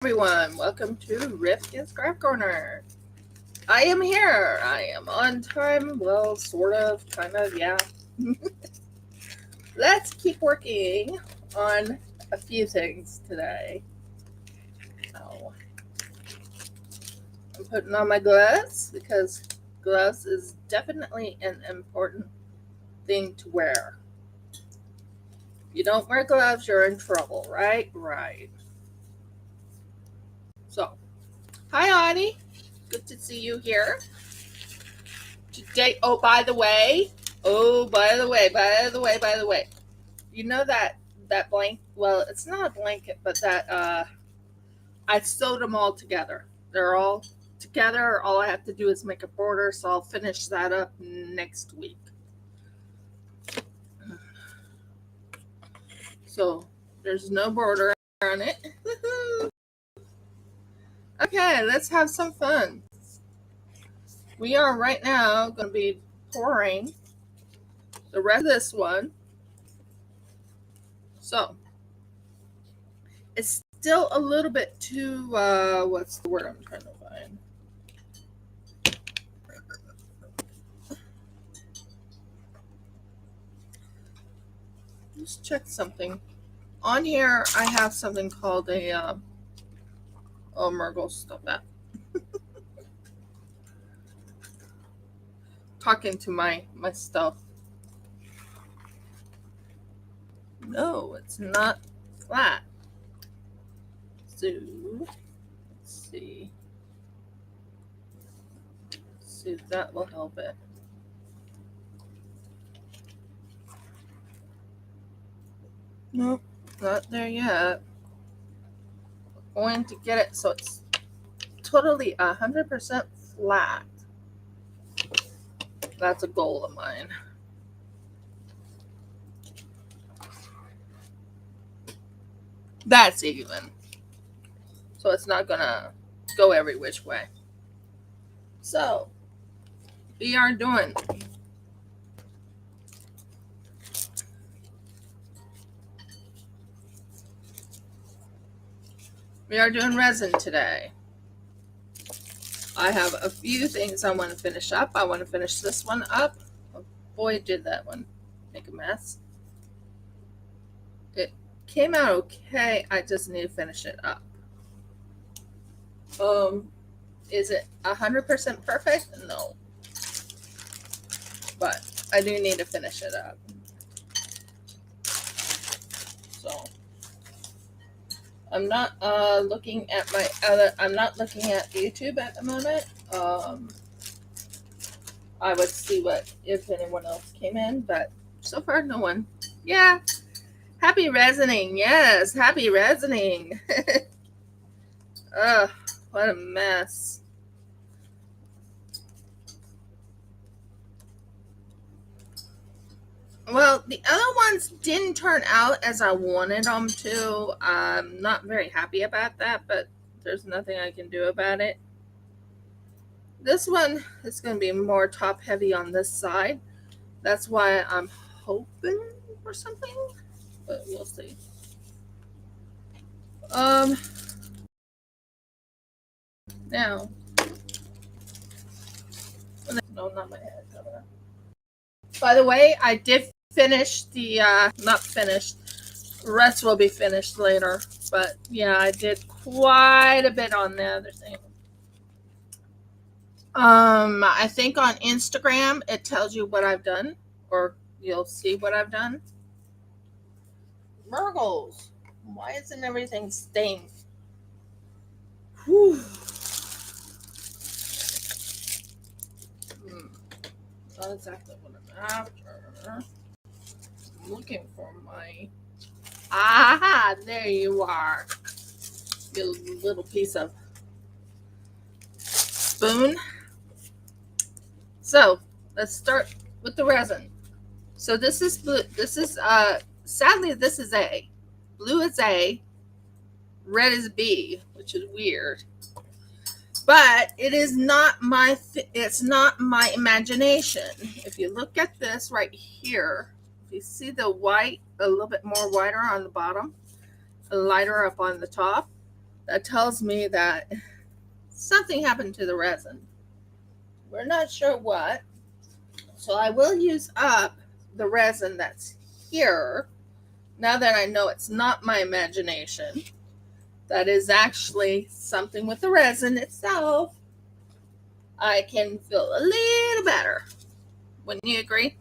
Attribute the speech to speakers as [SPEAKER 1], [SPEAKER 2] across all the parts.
[SPEAKER 1] Everyone, welcome to Rifkin's Craft Corner. I am here. I am on time. Well, sort of, kind of, yeah. Let's keep working on a few things today. So, I'm putting on my gloves because gloves is definitely an important thing to wear. If you don't wear gloves, you're in trouble, right? Right. So, hi, Audie. Good to see you here. Today, by the way, you know that blanket, well, it's not a blanket, but that I sewed them all together. They're all together. All I have to do is make a border, so I'll finish that up next week. So there's no border on it. Okay, let's have some fun. We are right now going to be pouring the rest of this one. So it's still a little bit too, what's the word I'm trying to find? Let's check something. On here, I have something called a, oh, Murgle, stop that. Talking to my stuff. No, it's not flat. So, let's see. Let's see if that will help it. Nope, not there yet. I'm going to get it so it's totally 100% flat. That's a goal of mine. That's even. So it's not gonna go every which way. So we are doing resin today. I have a few things I want to finish up. I want to finish this one up. Oh boy, did that one make a mess. It came out okay. I just need to finish it up. Is it 100% perfect? No. But I do need to finish it up. So I'm not looking at I'm not looking at YouTube at the moment. I would see if anyone else came in, but so far no one. Yeah. Happy resining. Yes, happy resining. Ugh, what a mess. Well, the other ones didn't turn out as I wanted them to. I'm not very happy about that, but there's nothing I can do about it. This one is going to be more top heavy on this side. That's why I'm hoping for something, but we'll see. Now, no, not my head. By the way, I did finish the, not finished, rest will be finished later, but yeah, I did quite a bit on the other thing. I think on Instagram it tells you what I've done, or you'll see what I've done. Murgles, why isn't everything stained? Whew. Not exactly what I'm after. I'm looking for my. Aha! There you are. Get a little piece of spoon. So let's start with the resin. So this is blue. This is sadly this is A. Blue is A. Red is B, which is weird. But it is not my. It's not my imagination. If you look at this right here, if you see the white, a little bit more whiter on the bottom, a lighter up on the top. that tells me that something happened to the resin. We're not sure what. So I will use up the resin that's here. Now that I know it's not my imagination, that is actually something with the resin itself, I can feel a little better. Wouldn't you agree?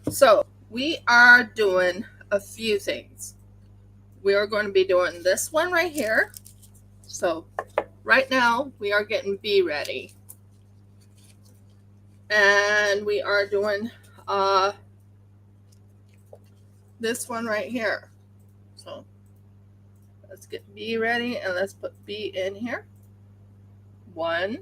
[SPEAKER 1] So we are doing a few things. We are going to be doing this one right here. So right now we are getting B ready. And we are doing this one right here. So let's get B ready and let's put B in here. 1,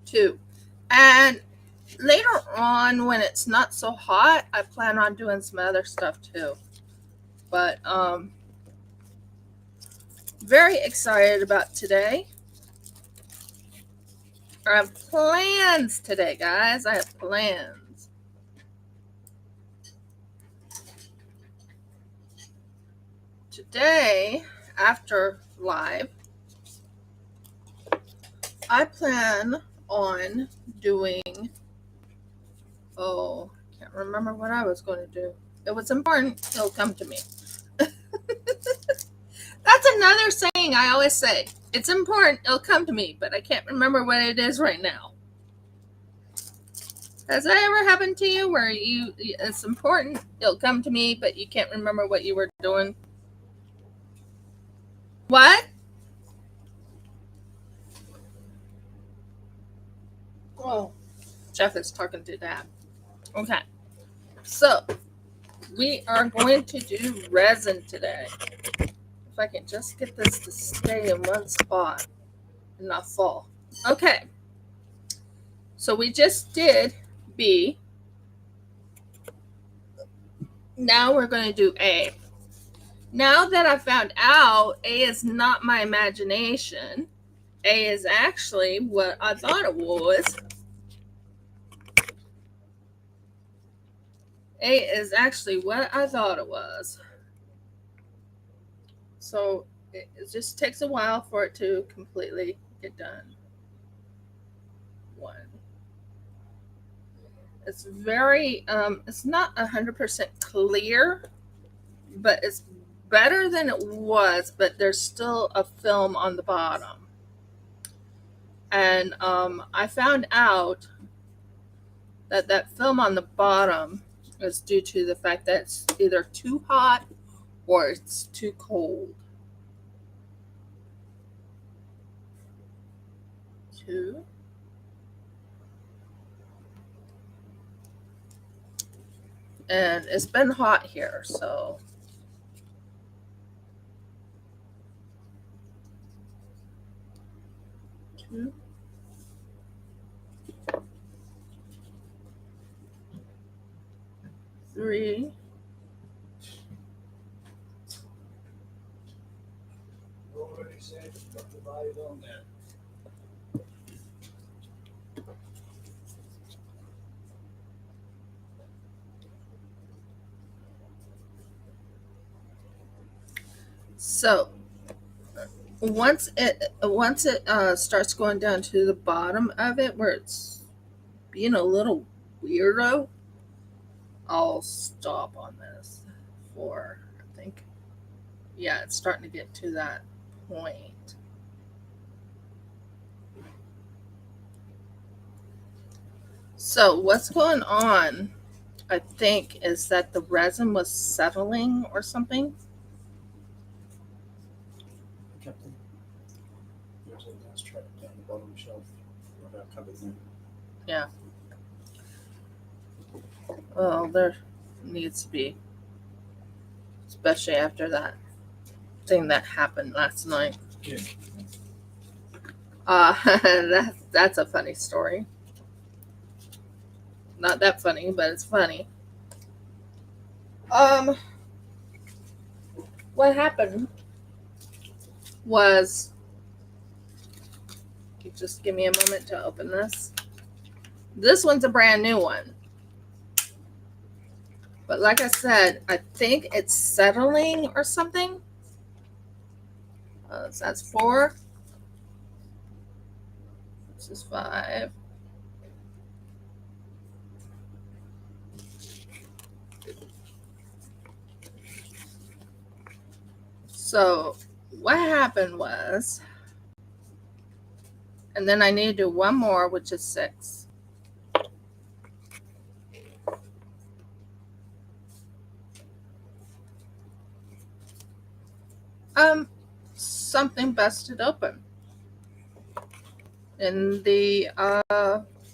[SPEAKER 1] 2. And later on, when it's not so hot, I plan on doing some other stuff too. But very excited about today. I have plans today, guys. I have plans. Today, after live, I plan on doing, I can't remember what I was going to do. If it's important, it'll come to me. That's another saying I always say. It's important, it'll come to me, but I can't remember what it is right now. Has that ever happened to you where it's important, it'll come to me, but you can't remember what you were doing? What? Oh, Jeff is talking to Dad. Okay. So, we are going to do resin today. If I can just get this to stay in one spot and not fall. Okay. So we just did B. Now we're going to do A. Now that I found out A is not my imagination, A is actually what I thought it was. A is actually what I thought it was. So it just takes a while for it to completely get done. 1. It's very, it's not 100% clear, but it's better than it was, but there's still a film on the bottom. And I found out that that film on the bottom is due to the fact that it's either too hot or it's too cold. 2. And it's been hot here, so 2. 3.
[SPEAKER 2] Already said, put the volume on there.
[SPEAKER 1] So once it starts going down to the bottom of it where it's being a little weirdo, I'll stop on this for, I think, yeah, it's starting to get to that point. So what's going on, I think, is that the resin was settling or something.
[SPEAKER 2] Captain, there's a last track down the bottom shelf. About covered there.
[SPEAKER 1] Yeah. Well, there needs to be, especially after that thing that happened last night.
[SPEAKER 2] Yeah.
[SPEAKER 1] That's a funny story. Not that funny, but it's funny. What happened was You just give me a moment to open this. This one's a brand new one. But like I said, I think it's settling or something. So that's 4. This is 5. So what happened was, and then I need to do one more, which is 6. Something busted open in the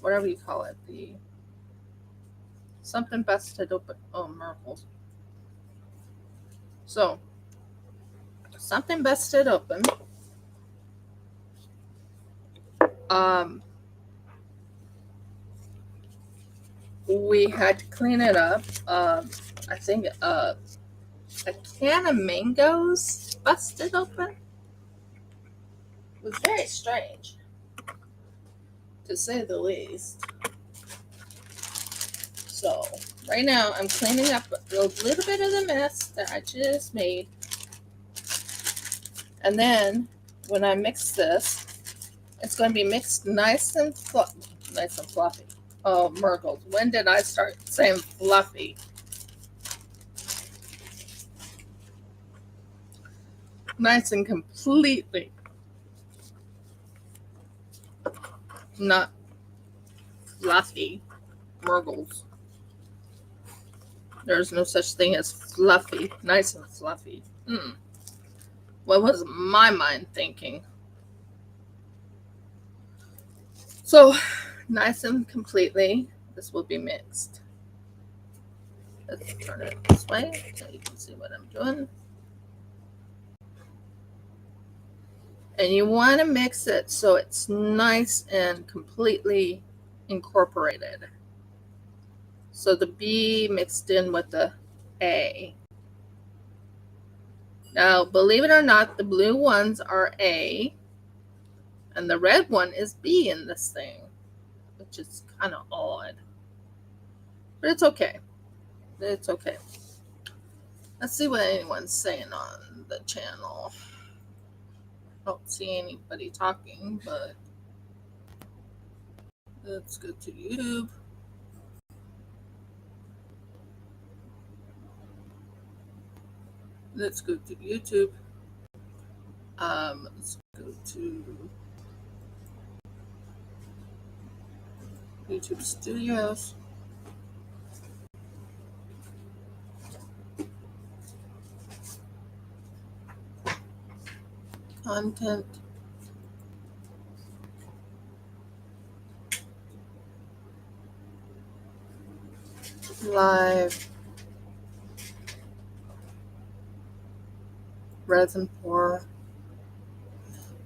[SPEAKER 1] whatever you call it, the something busted open. Oh, miracles. So something busted open. We had to clean it up. I think a can of mangoes busted open. It was very strange, to say the least. So right now I'm cleaning up a little bit of the mess that I just made. And then when I mix this, it's going to be mixed nice and fluffy. Oh, Merkles, when did I start saying fluffy? Nice and completely not fluffy. Merkles. There's no such thing as fluffy. Nice and fluffy. What was my mind thinking? So, nice and completely, this will be mixed. Let's turn it this way so you can see what I'm doing. And you want to mix it so it's nice and completely incorporated. So the B mixed in with the A. Now, believe it or not, the blue ones are A, and the red one is B in this thing, which is kind of odd. But it's okay. It's okay. Let's see what anyone's saying on the channel. I don't see anybody talking, but let's go to YouTube. Let's go to YouTube. Let's go to YouTube Studios. Content. Live. Resin pour.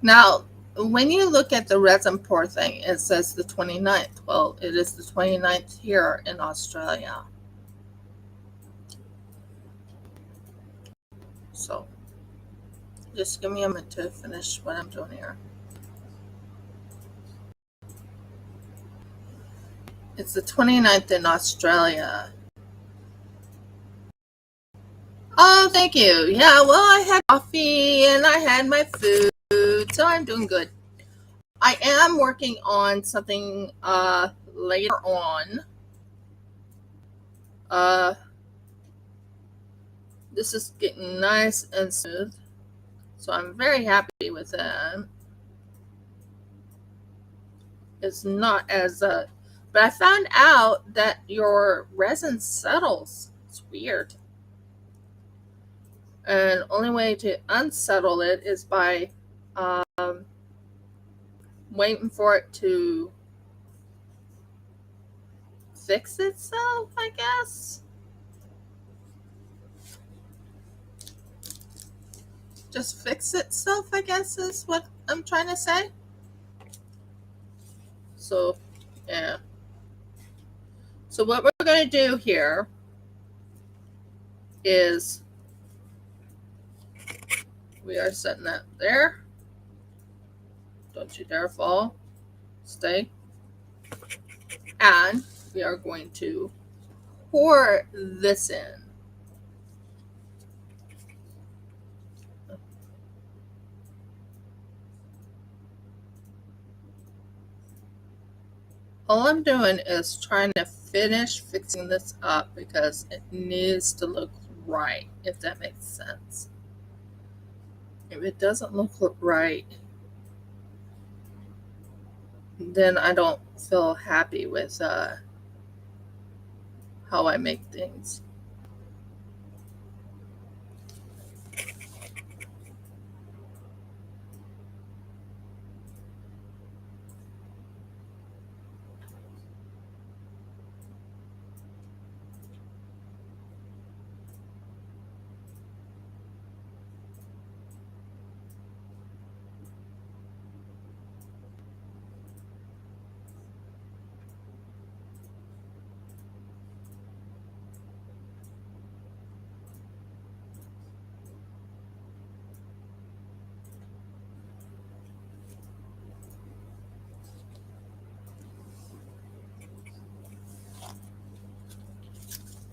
[SPEAKER 1] Now, when you look at the resin pour thing, it says the 29th. Well, it is the 29th here in Australia. So, just give me a minute to finish what I'm doing here. It's the 29th in Australia. Oh, thank you. Yeah, well, I had coffee and I had my food, so I'm doing good. I am working on something later on. This is getting nice and smooth, so I'm very happy with that. It's not as but I found out that your resin settles. It's weird. And only way to unsettle it is by waiting for it to fix itself, I guess. Just fix itself, I guess, is what I'm trying to say. So, yeah. So what we're going to do here is we are setting that there. Don't you dare fall. Stay. And we are going to pour this in. All I'm doing is trying to finish fixing this up because it needs to look right, if that makes sense. If it doesn't look right, then I don't feel happy with how I make things.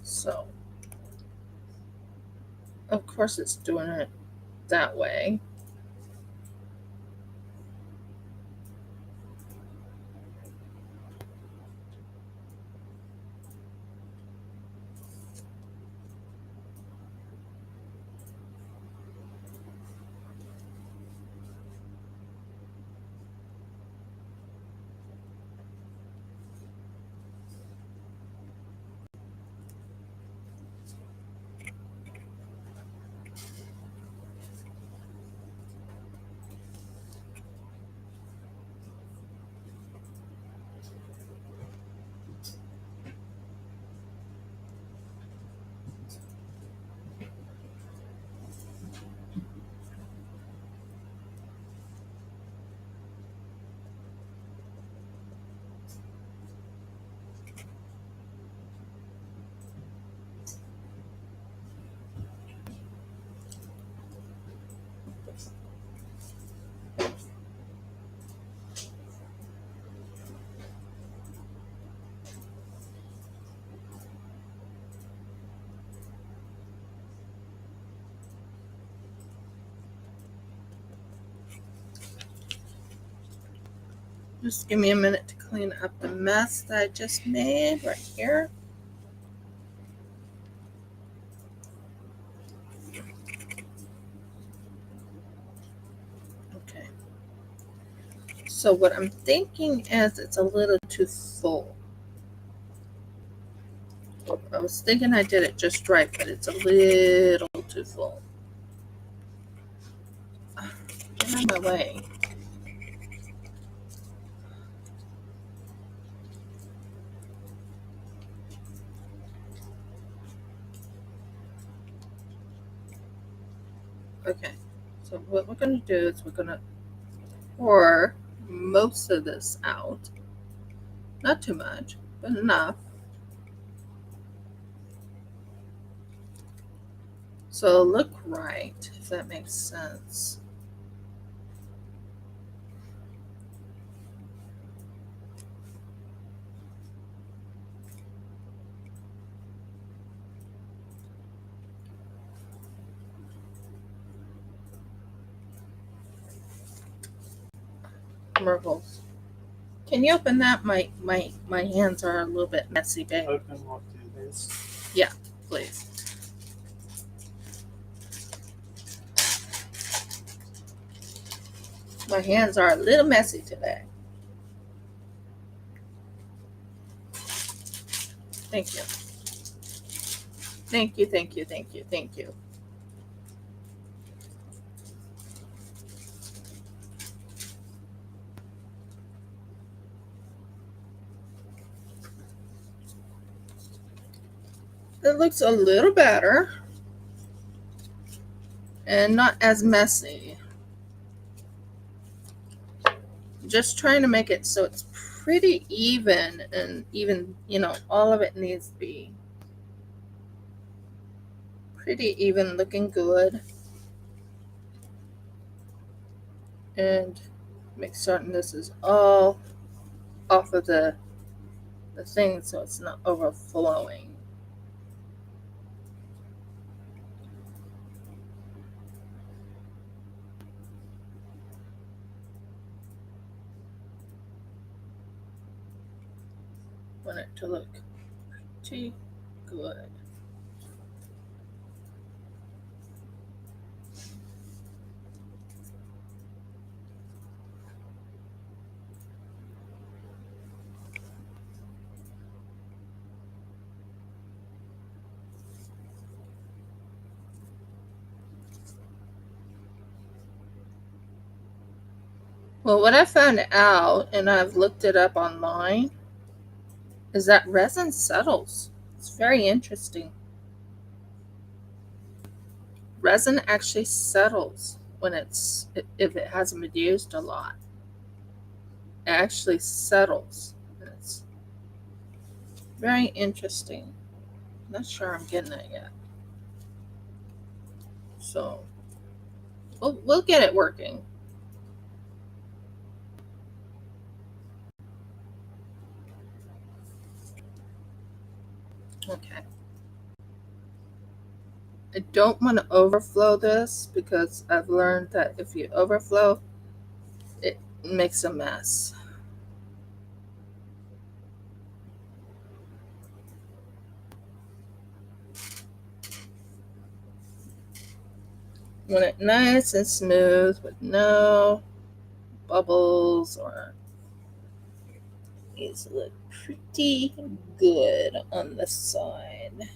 [SPEAKER 1] So, of course, it's doing it that way. Just give me a minute to clean up the mess that I just made right here. Okay. So what I'm thinking is it's a little too full. I was thinking I did it just right, but it's a little too full. Get out of my way. Okay, so what we're going to do is we're going to pour most of this out. Not too much, but enough. So it'll look right, if that makes sense. Mervels. Can you open that? My hands are a little bit messy, babe.
[SPEAKER 2] Open what do this?
[SPEAKER 1] Yeah, please. My hands are a little messy today. Thank you. Thank you, thank you, thank you, thank you. It looks a little better and not as messy. Just trying to make it so it's pretty even, and even, all of it needs to be pretty even, looking good. And Make certain this is all off of the thing so it's not overflowing. Want it to look pretty good. Well, what I found out, and I've looked it up online, is that resin settles. It's very interesting. Resin actually settles when if it hasn't been used a lot. It actually settles. It's very interesting. Not sure I'm getting it yet. So we'll get it working. Okay. I don't want to overflow this because I've learned that if you overflow, it makes a mess. Want it nice and smooth with no bubbles or these look pretty good on the side.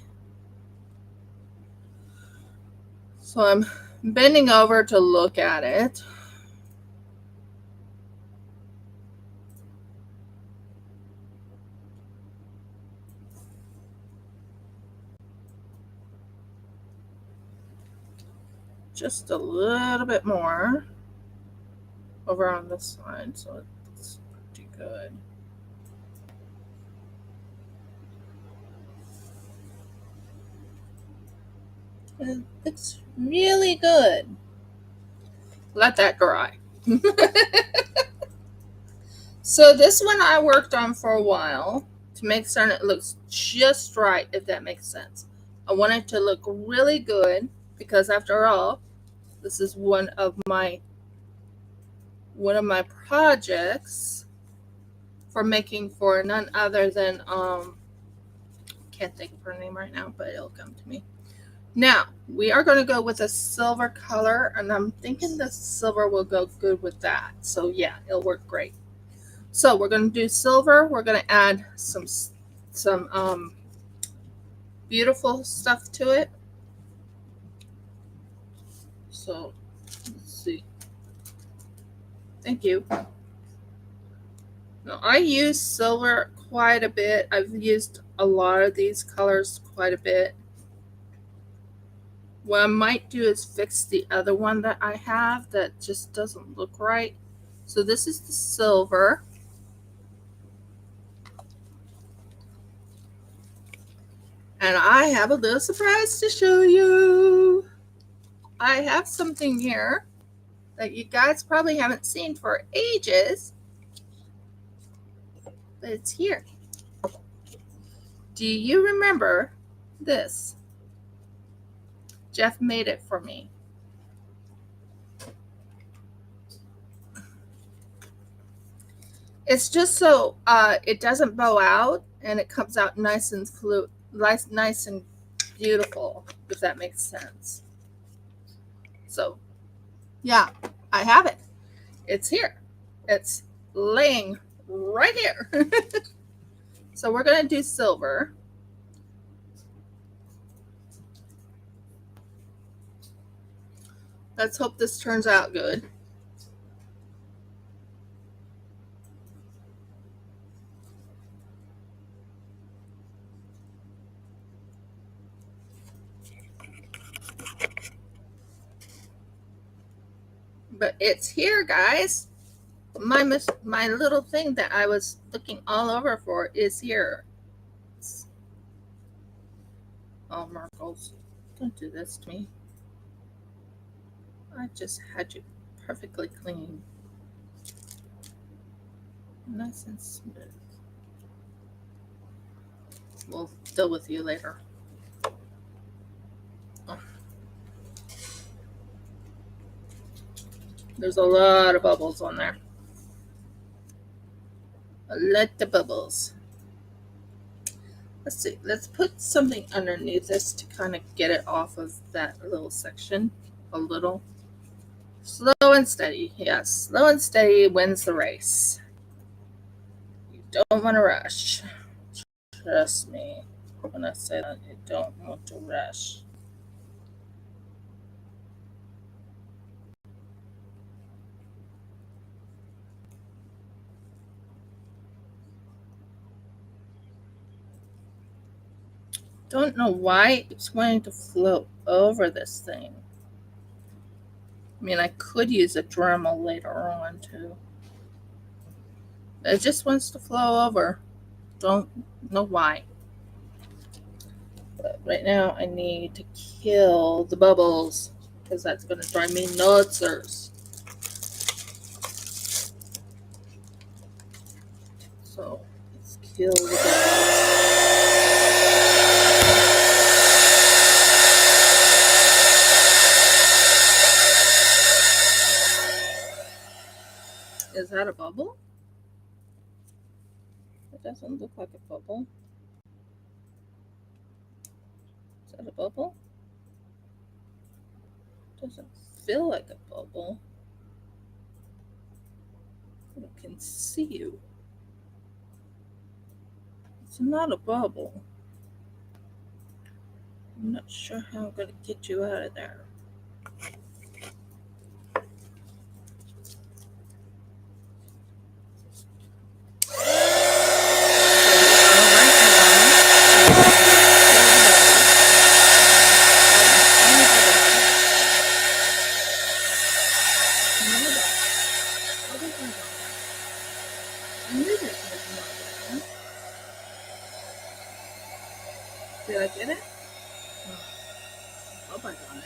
[SPEAKER 1] So I'm bending over to look at it. Just a little bit more over on this side, so it's pretty good. It looks really good. Let that dry. So this one I worked on for a while to make certain it looks just right, if that makes sense. I want it to look really good because after all, this is one of my projects for making for none other than can't think of her name right now, but it'll come to me. Now we are going to go with a silver color, and I'm thinking the silver will go good with that. So yeah, it'll work great. So we're going to do silver. We're going to add some beautiful stuff to it. So let's see. Thank you. Now I use silver quite a bit. I've used a lot of these colors quite a bit. What I might do is fix the other one that I have that just doesn't look right. So this is the silver. And I have a little surprise to show you. I have something here that you guys probably haven't seen for ages, but it's here. Do you remember this? Jeff made it for me. It's just so it doesn't bow out and it comes out nice and nice and beautiful, if that makes sense. So yeah, I have it. It's here. It's laying right here. So we're going to do silver. Let's hope this turns out good. But it's here, guys. My little thing that I was looking all over for is here. Oh, Markles, don't do this to me. I just had you perfectly clean. Nice and smooth. We'll deal with you later. Oh. There's a lot of bubbles on there. A lot of bubbles. Let's see. Let's put something underneath this to kind of get it off of that little section a little. Slow and steady. Yes, slow and steady wins the race. You don't want to rush. Trust me when I say that you don't want to rush. Don't know why it keeps wanting to float over this thing. I mean, I could use a Dremel later on too. It just wants to flow over. Don't know why. But right now I need to kill the bubbles because that's going to drive me nuts. So let's kill the bubbles. Is that a bubble? It doesn't look like a bubble. Is that a bubble? It doesn't feel like a bubble. I can see you. It's not a bubble. I'm not sure how I'm going to get you out of there. Did I get it? Oh, hope I got it.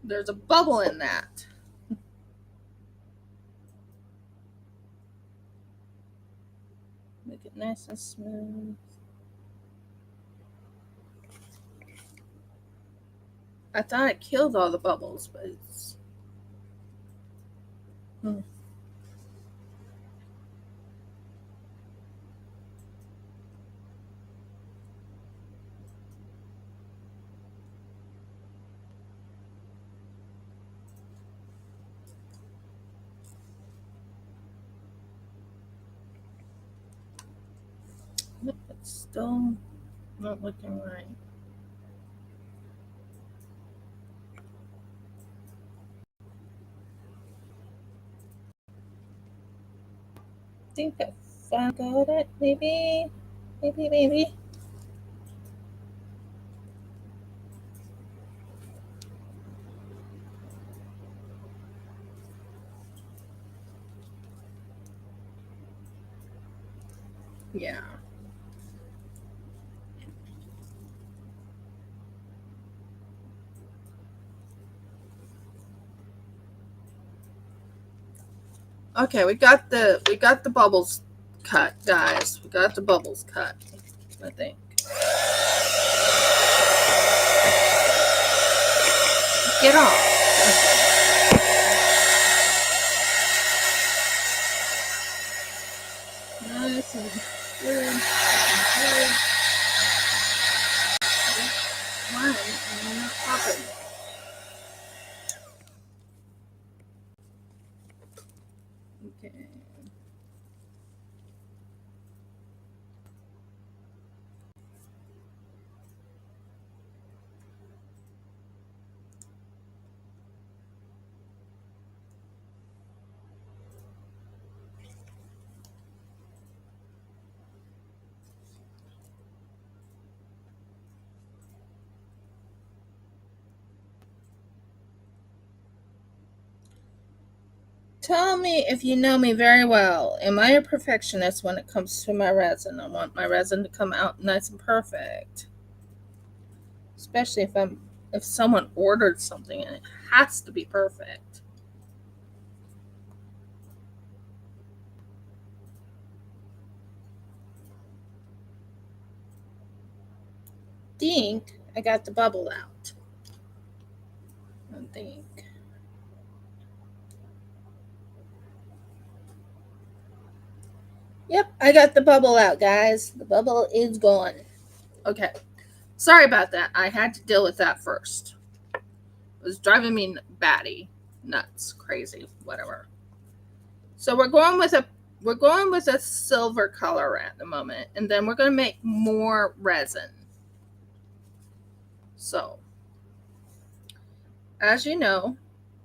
[SPEAKER 1] There's a bubble in that. Make it nice and smooth. I thought I killed all the bubbles, but it's... It's still not looking right. I think I found it. Maybe. Yeah. Okay, we got the bubbles cut, guys. We got the bubbles cut, I think. Get off. Nice and good. Why am I not popping? Okay. tell me if you know me very well. Am I a perfectionist when it comes to my resin? I want my resin to come out nice and perfect. Especially if someone ordered something and it has to be perfect. Think I got the bubble out. I think. Yep, I got the bubble out, guys. The bubble is gone. Okay. Sorry about that. I had to deal with that first. It was driving me batty, nuts, crazy, whatever. So we're going with a silver color at the moment, and then we're going to make more resin. So, as you know,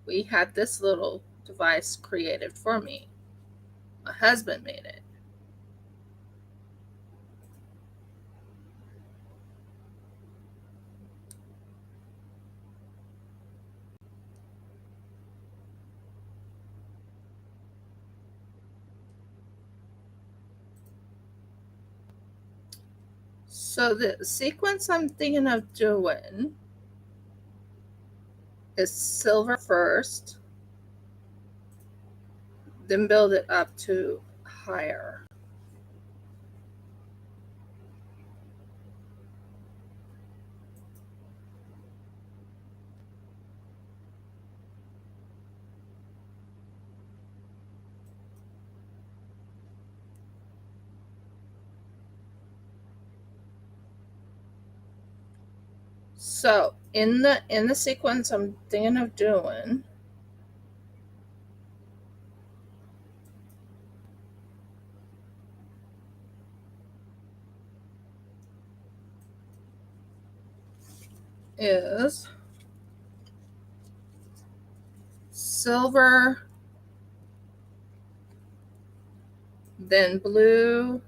[SPEAKER 1] we had this little device created for me. My husband made it. So the sequence I'm thinking of doing is silver first, then build it up to higher. So in the sequence I'm thinking of doing, is silver, then blue,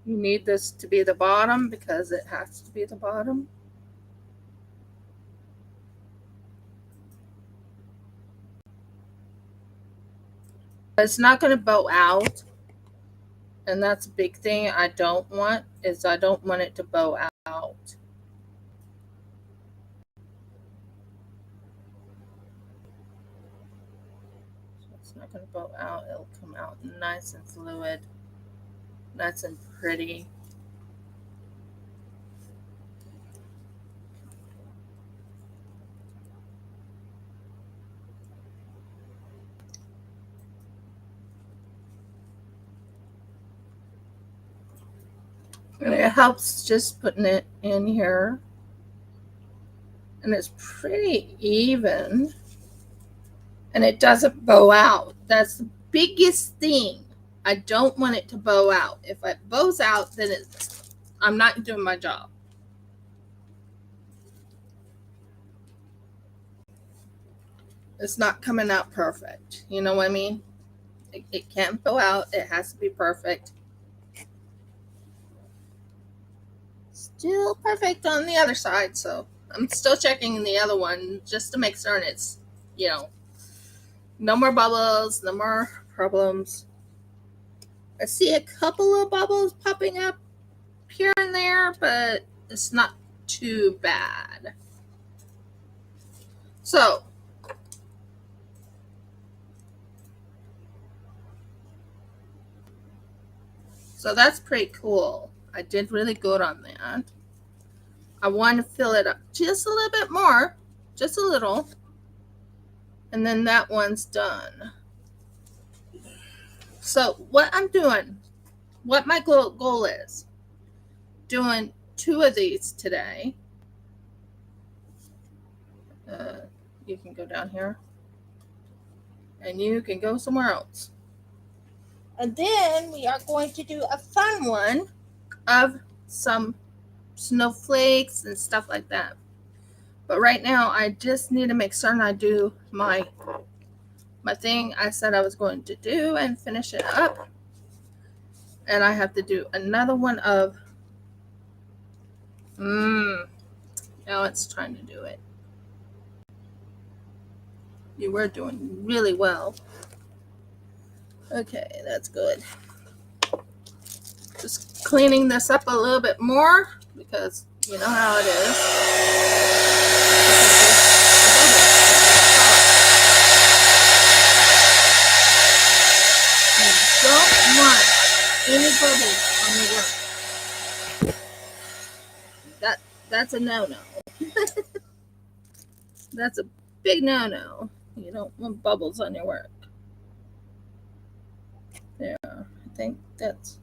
[SPEAKER 1] you need this to be the bottom because it has to be the bottom. It's not going to bow out, and that's a big thing I don't want, is I don't want it to bow out. So it's not going to bow out. It'll come out nice and fluid, nice and pretty. And it helps just putting it in here. And it's pretty even. And it doesn't bow out. That's the biggest thing. I don't want it to bow out. If it bows out, then I'm not doing my job. It's not coming out perfect. You know what I mean? It can't bow out. It has to be perfect. Still perfect on the other side, so I'm still checking the other one just to make certain it's, no more bubbles, no more problems. I see a couple of bubbles popping up here and there, but it's not too bad. So that's pretty cool. I did really good on that. I want to fill it up just a little bit more, just a little, and then that one's done. So what I'm doing, what my goal is, doing 2 of these today. You can go down here, and you can go somewhere else. And then we are going to do a fun one of some snowflakes and stuff like that. But right now, I just need to make certain I do my thing I said I was going to do and finish it up. And I have to do another one of, Now it's trying to do it. You were doing really well. Okay, that's good. Just cleaning this up a little bit more because you know how it is. You don't want any bubbles on your work. That's a no-no. That's a big no-no. You don't want bubbles on your work. There, I think that's.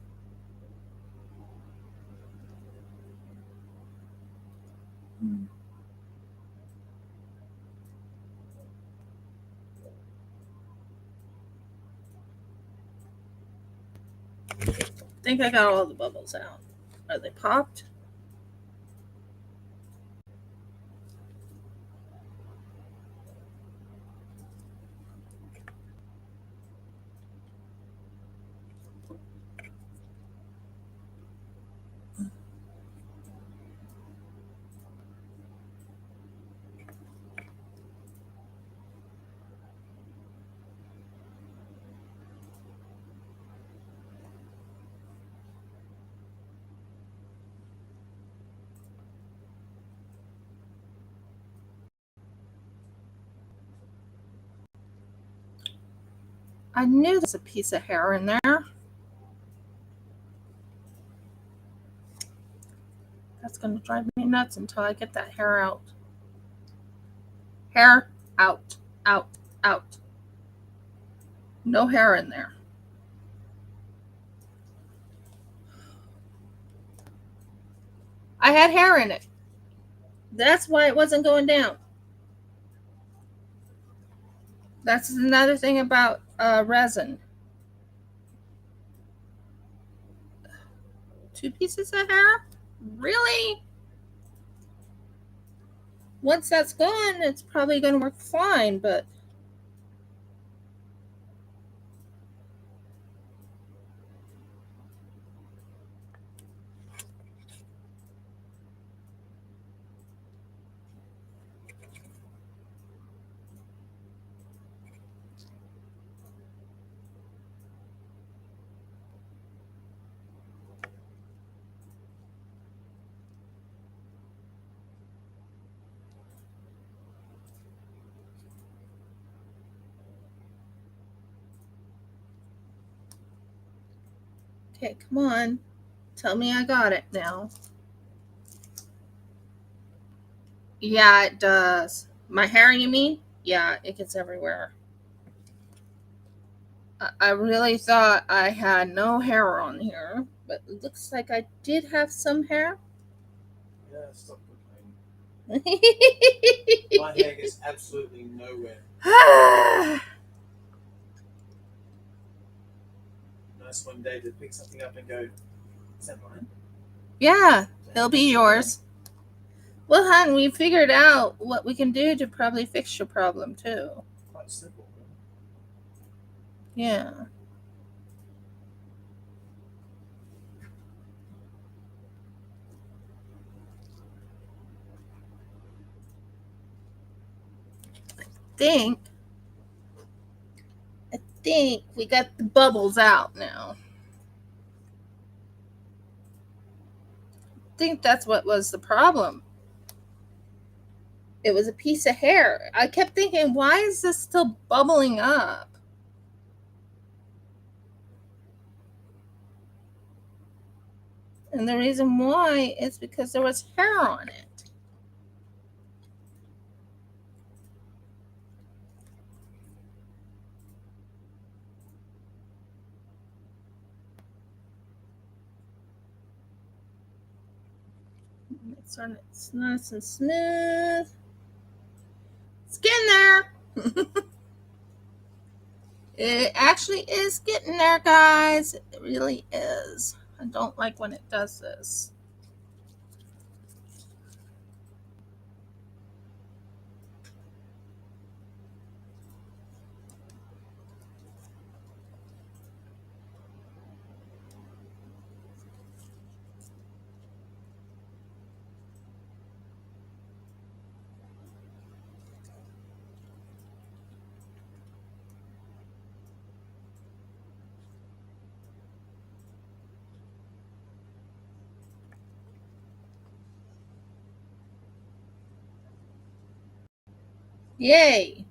[SPEAKER 1] I think I got all the bubbles out. Are they popped? I knew there's a piece of hair in there. That's going to drive me nuts until I get that hair out. Hair out, out, out. No hair in there. I had hair in it. That's why it wasn't going down. That's another thing about resin. 2 pieces of hair? Really? Once that's gone, it's probably going to work fine, but okay, come on. Tell me I got it now. Yeah, it does. My hair, you mean? Yeah, it gets everywhere. I really thought I had no hair on here, but it looks like I did have some hair.
[SPEAKER 2] Yeah, stop complaining. My hair gets absolutely nowhere. Nice one day to pick something up and go, is that mine?
[SPEAKER 1] Yeah, it'll be yours. Well, hon, we figured out what we can do to probably fix your problem, too.
[SPEAKER 2] Quite simple, really.
[SPEAKER 1] Yeah. I think we got the bubbles out now. I think that's what was the problem. It was a piece of hair. I kept thinking, why is this still bubbling up? And the reason why is because there was hair on it. It's on it's nice and smooth. It's getting there. It actually is getting there, guys. It really is. I don't like when it does this. Yay.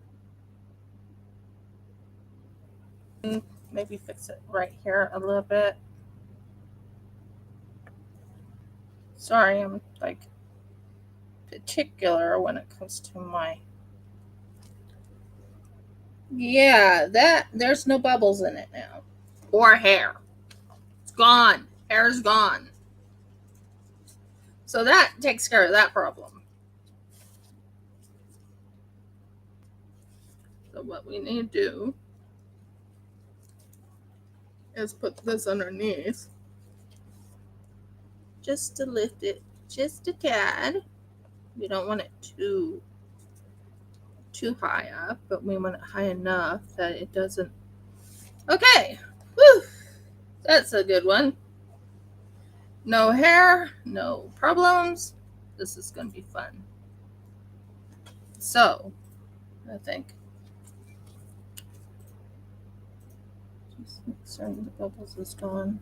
[SPEAKER 1] Maybe fix it right here a little bit. Sorry, I'm like particular when it comes to my. Yeah, that there's no bubbles in it now. Or hair. It's gone. Hair's gone. So that takes care of that problem. So what we need to do is put this underneath. Just to lift it just a tad. We don't want it too high up, but we want it high enough that it doesn't. Okay. Whew. That's a good one. No hair, no problems. This is going to be fun. So, I think just make certain the bubbles is gone.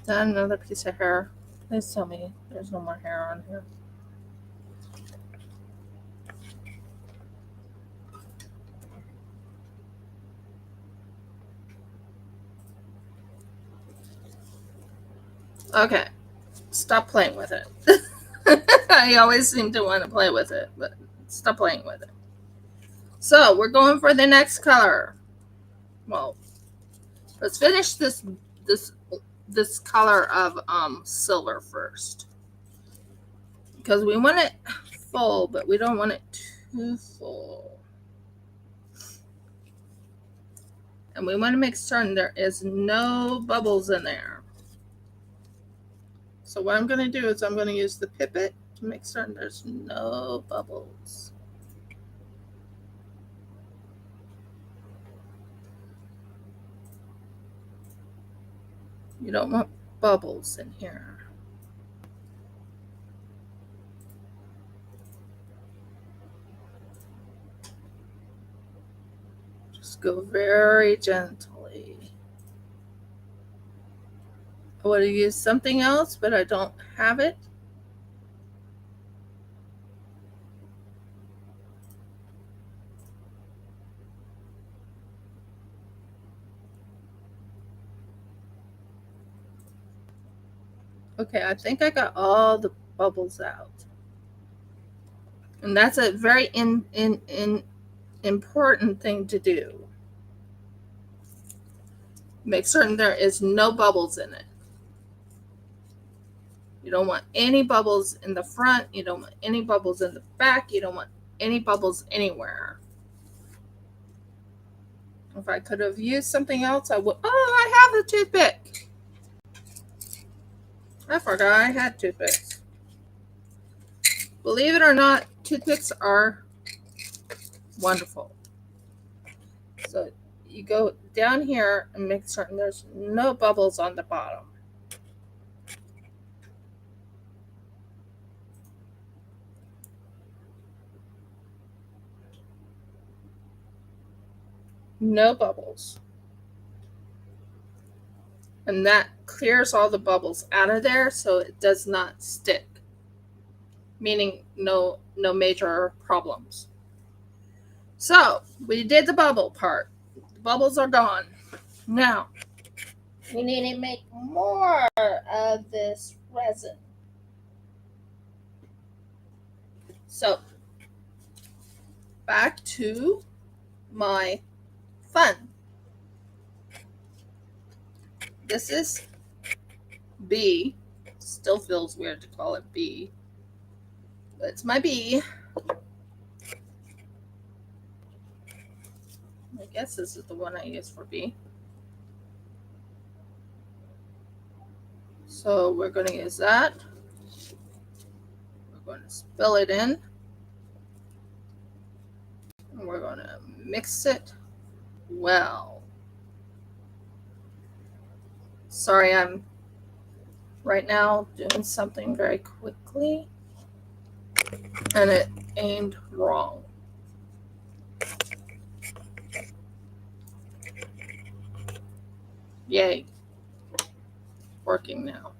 [SPEAKER 1] Is that another piece of hair? Please tell me there's no more hair on here. Okay, stop playing with it. I always seem to want to play with it, but stop playing with it. So we're going for the next color. Well, let's finish this color of silver first, because we want it full, but we don't want it too full. And we want to make certain there is no bubbles in there. So what I'm going to do is I'm going to use the pipette to make certain there's no bubbles. You don't want bubbles in here. Just go very gently. I would have used something else, but I don't have it. Okay, I think I got all the bubbles out. And that's a very important thing to do. Make certain there is no bubbles in it. You don't want any bubbles in the front. You don't want any bubbles in the back. You don't want any bubbles anywhere. If I could have used something else, I would. Oh, I have a toothpick. I forgot I had toothpicks. Believe it or not, toothpicks are wonderful. So you go down here and make certain there's no bubbles on the bottom. No bubbles. And that clears all the bubbles out of there so it does not stick. Meaning no major problems. So we did the bubble part. The bubbles are gone. Now we need to make more of this resin. So back to my fun. This is B. Still feels weird to call it B, but it's my B. I guess this is the one I use for B. So we're going to use that. We're going to spill it in. And we're going to mix it well. Sorry, I'm right now doing something very quickly and it aimed wrong. Yay. Working now.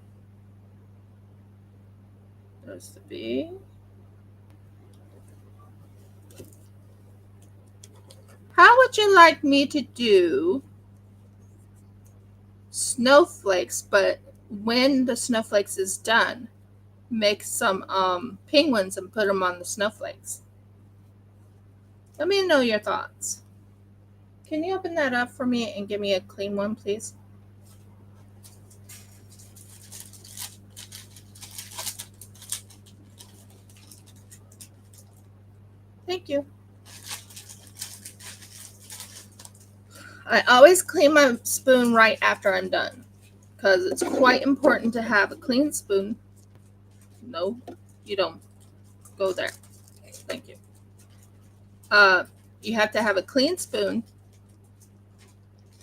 [SPEAKER 1] There's the bee. How would you like me to do snowflakes, but when the snowflakes is done, make some penguins and put them on the snowflakes? Let me know your thoughts. Can you open that up for me and give me a clean one, please? Thank you. I always clean my spoon right after I'm done because it's quite important to have a clean spoon. No, you don't go there. Thank you. You have to have a clean spoon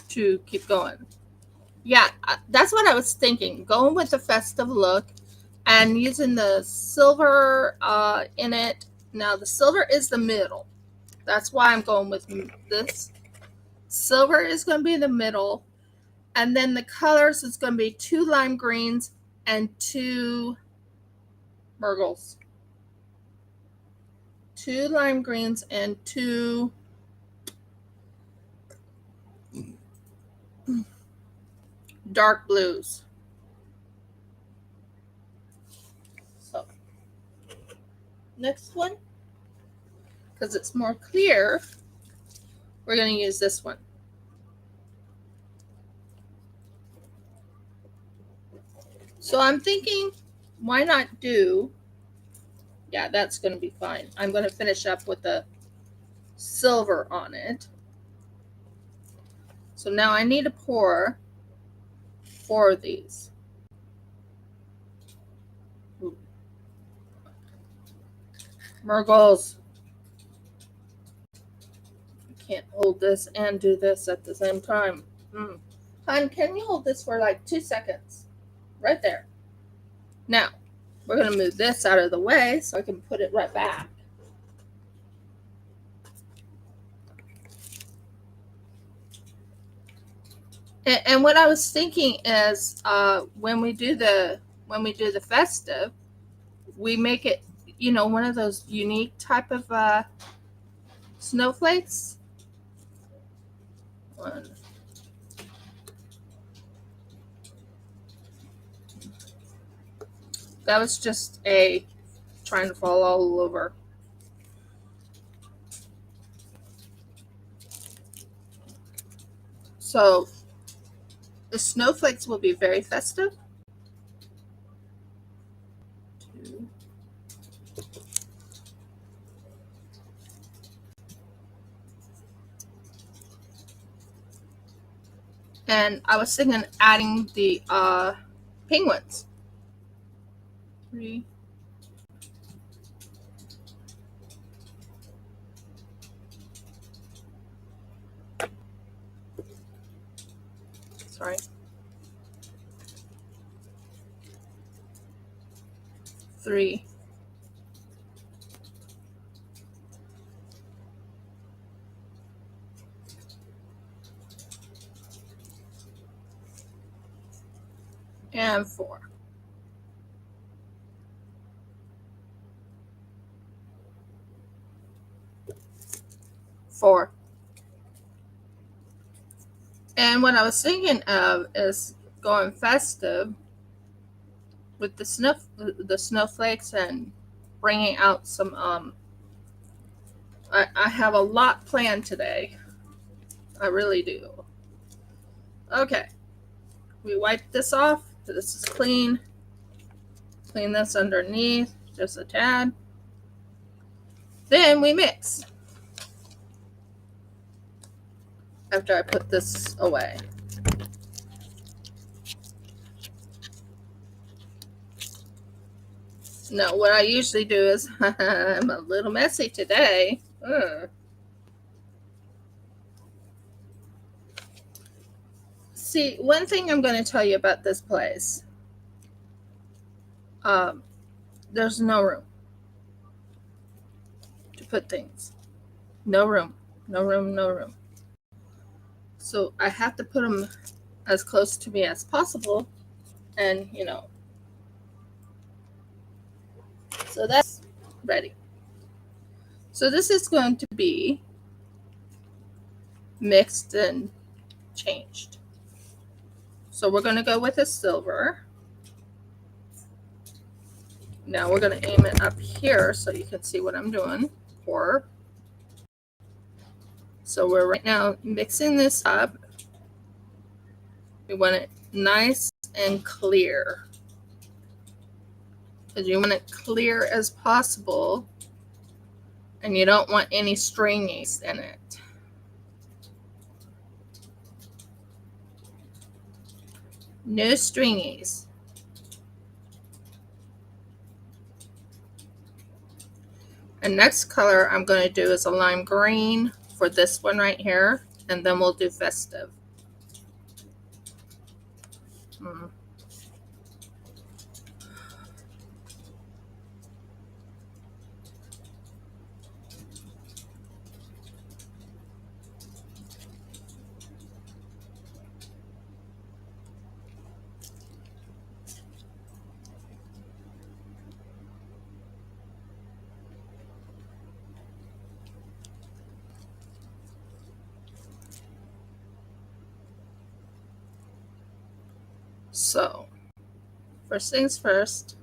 [SPEAKER 1] to keep going. Yeah, that's what I was thinking. Going with the festive look and using the silver in it. Now, the silver is the middle. That's why I'm going with this. Silver is going to be the middle. And then the colors is going to be 2 lime greens and 2 myrtles. 2 lime greens and 2 dark blues. So, next one, because it's more clear, we're going to use this one. So I'm thinking, why not do, yeah, that's going to be fine. I'm going to finish up with the silver on it. So now I need to pour 4 of these. Ooh. Murgles. I can't hold this and do this at the same time. Hon, can you hold this for like 2 seconds? Right there. Now, we're going to move this out of the way so I can put it right back. And what I was thinking is, when we do the festive, we make it, one of those unique type of snowflakes. That was just trying to fall all over. So the snowflakes will be very festive. 2. And I was thinking adding the penguins. 3. Sorry. 3. And 4. 4. And what I was thinking of is going festive with the snowflakes and bringing out some. I have a lot planned today. I really do. Okay, we wipe this off. This is clean. Clean this underneath just a tad. Then we mix. After I put this away. No, what I usually do is, I'm a little messy today. See, one thing I'm going to tell you about this place. There's no room to put things. No room. No room, no room. So I have to put them as close to me as possible. And, So that's ready. So this is going to be mixed and changed. So we're going to go with a silver. Now we're going to aim it up here so you can see what I'm doing. Pour. So we're right now mixing this up. We want it nice and clear. Because you want it clear as possible. And you don't want any stringies in it. No stringies. And next color I'm going to do is a lime green for this one right here. And then we'll do festive. So, first things first,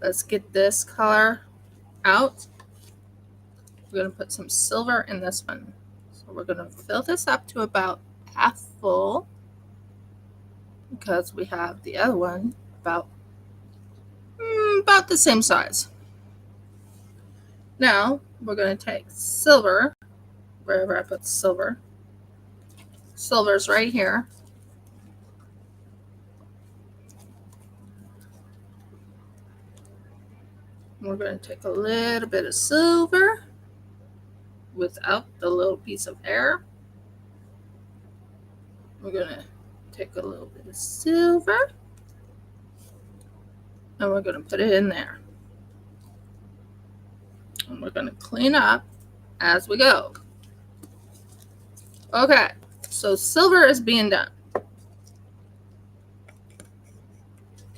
[SPEAKER 1] let's get this color out. We're going to put some silver in this one. So we're going to fill this up to about half full because we have the other one about the same size. Now we're going to take silver, wherever I put silver. Silver's right here. We're going to take a little bit of silver without the little piece of hair. We're going to take a little bit of silver and we're going to put it in there. And we're going to clean up as we go. Okay, so silver is being done.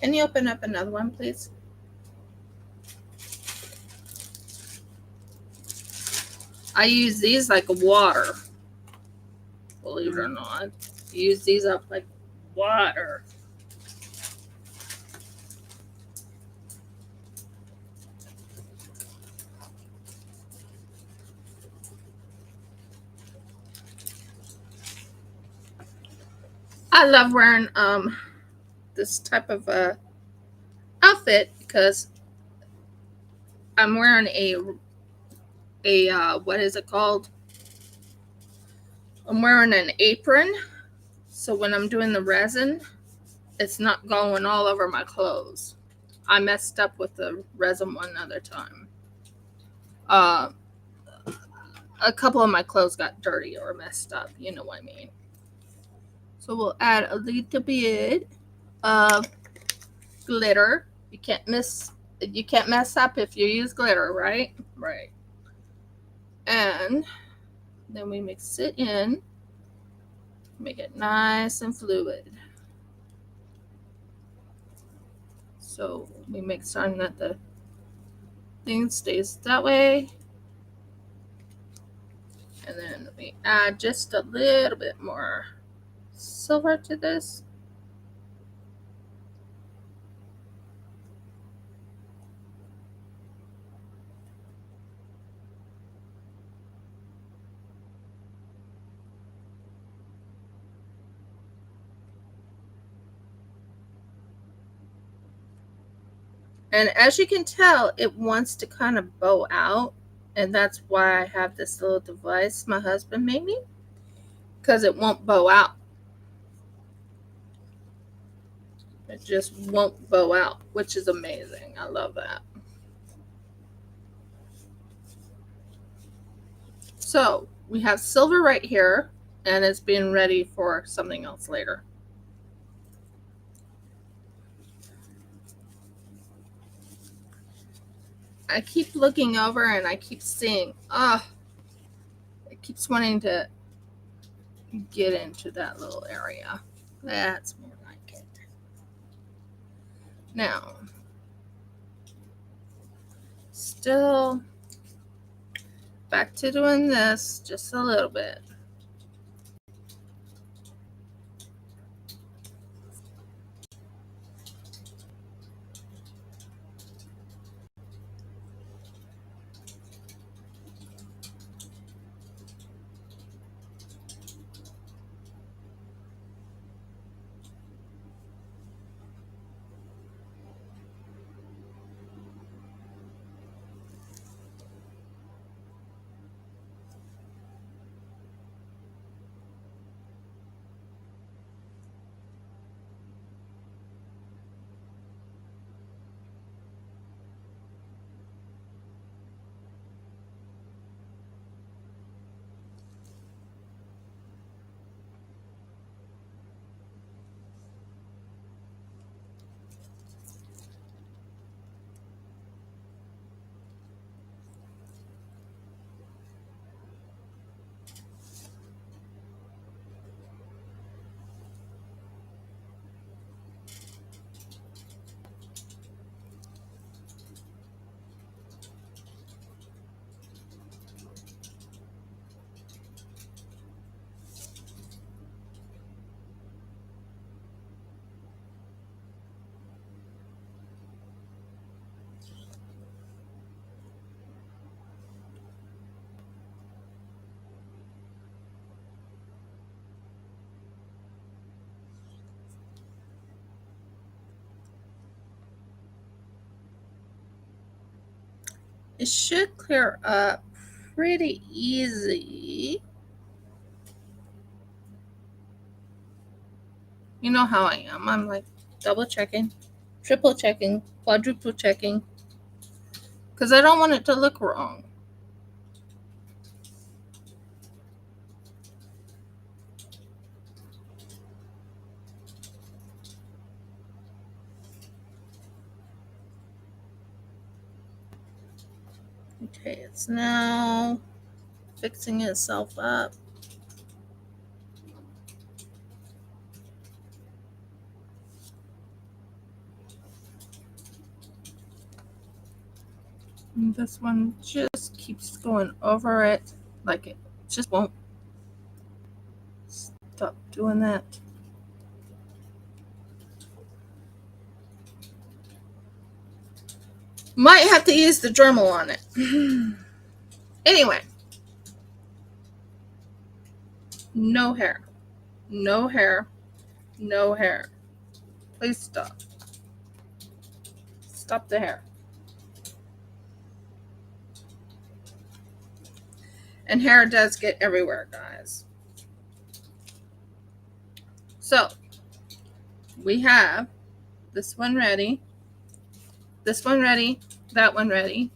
[SPEAKER 1] Can you open up another one, please? I use these like water. Believe it or not. Use these up like water. I love wearing this type of outfit because I'm wearing a what is it called? I'm wearing an apron, so when I'm doing the resin, it's not going all over my clothes. I messed up with the resin one other time. A couple of my clothes got dirty or messed up, you know what I mean. So we'll add a little bit of glitter. You can't mess up if you use glitter, right? Right. And then we mix it in, make it nice and fluid. So we make sure that the thing stays that way. And then we add just a little bit more silver to this. And as you can tell, it wants to kind of bow out. And that's why I have this little device my husband made me. Because it won't bow out. It just won't bow out, which is amazing. I love that. So we have silver right here. And it's being ready for something else later. I keep looking over and I keep seeing, it keeps wanting to get into that little area. That's more like it. Now, Still back to doing this just a little bit. It should clear up pretty easy. You know how I am. I'm like double checking, triple checking, quadruple checking, because I don't want it to look wrong. Okay, it's now fixing itself up. And this one just keeps going over it, like it just won't stop doing that. Might have to use the Dremel on it. Anyway, no hair, no hair, no hair. Please stop. Stop the hair. And hair does get everywhere, guys. So we have this one ready, this one ready, that one ready,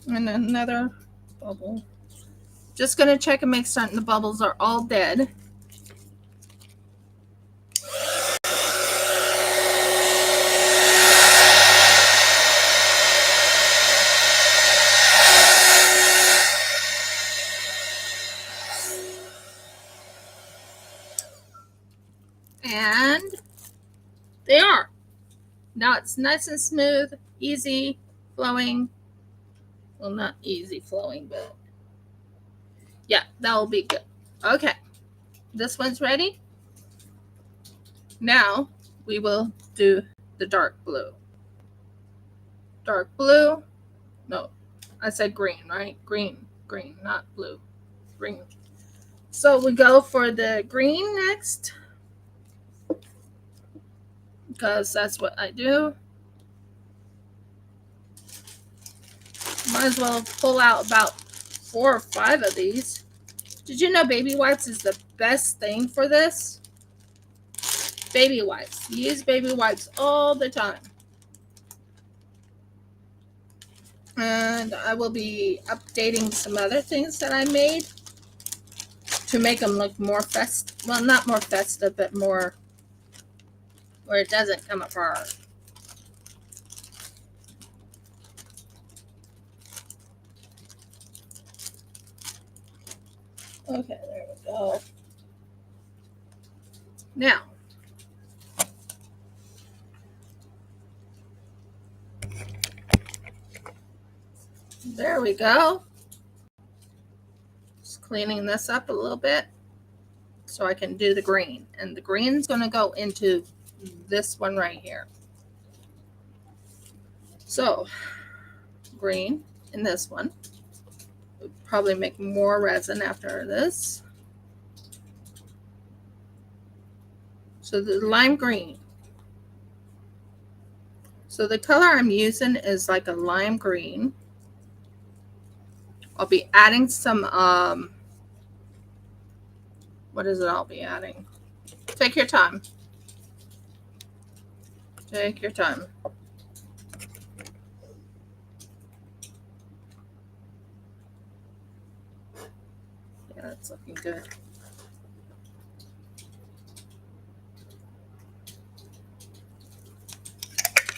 [SPEAKER 1] and another bubble. Just going to check and make certain the bubbles are all dead. And they are. Now it's nice and smooth, easy flowing. Well, not easy flowing, but yeah, that will be good. Okay, this one's ready. Now we will do the dark blue. Dark blue. No, I said green, right? Green, not blue. Green. So we go for the green next, because that's what I do. Might as well pull out about 4 or 5 of these. Did you know baby wipes is the best thing for this? Baby wipes. Use baby wipes all the time. And I will be updating some other things that I made to make them look more festive. Well, not more festive, but more where it doesn't come apart. Okay, there we go. Now, There we go. Just cleaning this up a little bit so I can do the green. And the green's going to go into this one right here. So, green in this one. We'll probably make more resin after this. So the lime green. So the color I'm using is like a lime green. I'll be adding some, what is it I'll be adding? Take your time. Take your time. Yeah, that's looking good.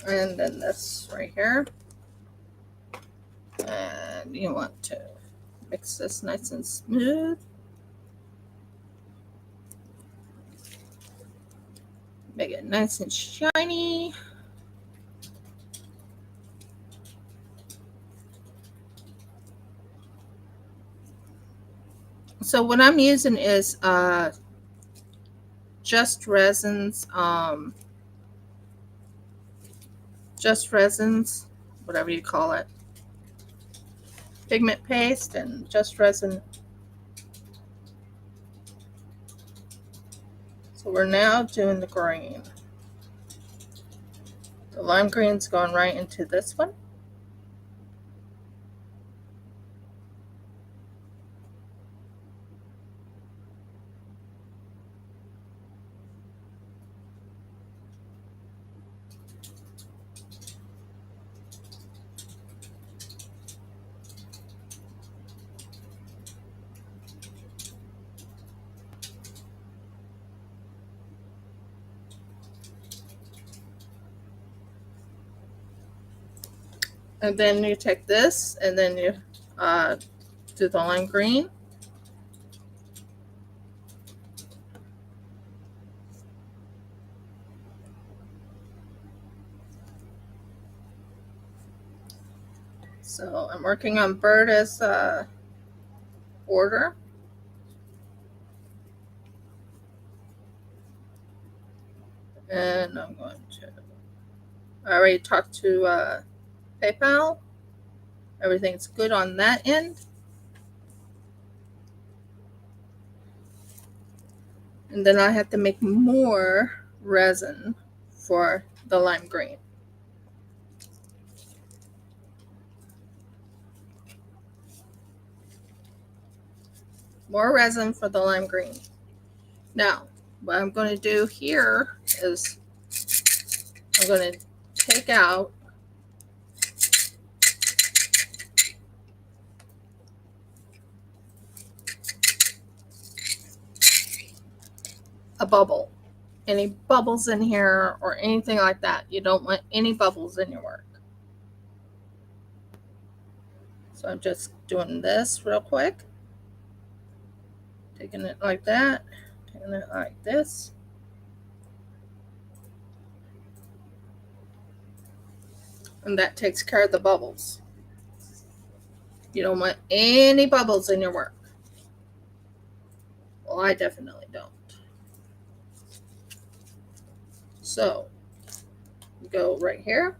[SPEAKER 1] And then this right here. And you want to mix this nice and smooth. Make it nice and shiny. So what I'm using is just resins, whatever you call it. Pigment paste and just resin. So we're now doing the green. The lime green's going right into this one. And then you take this and then you do the lime green. So I'm working on Berta's order. And I'm going to, I already talked to PayPal. Everything's good on that end. And then I have to make more resin for the lime green. More resin for the lime green. Now, what I'm going to do here is I'm going to take out a bubble. Any bubbles in here or anything like that. You don't want any bubbles in your work. So I'm just doing this real quick. Taking it like that. Taking it like this. And that takes care of the bubbles. You don't want any bubbles in your work. Well, I definitely don't. So, go right here.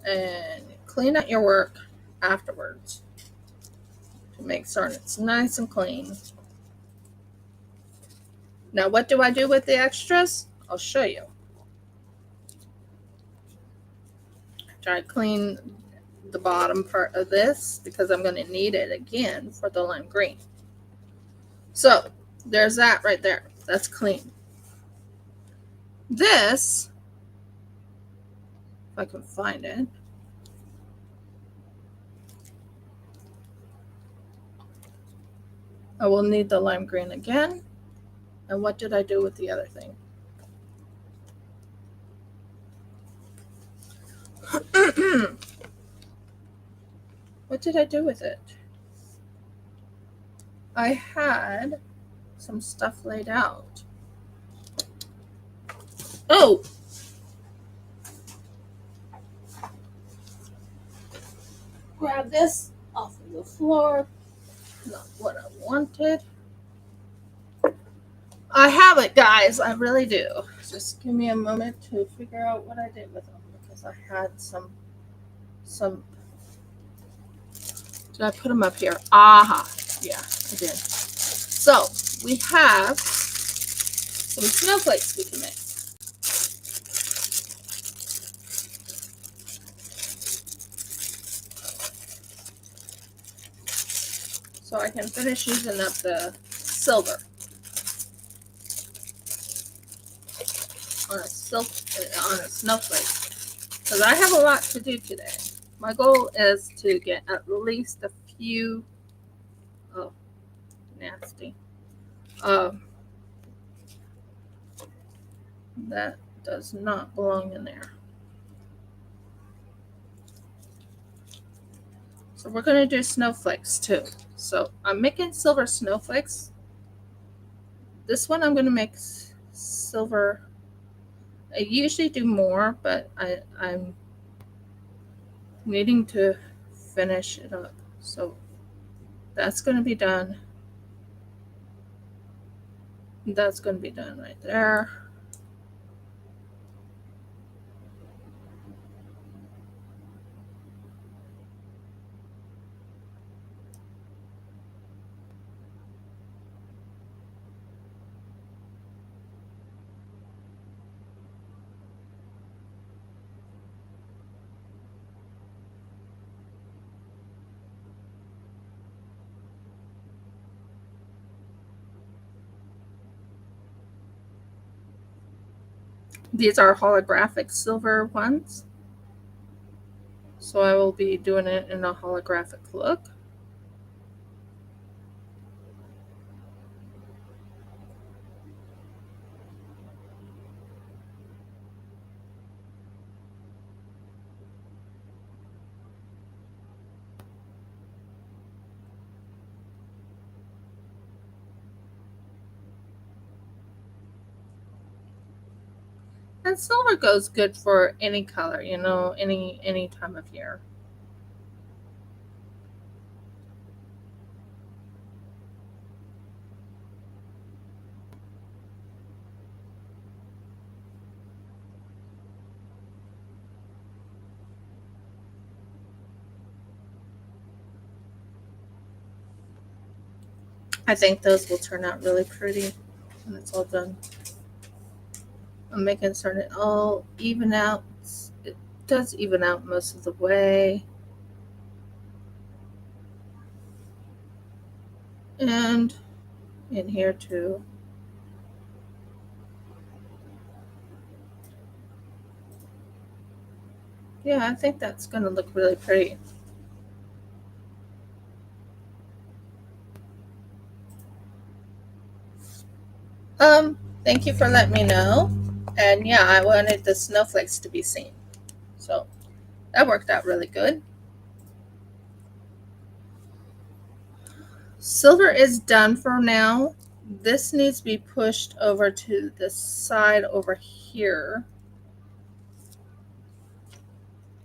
[SPEAKER 1] And clean out your work afterwards to make sure it's nice and clean. Now, what do I do with the extras? I'll show you. Try to clean the bottom part of this because I'm going to need it again for the lime green. So, there's that right there. That's clean. This, if I can find it. I will need the lime green again. And what did I do with the other thing? What did I do with it? I had some stuff laid out. Oh! grab this off of the floor. Not what I wanted. I have it, guys. I really do. Just give me a moment to figure out what I did with them because I had some. Did I put them up here? Aha. Yeah, I did. So we have some snowflakes we can make. So I can finish using up the silver on a snowflake because I have a lot to do today. My goal is to get at least a few. Oh, nasty. That does not belong in there. So we're going to do snowflakes too. So I'm making silver snowflakes. This one I'm going to make silver. I usually do more, but I'm needing to finish it up. So that's going to be done. That's going to be done right there. These are holographic silver ones. So I will be doing it in a holographic look. And silver goes good for any color, any time of year. I think those will turn out really pretty when it's all done. I'm making certain it all even out. It does even out most of the way. And in here too. Yeah, I think that's going to look really pretty. Thank you for letting me know. And yeah, I wanted the snowflakes to be seen. So that worked out really good. Silver is done for now. This needs to be pushed over to the side over here.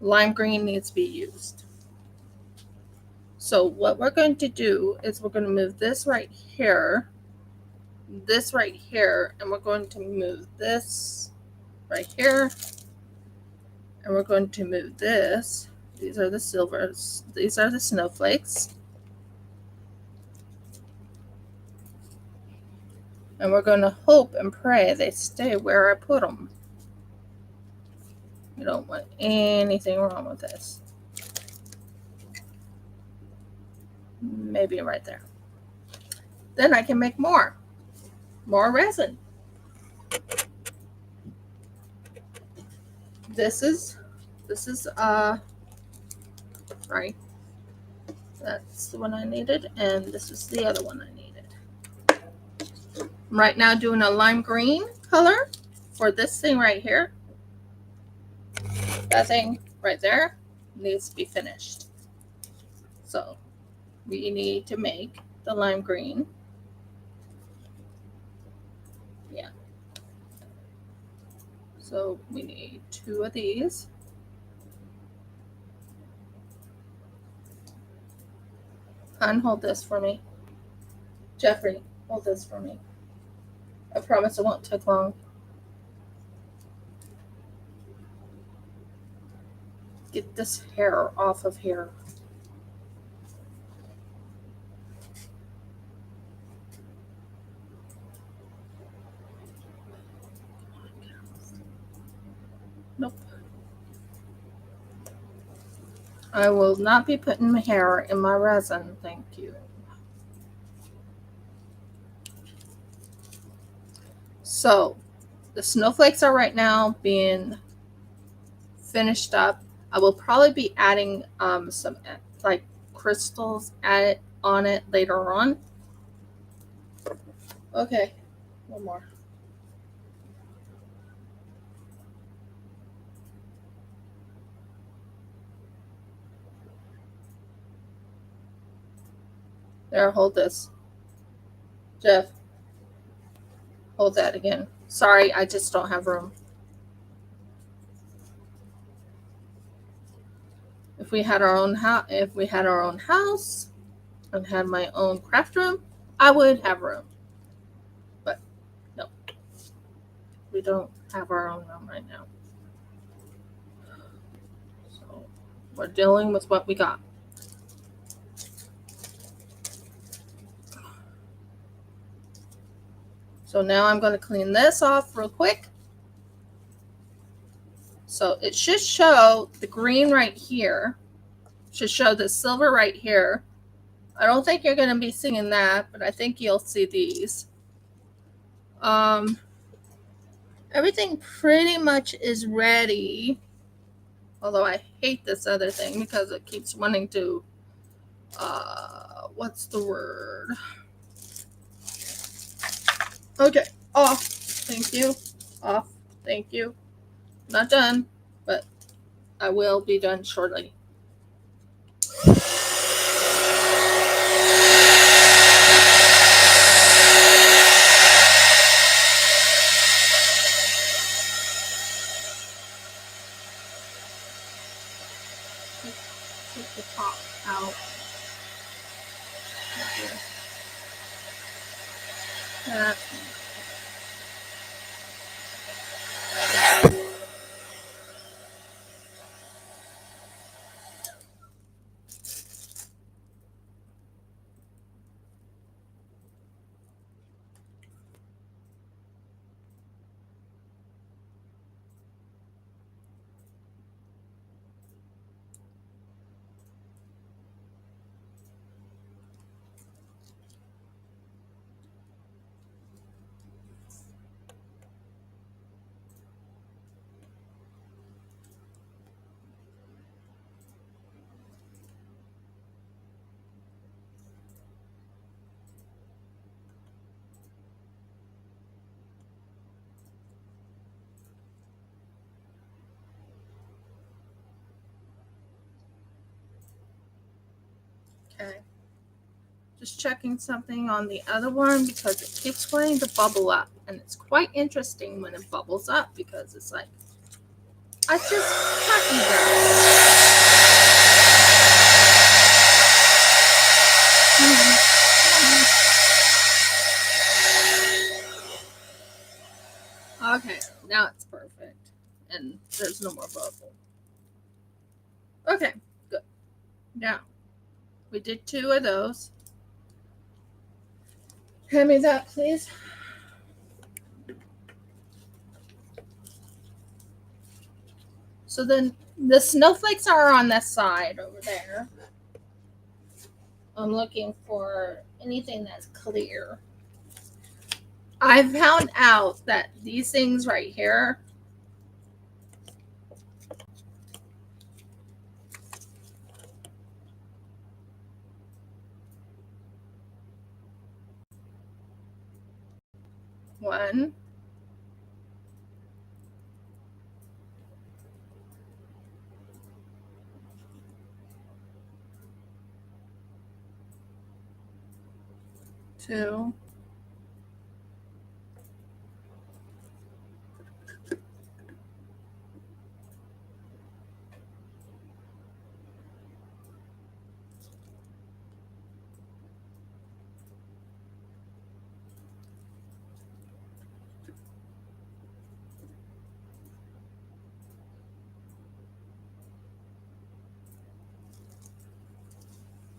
[SPEAKER 1] Lime green needs to be used. So what we're going to do is we're going to move this right here, and we're going to move this right here, and we're going to move this. These are the silvers. These are the snowflakes. And we're going to hope and pray they stay where I put them. You don't want anything wrong with this. Maybe right there. Then I can make more resin. This is right. That's the one I needed, and this is the other one I needed. I'm right now doing a lime green color for this thing right here. That thing right there needs to be finished. So we need to make the lime green. Yeah. So we need 2 of these. Hun, hold this for me. Jeffrey, hold this for me. I promise it won't take long. Get this hair off of here. Nope. I will not be putting my hair in my resin, thank you. So, the snowflakes are right now being finished up. I will probably be adding some like crystals on it later on. Okay, one more. There, hold this. Jeff, hold that again. Sorry, I just don't have room. If we had our own house and had my own craft room, I would have room. But no. We don't have our own room right now. So we're dealing with what we got. So now I'm going to clean this off real quick. So it should show the green right here. Should show the silver right here. I don't think you're going to be seeing that, but I think you'll see these. Everything pretty much is ready. Although I hate this other thing because it keeps wanting to, what's the word? Okay, off. Thank you. Off. Thank you. Not done, but I will be done shortly. Take the top out. That's okay. Just checking something on the other one because it keeps wanting to bubble up. And it's quite interesting when it bubbles up because it's like, I just cut you guys. Okay, now it's perfect. And there's no more bubble. Okay, good. Now, we did 2 of those. Hand me that, please. So then the snowflakes are on this side over there. I'm looking for anything that's clear. I found out that these things right here, one, two,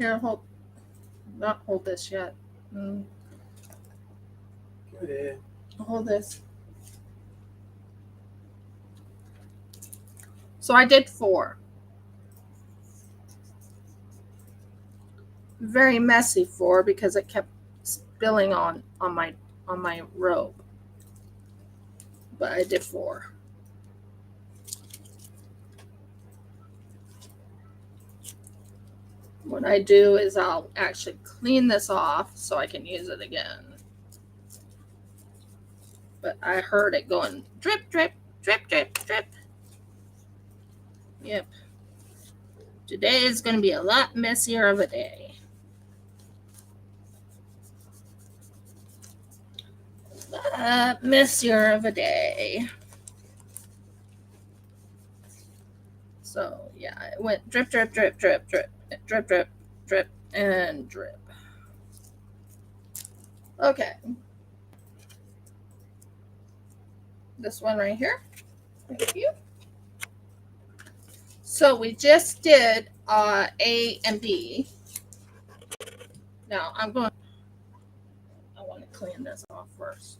[SPEAKER 1] Here, not hold this yet.
[SPEAKER 2] Go ahead.
[SPEAKER 1] Hold this. So I did 4. Very messy 4 because it kept spilling on my robe. But I did 4. What I do is I'll actually clean this off so I can use it again. But I heard it going drip, drip, drip, drip, drip. Yep. Today is going to be a lot messier of a day. A lot messier of a day. So, yeah, it went drip, drip, drip, drip, drip, drip, drip, drip, and drip. Okay. This one right here. Thank you. So we just did A and B. Now I want to clean this off first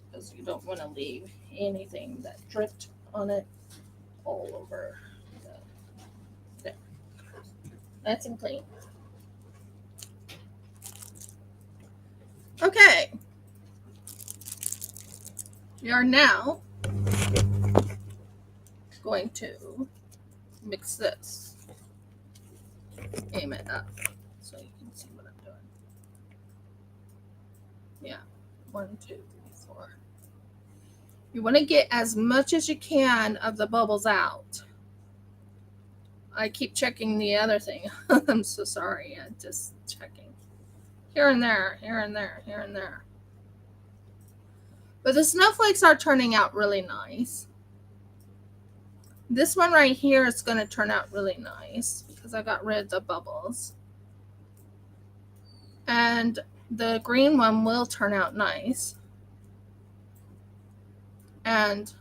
[SPEAKER 1] because you don't want to leave anything that dripped on it all over. There. Nice and clean. Okay. We are now going to mix this. Aim it up so you can see what I'm doing. Yeah. 1, 2, 3, 4. You want to get as much as you can of the bubbles out. I keep checking the other thing. I'm so sorry. I'm just checking. Here and there, here and there, here and there. But the snowflakes are turning out really nice. This one right here is going to turn out really nice because I got rid of the bubbles. And the green one will turn out nice. And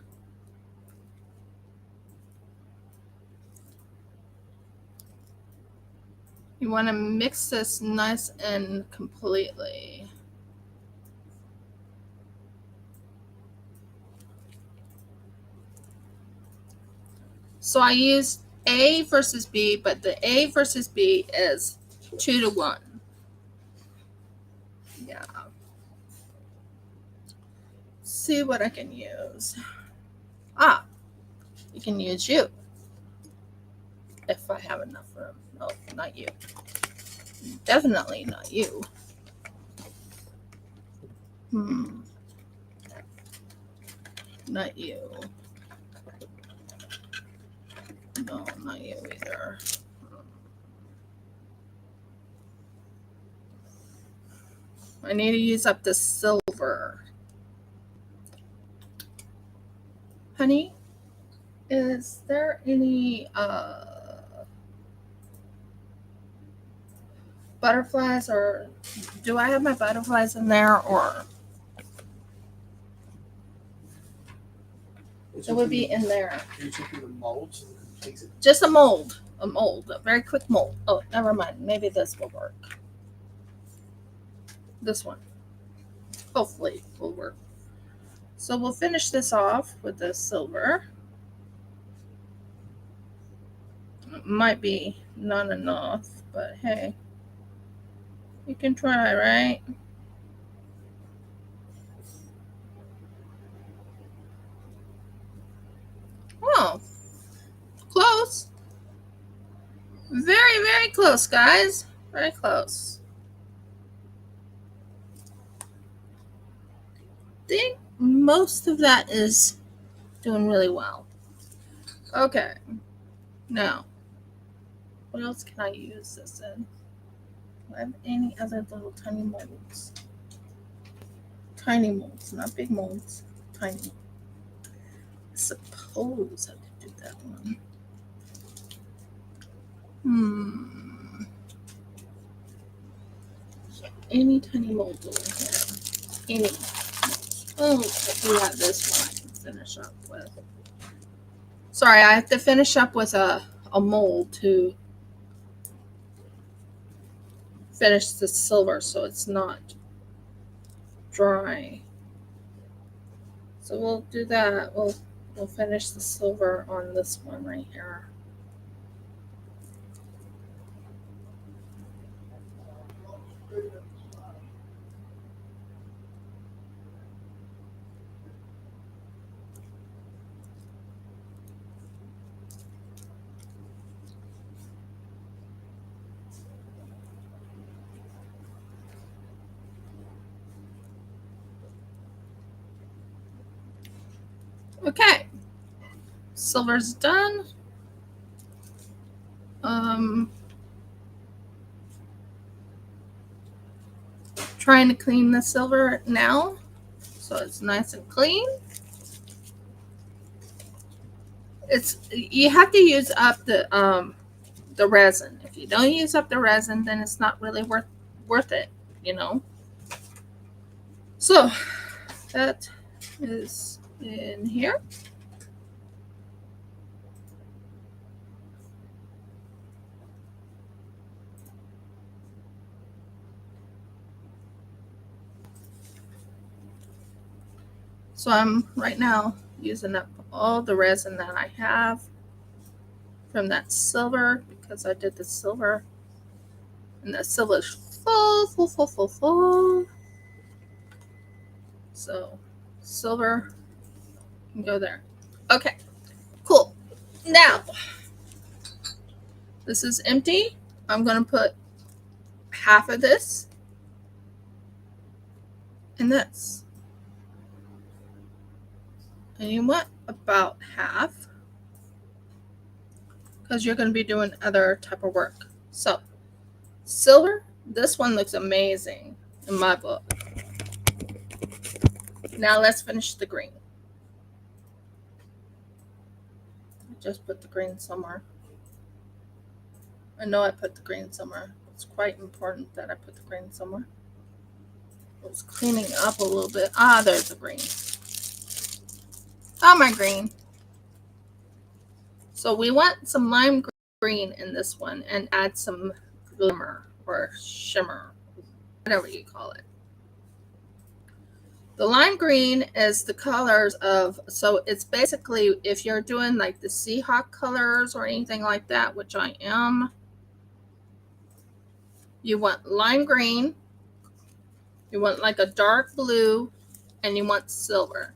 [SPEAKER 1] you want to mix this nice and completely. So I used A versus B, but the A versus B is 2 to 1. Yeah. See what I can use. You can use you. If I have enough room. No, not you. Definitely not you. Not you. No, not you either. I need to use up the silver. Honey, is there any butterflies, or do I have my butterflies in there, or it would be in there?
[SPEAKER 2] You're taking the molds and takes it.
[SPEAKER 1] Just a mold, a very quick mold. Oh, never mind. Maybe this will work. This one, hopefully, will work. So we'll finish this off with the silver. It might be not enough, but hey, you can try, right? Oh, close. Very, very close, guys. Very close. I think most of that is doing really well. Okay. Now, what else can I use this in? Do I have any other little tiny molds? Tiny molds, not big molds. Tiny. I suppose I could do that one. Any tiny molds over here? Any. Oh, I do have this one I can finish up with. Sorry, I have to finish up with a mold too. finish the silver so it's not dry. So we'll do that. We'll finish the silver on this one right here. Okay, silver's done. Trying to clean the silver now so it's nice and clean. You have to use up the resin. If you don't use up the resin, then it's not really worth it, you know. So that is in here. So I'm right now using up all the resin that I have from that silver because I did the silver, and the silver is full. So silver can go there. Okay, cool. Now this is empty. I'm going to put half of this in this. And you want about half because you're going to be doing other type of work. So silver, this one looks amazing in my book. Now let's finish the green. I just put the green somewhere. I know I put the green somewhere. It's quite important that I put the green somewhere. I was cleaning up a little bit. Ah, there's the green. Found my green. So we want some lime green in this one and add some glimmer or shimmer, whatever you call it. The lime green is the colors of, so it's basically if you're doing like the Seahawk colors or anything like that, which I am, you want lime green, you want like a dark blue, and you want silver.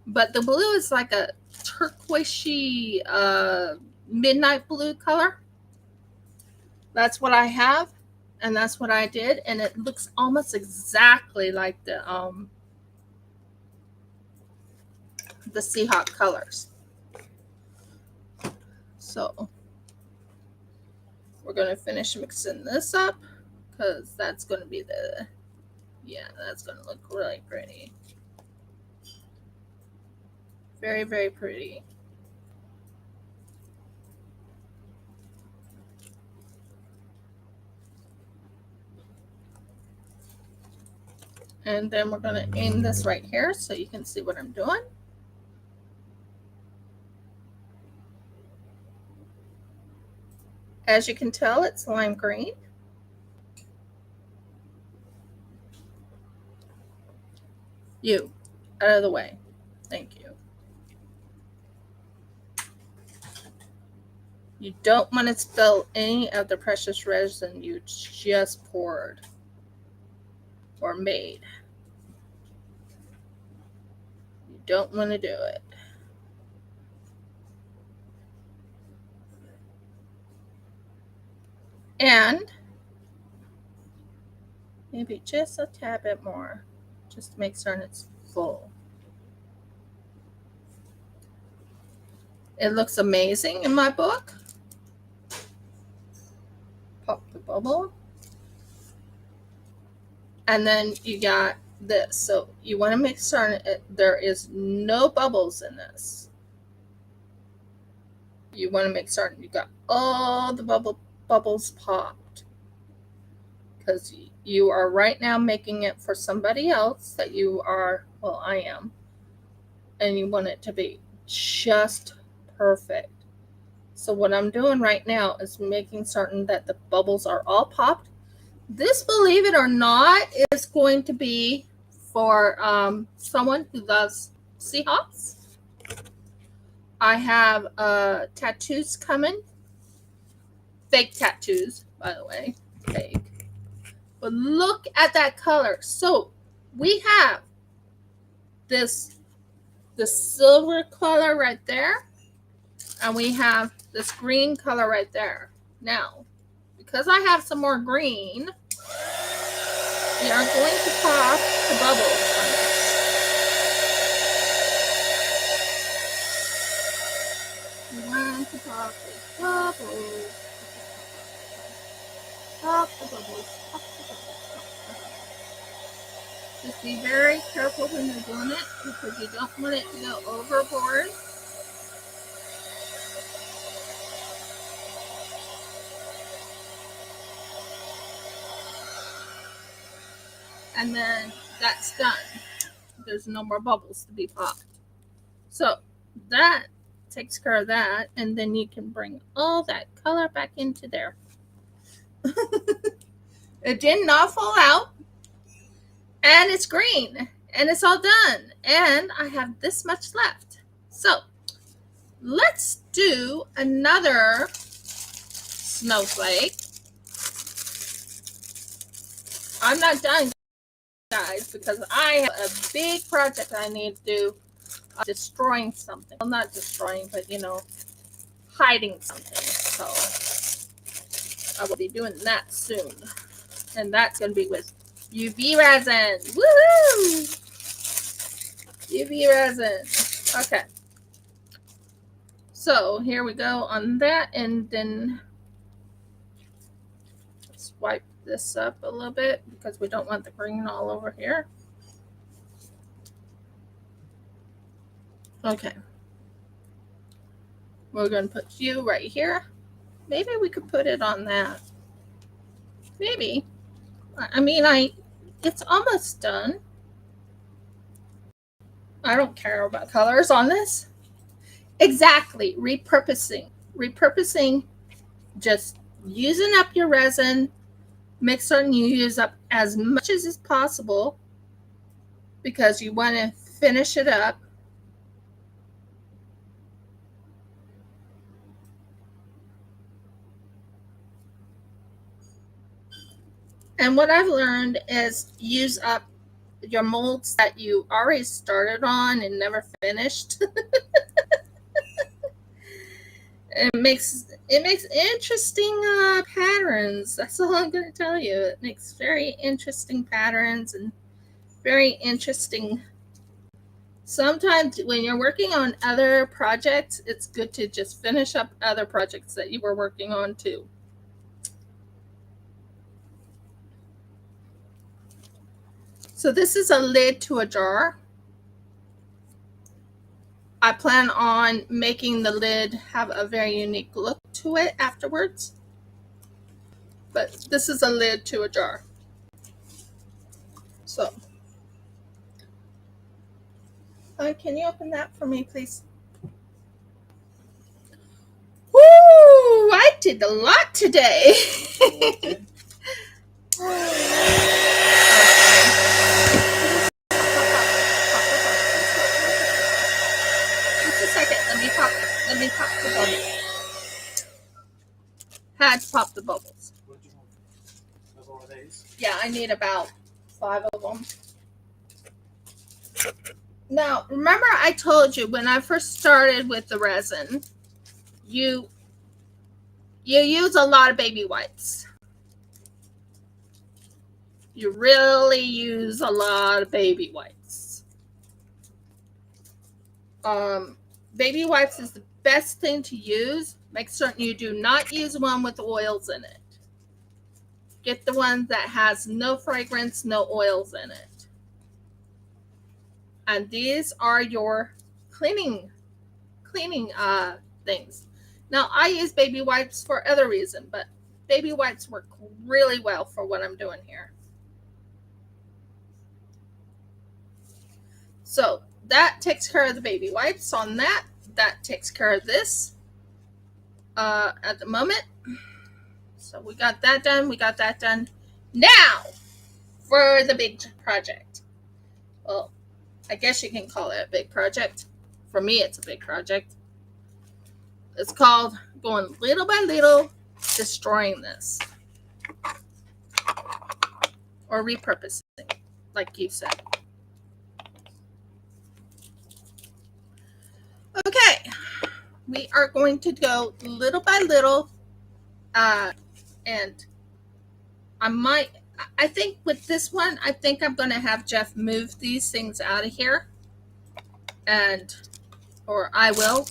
[SPEAKER 1] But the blue is like a turquoisey midnight blue color. That's what I have, and that's what I did, and it looks almost exactly like the Seahawk colors. So we're going to finish mixing this up because that's going to be that's going to look really pretty. Very, very pretty. And then we're going to aim this right here so you can see what I'm doing. As you can tell, it's lime green. You, out of the way. Thank you. You don't want to spill any of the precious resin you just poured or made. You don't want to do it. And maybe just a tad bit more, just to make certain it's full. It looks amazing in my book. Pop the bubble. And then you got this. So you want to make certain there is no bubbles in this. You want to make certain you got all the bubbles popped. Because you are right now making it for somebody else that you are, well, I am. And you want it to be just perfect. So what I'm doing right now is making certain that the bubbles are all popped. This, believe it or not, is going to be for someone who loves Seahawks. I have tattoos coming. Fake tattoos, by the way. Fake. But look at that color. So we have the silver color right there. And we have this green color right there. Now, because I have some more green, we are going to pop the bubbles on this. We want to pop the bubbles. Pop the bubbles. Pop the bubbles. Just be very careful when you're doing it because you don't want it to go overboard. And then that's done. There's no more bubbles to be popped. So that takes care of that, and then you can bring all that color back into there. It did not fall out, and it's green, and it's all done, and I have this much left. So let's do another snowflake. I'm not done, guys, because I have a big project I need to do. Destroying something. Well, not destroying, but hiding something. So I will be doing that soon. And that's going to be with UV resin. Woohoo! UV resin. Okay. So here we go on that. And then let's wipe this up a little bit because we don't want the green all over here. Okay. We're going to put you right here. Maybe we could put it on that. Maybe. I mean, it's almost done. I don't care about colors on this. Exactly. Repurposing. Repurposing, just using up your resin. Make certain you use up as much as is possible because you want to finish it up. And what I've learned is use up your molds that you already started on and never finished. It makes interesting patterns. That's all I'm going to tell you. It makes very interesting patterns and very interesting. Sometimes when you're working on other projects, it's good to just finish up other projects that you were working on too. So this is a lid to a jar. I plan on making the lid have a very unique look to it afterwards. But this is a lid to a jar. So, can you open that for me, please? Woo! I did a lot today. Just a second. Let me pop the bubbles. Had to pop the bubbles. Yeah, I need about 5 of them. Now, remember I told you when I first started with the resin, you use a lot of baby wipes. You really use a lot of baby wipes. Baby wipes is the best thing to use. Make certain you do not use one with oils in it. Get the one that has no fragrance, no oils in it. And these are your cleaning things. Now, I use baby wipes for other reasons, but baby wipes work really well for what I'm doing here. So that takes care of the baby wipes on that. That takes care of this at the moment. So we got that done. We got that done. Now, for the big project. Well, I guess you can call it a big project. For me, it's a big project. It's called going little by little, destroying this. Or repurposing, like you said. Okay, we are going to go little by little, and I think with this one, I think I'm going to have Jeff move these things out of here, or I will,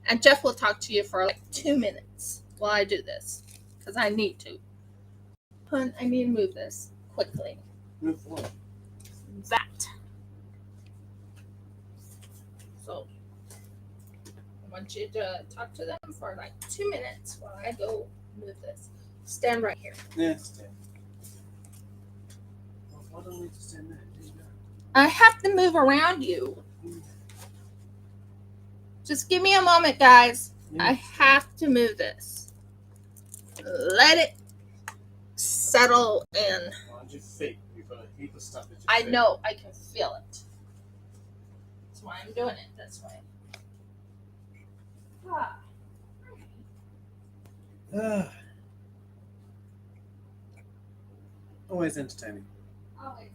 [SPEAKER 1] and Jeff will talk to you for like 2 minutes while I do this, because I need to. I need to move this quickly.
[SPEAKER 2] Move forward.
[SPEAKER 1] That. So I want you to talk to them for like 2 minutes while I go move this. Stand right here.
[SPEAKER 2] Yeah, stand. Well, why don't we just stand there?
[SPEAKER 1] I have to move around you. Just give me a moment, guys.
[SPEAKER 2] Yeah.
[SPEAKER 1] I have to move this. Let it settle in.
[SPEAKER 2] Mind your feet. You've got a heap of stuff at your
[SPEAKER 1] I
[SPEAKER 2] feet.
[SPEAKER 1] know. I can feel it. That's why I'm doing it this way.
[SPEAKER 2] Always entertaining.
[SPEAKER 1] Always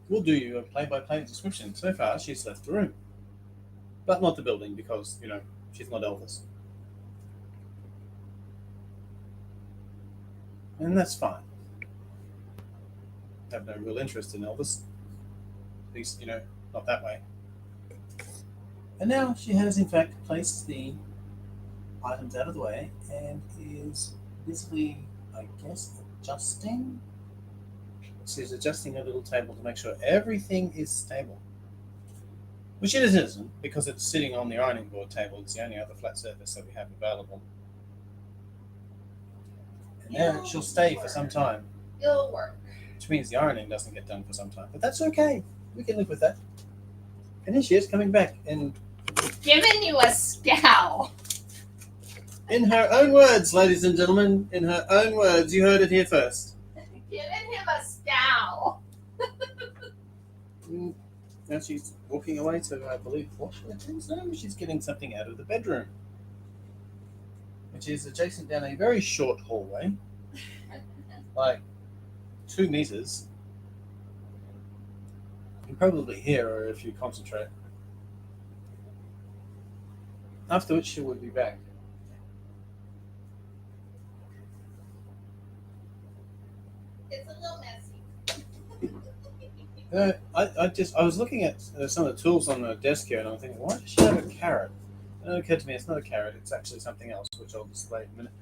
[SPEAKER 2] We'll do you a play-by-play description. So far, she's left the room. But not the building, because, she's not Elvis. And that's fine. I have no real interest in Elvis. At least, not that way. And now she has, in fact, placed the items out of the way and is visibly, I guess, adjusting. She's adjusting her little table to make sure everything is stable. Which it isn't, because it's sitting on the ironing board table. It's the only other flat surface that we have available. And there she'll stay for some time.
[SPEAKER 1] It'll work.
[SPEAKER 2] Which means the ironing doesn't get done for some time. But that's okay. We can live with that. And here she is coming back and
[SPEAKER 1] Giving you a scowl.
[SPEAKER 2] in her own words, ladies and gentlemen, in her own words, you heard it here first.
[SPEAKER 1] Giving him a scowl.
[SPEAKER 2] Now she's walking away to, I believe, wash her things. No, she's getting something out of the bedroom, which is adjacent down a very short hallway, like 2 meters. You can probably hear her if you concentrate. After which she would be back.
[SPEAKER 1] It's a little messy.
[SPEAKER 2] I was looking at some of the tools on the desk here, and I'm thinking, why does she have a carrot? And it occurred to me, it's not a carrot; it's actually something else, which I'll display in a minute.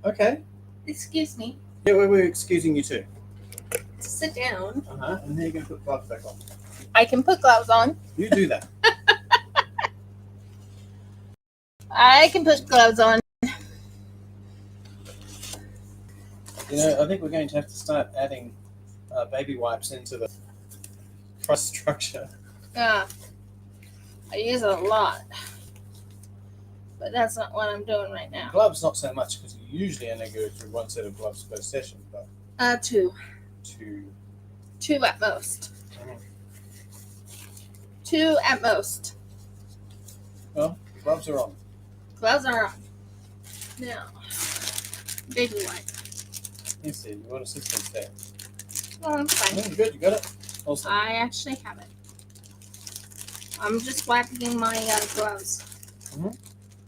[SPEAKER 2] Okay.
[SPEAKER 1] Excuse me.
[SPEAKER 2] Yeah, we're excusing you too.
[SPEAKER 1] Sit down.
[SPEAKER 2] And then you're going to put gloves back on.
[SPEAKER 1] I can put gloves on.
[SPEAKER 2] You do that.
[SPEAKER 1] I can put gloves on.
[SPEAKER 2] I think we're going to have to start adding baby wipes into the cross structure.
[SPEAKER 1] Yeah. I use it a lot. But that's not what I'm doing right now.
[SPEAKER 2] Gloves, not so much, because you usually only go through 1 set of gloves per session, but
[SPEAKER 1] 2.
[SPEAKER 2] 2.
[SPEAKER 1] 2 at most.
[SPEAKER 2] Mhm.
[SPEAKER 1] 2 at most.
[SPEAKER 2] Well, gloves are on.
[SPEAKER 1] Gloves are on. Now, baby wipe.
[SPEAKER 2] You see, you want assistance there.
[SPEAKER 1] Well, I'm fine.
[SPEAKER 2] No, you're good, you got it. Also,
[SPEAKER 1] I actually have it. I'm just wiping my gloves.
[SPEAKER 2] Mhm.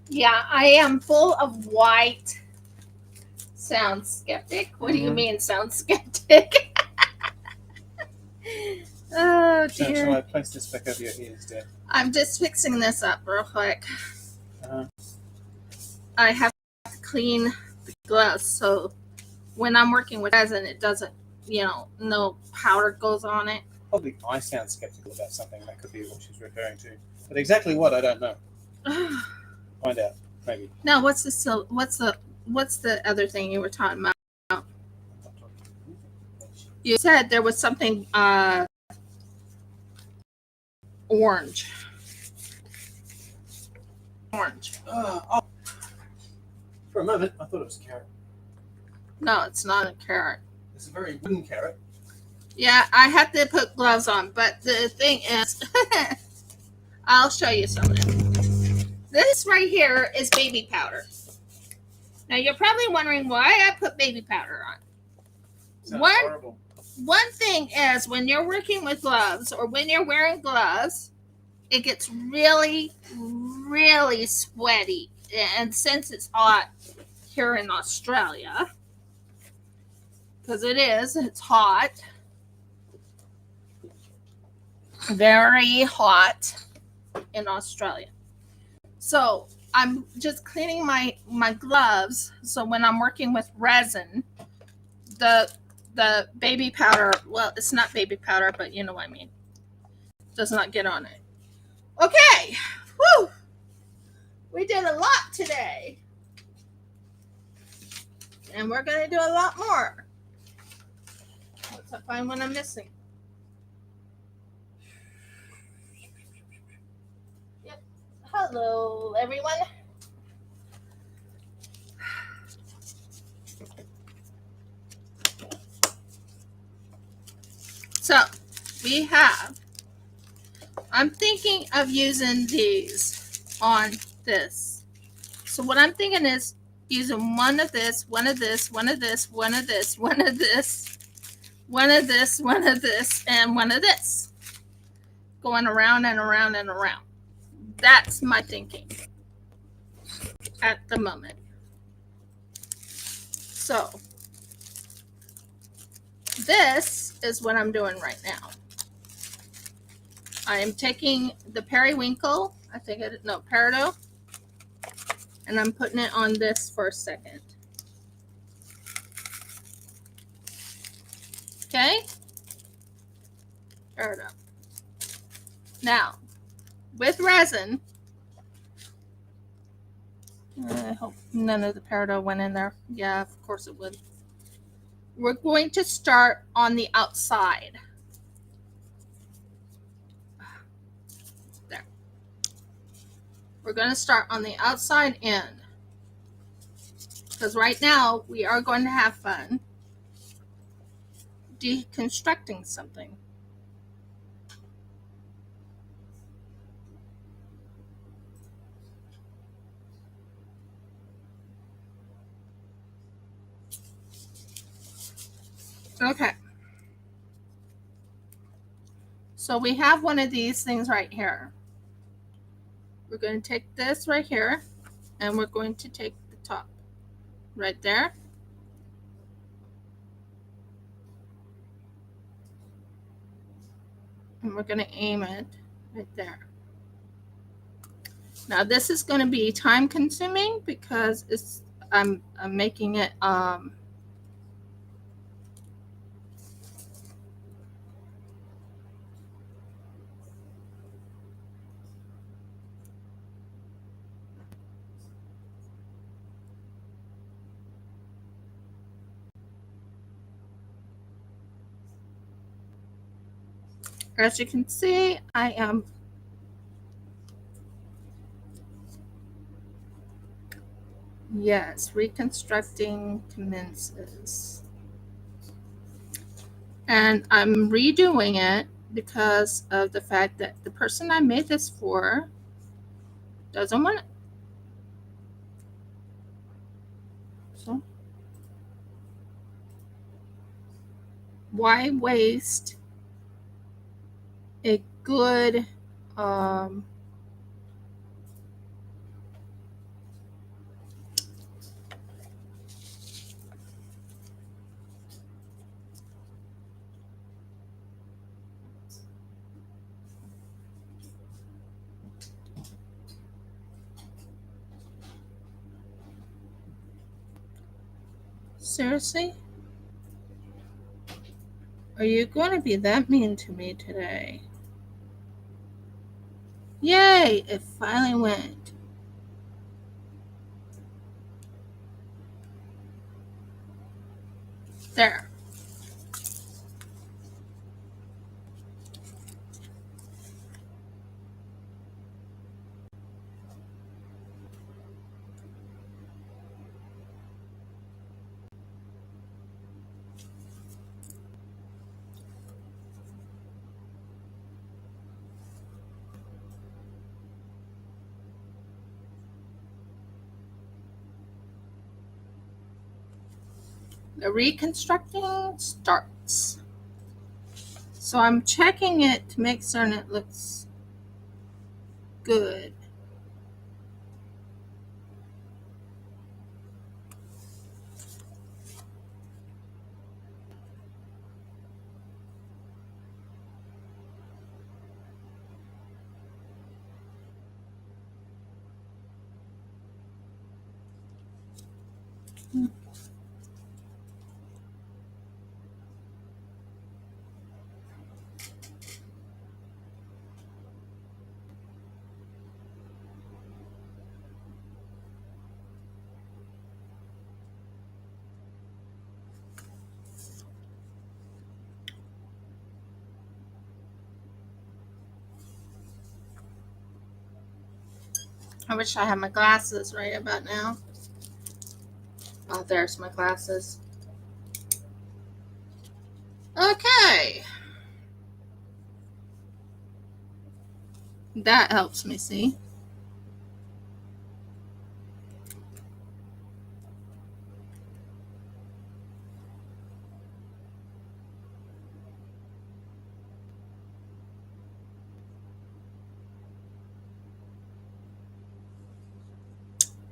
[SPEAKER 1] Yeah, I am full of white. Sound skeptic? What do you mean, sound skeptic? Oh, dear.
[SPEAKER 2] Shall I place this back over your ears, dear?
[SPEAKER 1] I'm just fixing this up real quick.
[SPEAKER 2] Uh-huh.
[SPEAKER 1] I have to clean the gloves, so when I'm working with resin, it doesn't, no powder goes on it.
[SPEAKER 2] Probably I sound skeptical about something. That could be what she's referring to. But exactly what, I don't know. Find out, maybe.
[SPEAKER 1] Now, what's the other thing you were talking about? You said there was something orange.
[SPEAKER 2] For a moment, I thought it was a carrot.
[SPEAKER 1] No, it's not a carrot.
[SPEAKER 2] It's a very wooden carrot.
[SPEAKER 1] Yeah, I have to put gloves on, but the thing is, I'll show you something. This right here is baby powder. Now you're probably wondering why I put baby powder on.
[SPEAKER 2] Sounds horrible.
[SPEAKER 1] One thing is when you're working with gloves or when you're wearing gloves, it gets really, really sweaty. And since it's hot here in Australia, because it's hot, very hot in Australia. So I'm just cleaning my gloves. So when I'm working with resin, the baby powder, well, it's not baby powder, but you know what I mean, does not get on it. Okay. Whew. We did a lot today. And we're going to do a lot more. Let's find what I'm missing. Yep. Hello, everyone. So, I'm thinking of using these on this. So what I'm thinking is using one of this, one of this, one of this, one of this, one of this, one of this, one of this, and one of this. Going around and around and around. That's my thinking at the moment. So this is what I'm doing right now. I am taking the periwinkle, peridot, and I'm putting it on this for a second. Okay? Peridot. Now, with resin, I hope none of the peridot went in there. Yeah, of course it would. We're going to start on the outside. There. We're going to start on the outside end. Because right now, we are going to have fun deconstructing something. Okay. So we have one of these things right here. We're going to take this right here, and we're going to take the top right there. And we're going to aim it right there. Now this is going to be time consuming because I'm making it as you can see, I am reconstructing commences. And I'm redoing it because of the fact that the person I made this for doesn't want it. So why waste a good seriously? Are you going to be that mean to me today? Yay, it finally went. There. The reconstructing starts. So I'm checking it to make certain it looks good. I wish I had my glasses right about now. Oh, there's my glasses. Okay. That helps me see.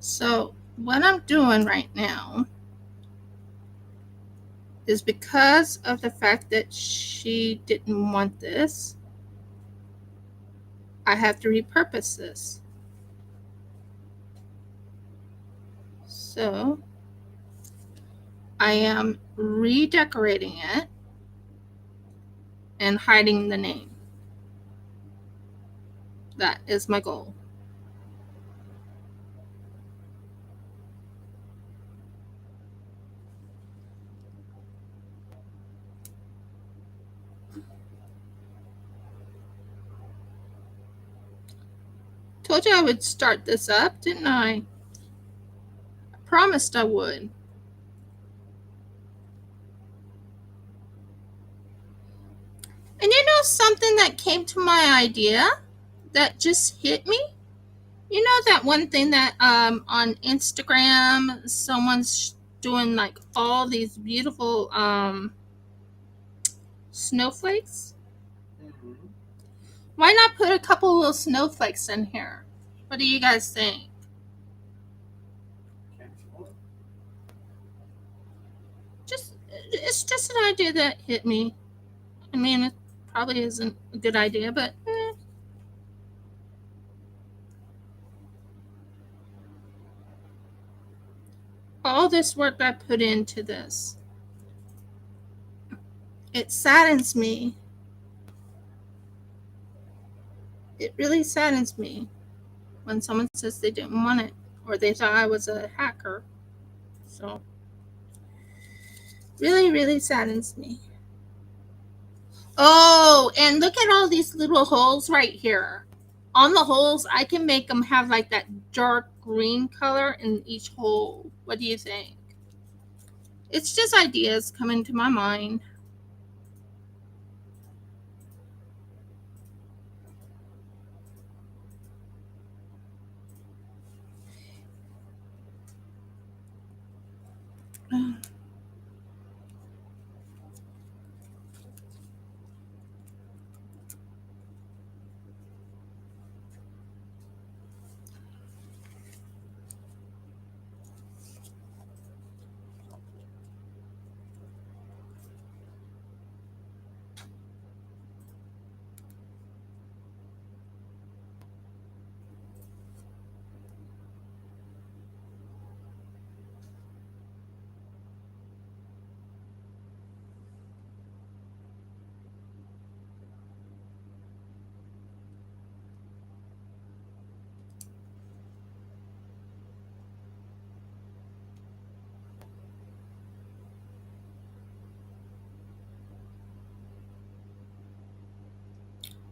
[SPEAKER 1] So what I'm doing right now is because of the fact that she didn't want this, I have to repurpose this. So I am redecorating it and hiding the name. That is my goal. Told you I would start this up, didn't I? I promised I would. And you know something that came to my idea that just hit me? You know that one thing that on Instagram someone's doing like all these beautiful snowflakes?
[SPEAKER 2] Mm-hmm.
[SPEAKER 1] Why not put a couple little snowflakes in here? What do you guys think? It's just an idea that hit me. I mean, it probably isn't a good idea, but all this work I put into this, it saddens me. It really saddens me when someone says they didn't want it or they thought I was a hacker. So, really, really saddens me. Oh, and look at all these little holes right here. On the holes, I can make them have like that dark green color in each hole. What do you think? It's just ideas coming to my mind.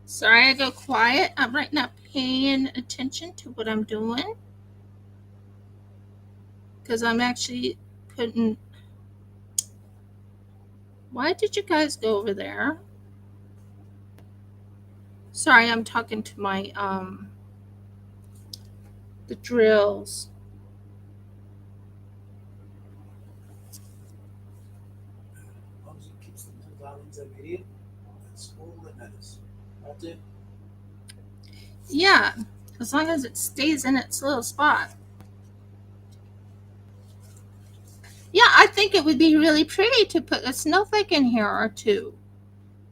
[SPEAKER 1] Sorry, I go quiet. I'm right now paying attention to what I'm doing because I'm actually putting. Why did you guys go over there? Sorry, I'm talking to my the drills.
[SPEAKER 2] long as it keeps the little darlings obedient, that's all that matters. Right, dude?
[SPEAKER 1] Yeah, as long as it stays in its little spot. Yeah, I think it would be really pretty to put a snowflake in here or two,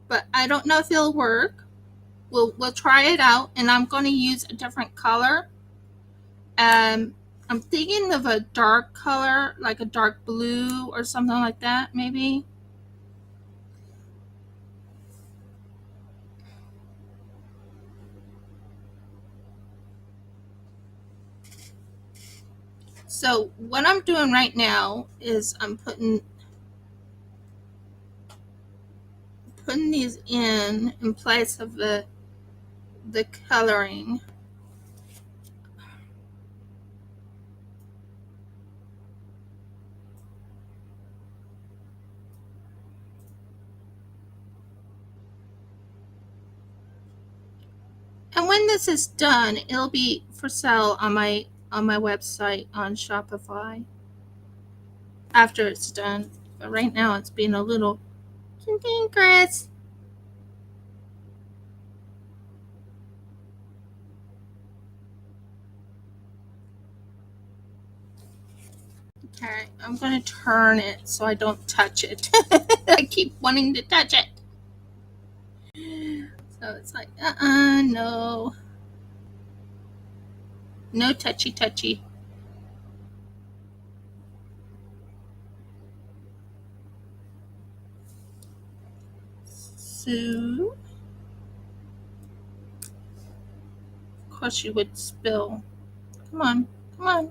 [SPEAKER 1] but I don't know if it'll work. We'll try it out, and I'm going to use a different color. I'm thinking of a dark color, like a dark blue or something like that, maybe. So what I'm doing right now is I'm putting these in place of the coloring. And when this is done, it'll be for sale on my website on Shopify after it's done. But right now it's being a little cantankerous. Okay, I'm going to turn it so I don't touch it. I keep wanting to touch it. So it's like, no. No touchy touchy. So, of course you would spill. Come on, come on.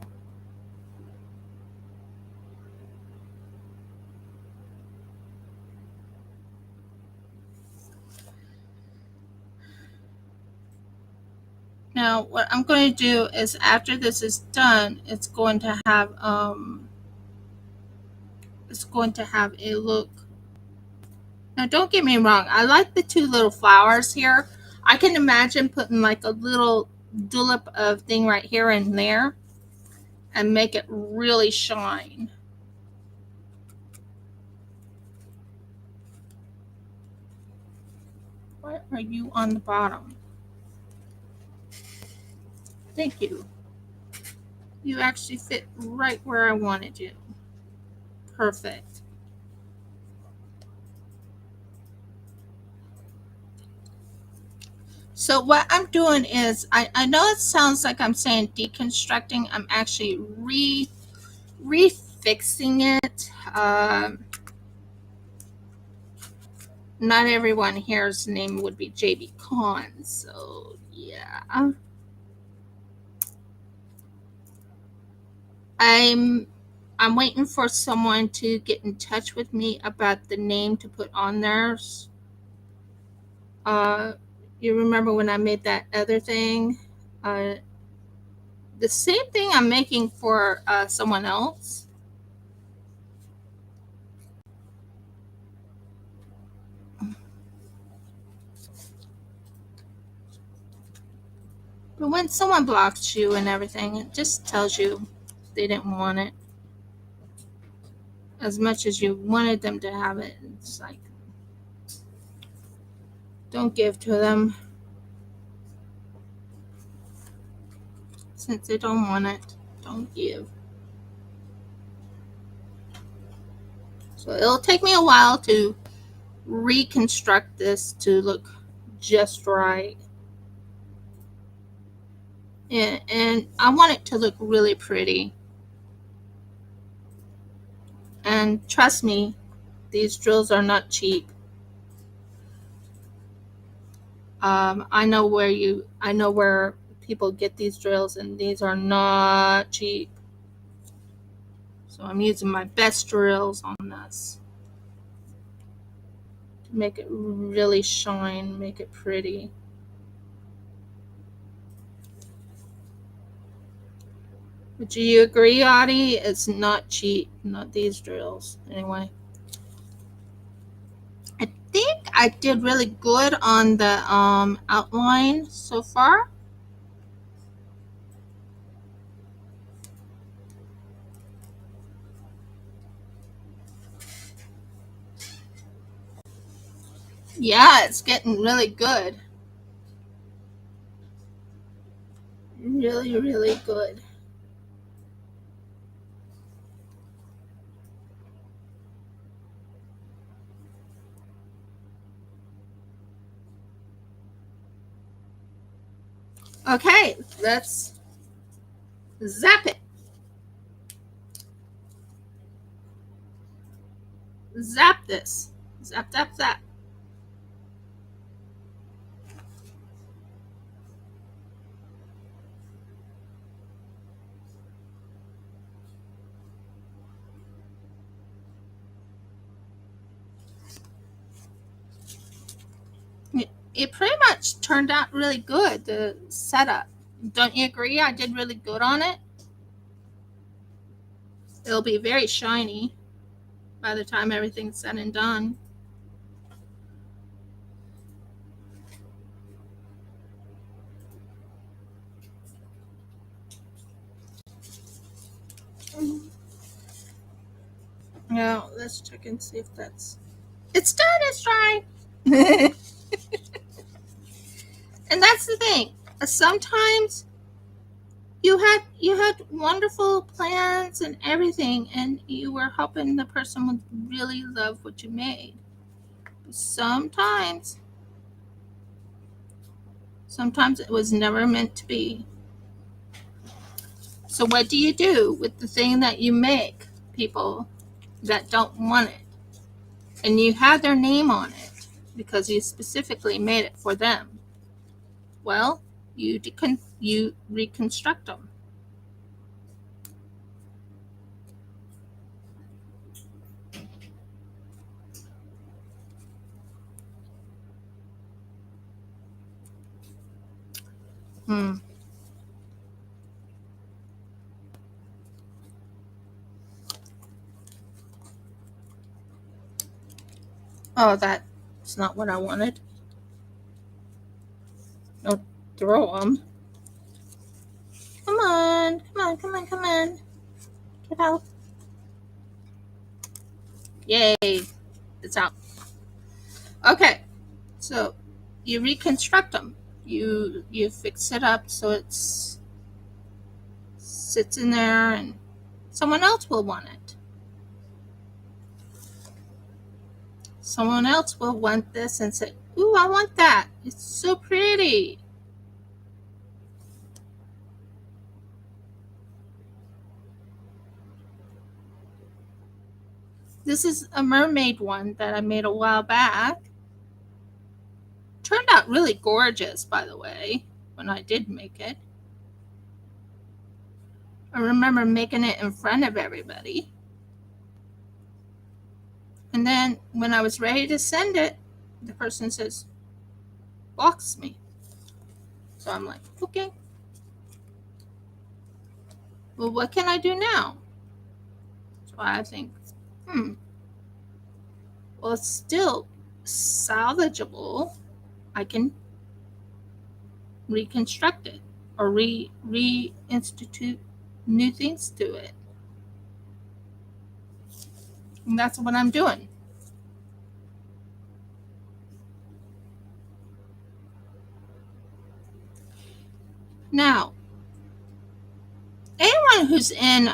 [SPEAKER 1] Now, what I'm going to do is after this is done, it's going to have a look. Now, don't get me wrong. I like the two little flowers here. I can imagine putting like a little dollop of thing right here and there and make it really shine. Why are you on the bottom? Thank you. You actually fit right where I wanted you. Perfect. So what I'm doing is, I know it sounds like I'm saying deconstructing. I'm actually refixing it. Not everyone here's name would be JB Khan, so yeah. I'm waiting for someone to get in touch with me about the name to put on theirs. You remember when I made that other thing? The same thing I'm making for someone else. But when someone blocks you and everything, it just tells you they didn't want it as much as you wanted them to have it. It's like, don't give to them since they don't want it. Don't give. So it'll take me a while to reconstruct this to look just right. And I want it to look really pretty. And trust me, these drills are not cheap. I know where people get these drills, and these are not cheap. So I'm using my best drills on this to make it really shine, make it pretty. Would you agree, Audie? It's not cheap, not these drills. Anyway, I think I did really good on the outline so far. Yeah, it's getting really good. Really, really good. Okay, let's zap it. Zap this. Zap, zap, zap. It pretty much turned out really good, the setup. Don't you agree? I did really good on it. It'll be very shiny by the time everything's said and done. Now, let's check and see if that's... It's done, it's dry. And that's the thing. Sometimes you had wonderful plans and everything, and you were hoping the person would really love what you made. Sometimes it was never meant to be. So what do you do with the thing that you make, people that don't want it, and you have their name on it because you specifically made it for them? Well, you reconstruct them. Oh, that's not what I wanted. Don't throw them. Come on, come on, come on, come on. Get out. Yay, it's out. Okay, so you reconstruct them. You fix it up so it sits in there, and someone else will want it. Someone else will want this and say, "Ooh, I want that. It's so pretty." This is a mermaid one that I made a while back. Turned out really gorgeous, by the way, when I did make it. I remember making it in front of everybody. And then when I was ready to send it, the person says, "Box me." So I'm like, okay. Well, what can I do now? So I think, well, it's still salvageable. I can reconstruct it or reinstitute new things to it. And that's what I'm doing. Now, anyone who's in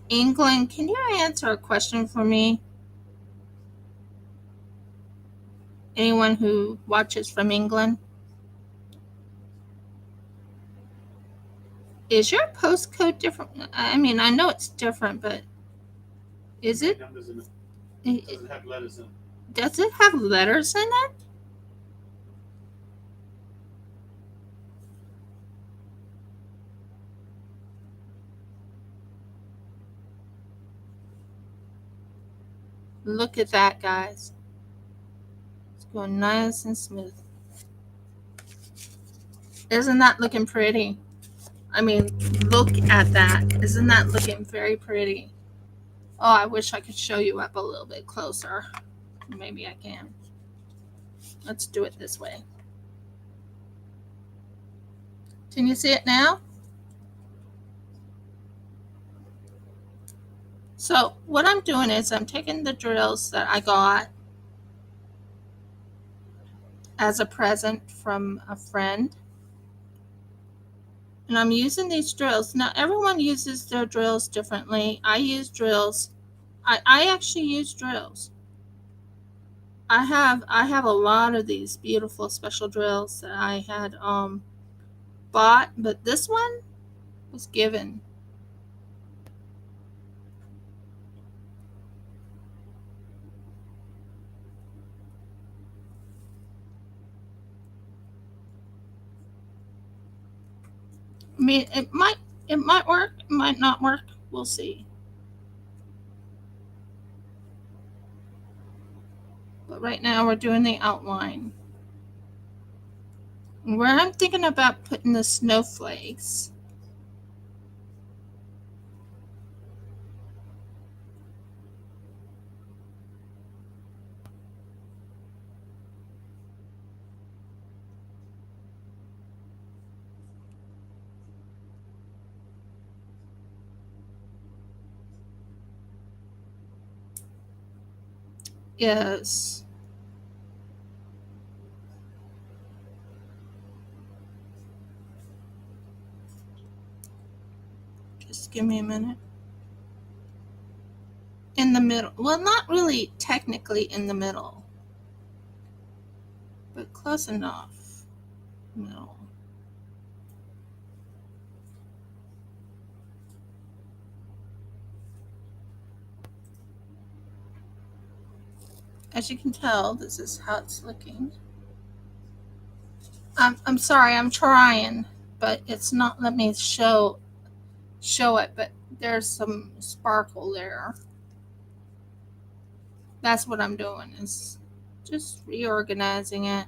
[SPEAKER 1] England, can you answer a question for me? Anyone who watches from England? Is your postcode different? I mean, I know it's different, but is it?
[SPEAKER 2] It doesn't have letters in it.
[SPEAKER 1] Does it have letters in it? Look at that, guys. It's going nice and smooth. Isn't that looking pretty? I mean, look at that. Isn't that looking very pretty? Oh, I wish I could show you up a little bit closer. Maybe I can. Let's do it this way. Can you see it now? So what I'm doing is I'm taking the drills that I got as a present from a friend. And I'm using these drills. Now, everyone uses their drills differently. I use drills. I actually use drills. I have a lot of these beautiful special drills that I had bought, but this one was given. I mean, it might work, it might not work. We'll see. But right now we're doing the outline. Where I'm thinking about putting the snowflakes. Yes. Just give me a minute. In the middle. Well, not really technically in the middle, but close enough. No. As you can tell, this is how it's looking. I'm sorry, I'm trying, but it's not let me show it, but there's some sparkle there. That's what I'm doing, is just reorganizing it.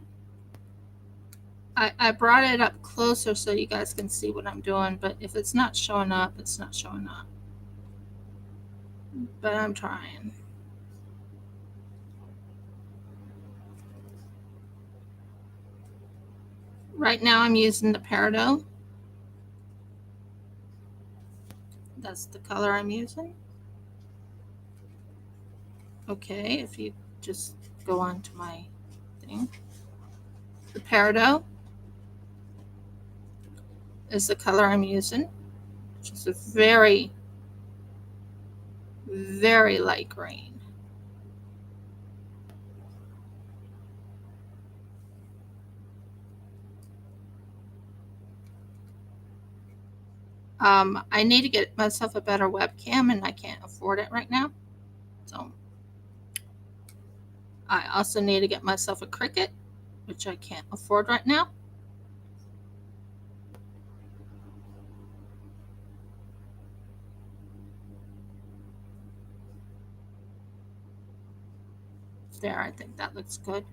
[SPEAKER 1] I brought it up closer so you guys can see what I'm doing, but if it's not showing up, it's not showing up. But I'm trying. Right now I'm using the peridot. That's the color I'm using. Okay, if you just go on to my thing. The peridot is the color I'm using, which is a very, very light green. I need to get myself a better webcam, and I can't afford it right now. So I also need to get myself a Cricut, which I can't afford right now. There, I think that looks good.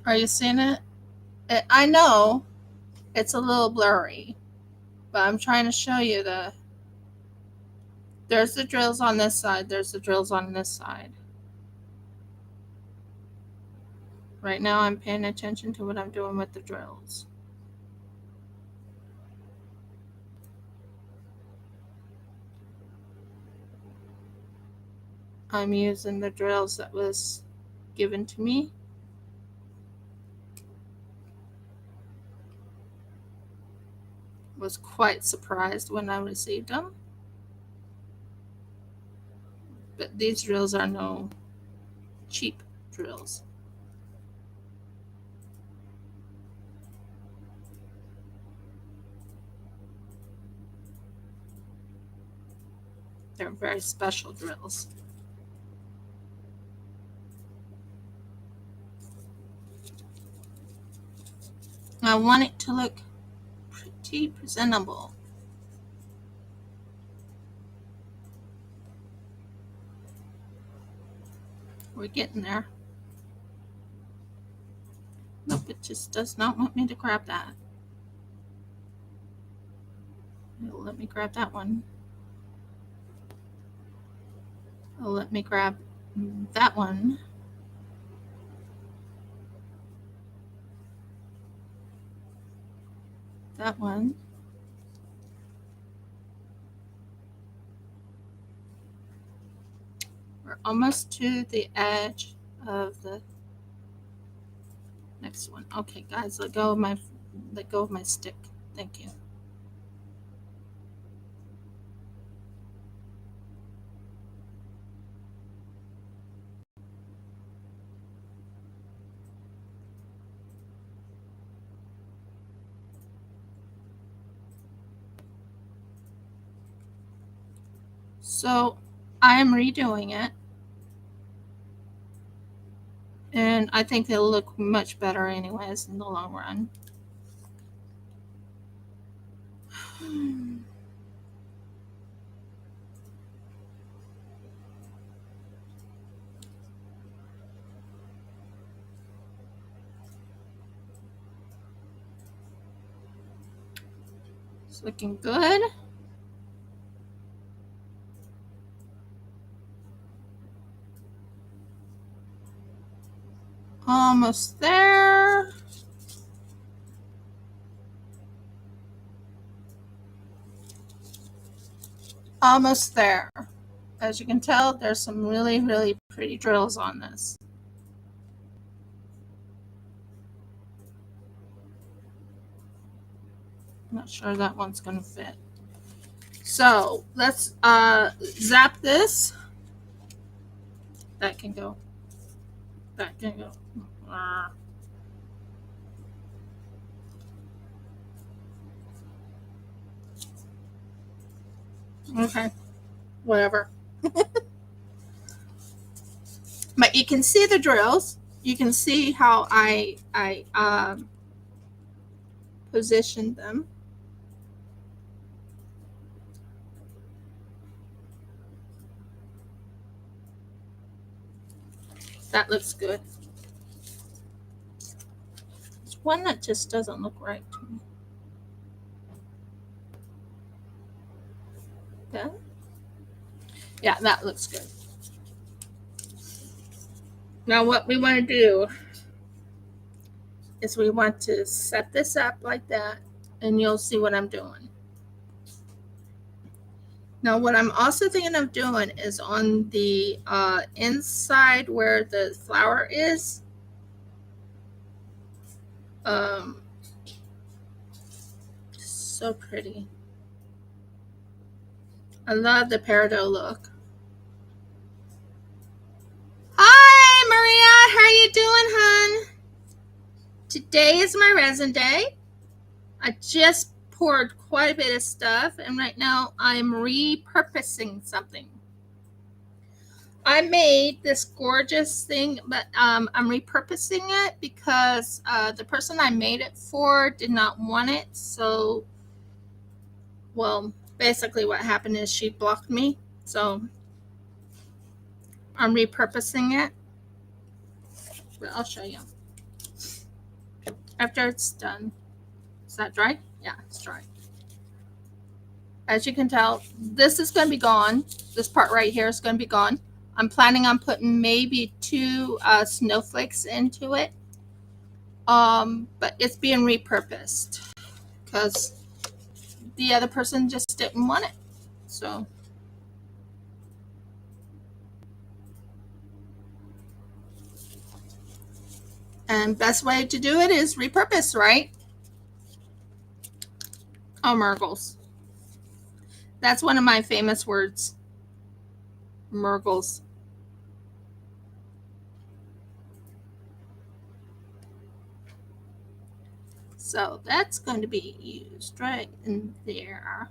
[SPEAKER 1] Are you seeing it? I know it's a little blurry, but I'm trying to show you there's the drills on this side, there's the drills on this side. Right now I'm paying attention to what I'm doing with the drills. I'm using the drills that was given to me. Was quite surprised when I received them. But these drills are no cheap drills. They're very special drills. I want it to look pretty presentable. We're getting there. Nope, it just does not want me to grab that. It'll let me grab that one. It'll let me grab that one. That one. almost to the edge of the next one. Okay, guys, let go of my stick. Thank you. So I am redoing it, and I think it'll look much better anyways in the long run. It's looking good. Almost there. Almost there. As you can tell, there's some really, really pretty drills on this. I'm not sure that one's going to fit. So let's zap this. That can go. That can go. Okay, whatever. But you can see the drills. You can see how I positioned them. That looks good. There's one that just doesn't look right to me. That? Yeah, that looks good. Now what we want to do is we want to set this up like that, and you'll see what I'm doing. Now what I'm also thinking of doing is on the inside where the flower is, so pretty. I love the peridot look. Hi Maria, how you doing, hon? Today is my resin day. I just poured quite a bit of stuff, and right now I'm repurposing something. I made this gorgeous thing, but I'm repurposing it because the person I made it for did not want it. So, well, basically what happened is she blocked me. So I'm repurposing it. But I'll show you after it's done. Is that dry? Yeah, it's dry. As you can tell, this is going to be gone. This part right here is going to be gone. I'm planning on putting maybe 2 snowflakes into it. But it's being repurposed because the other person just didn't want it. So and best way to do it is repurpose, right? Oh, Murgles. That's one of my famous words. Murgles. So that's going to be used right in there.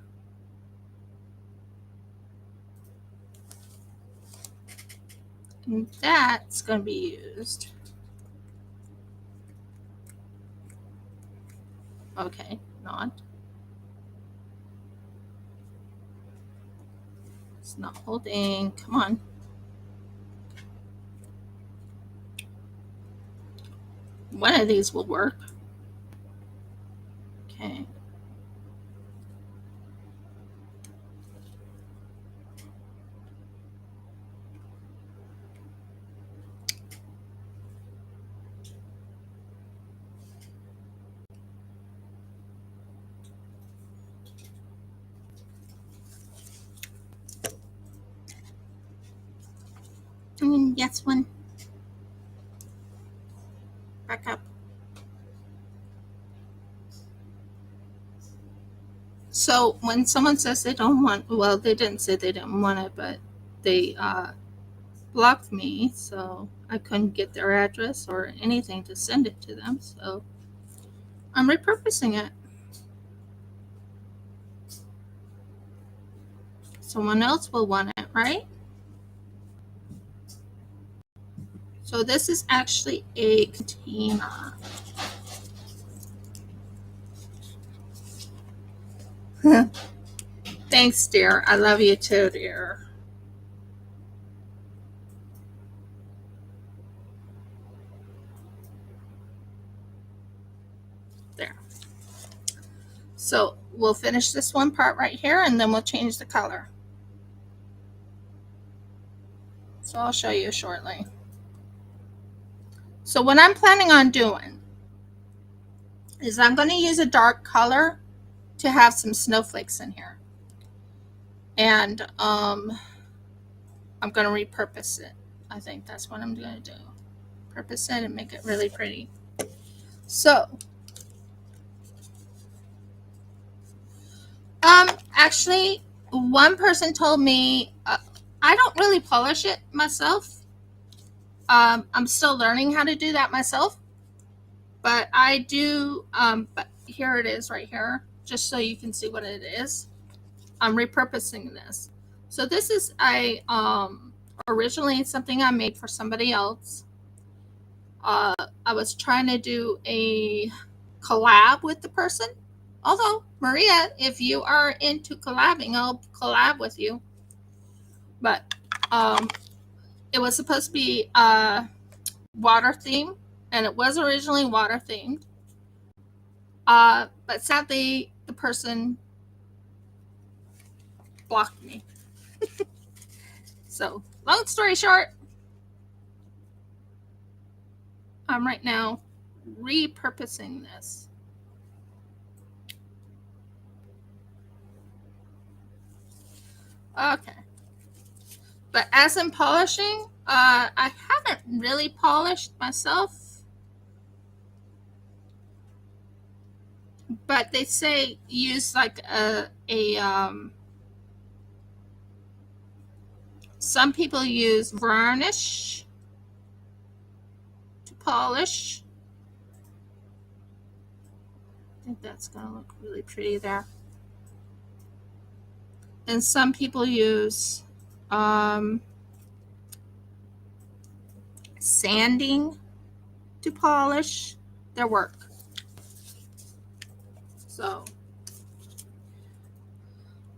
[SPEAKER 1] And that's going to be used. Okay, not. It's not holding. Come on. One of these will work. Okay. Yes, one. Back up. So when someone says they don't want, well, they didn't say they didn't want it, but they blocked me, so I couldn't get their address or anything to send it to them. So I'm repurposing it. Someone else will want it, right? So this is actually a container. Thanks, dear. I love you too, dear. There. So we'll finish this one part right here, and then we'll change the color. So I'll show you shortly. So what I'm planning on doing is I'm going to use a dark color to have some snowflakes in here. And I'm going to repurpose it. I think that's what I'm going to do. Purpose it and make it really pretty. So, actually, one person told me I don't really polish it myself. I'm still learning how to do that myself. But I do, but here it is right here, just so you can see what it is. I'm repurposing this. So this is originally something I made for somebody else. I was trying to do a collab with the person. Although, Maria, if you are into collabing, I'll collab with you. But it was supposed to be water themed, and it was originally water themed. But sadly, the person blocked me. So, long story short, I'm right now repurposing this. Okay. But as I'm polishing, I haven't really polished myself. But they say use like some people use varnish to polish. I think that's going to look really pretty there. And some people use sanding to polish their work. So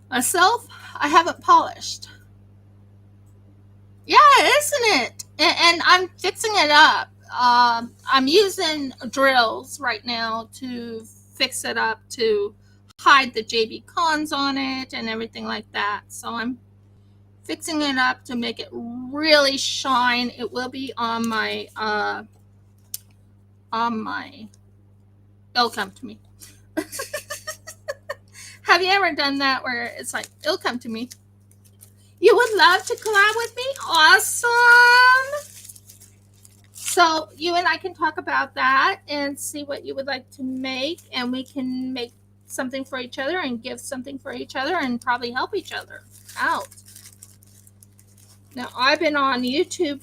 [SPEAKER 1] myself, I haven't polished. Yeah, isn't it? And I'm fixing it up. I'm using drills right now to fix it up, to hide the JB cons on it and everything like that. So I'm fixing it up to make it really shine. It will be on my it'll come to me. Have you ever done that where it's like, it'll come to me? You would love to collab with me? Awesome. So you and I can talk about that and see what you would like to make, and we can make something for each other and give something for each other and probably help each other out. Now, I've been on YouTube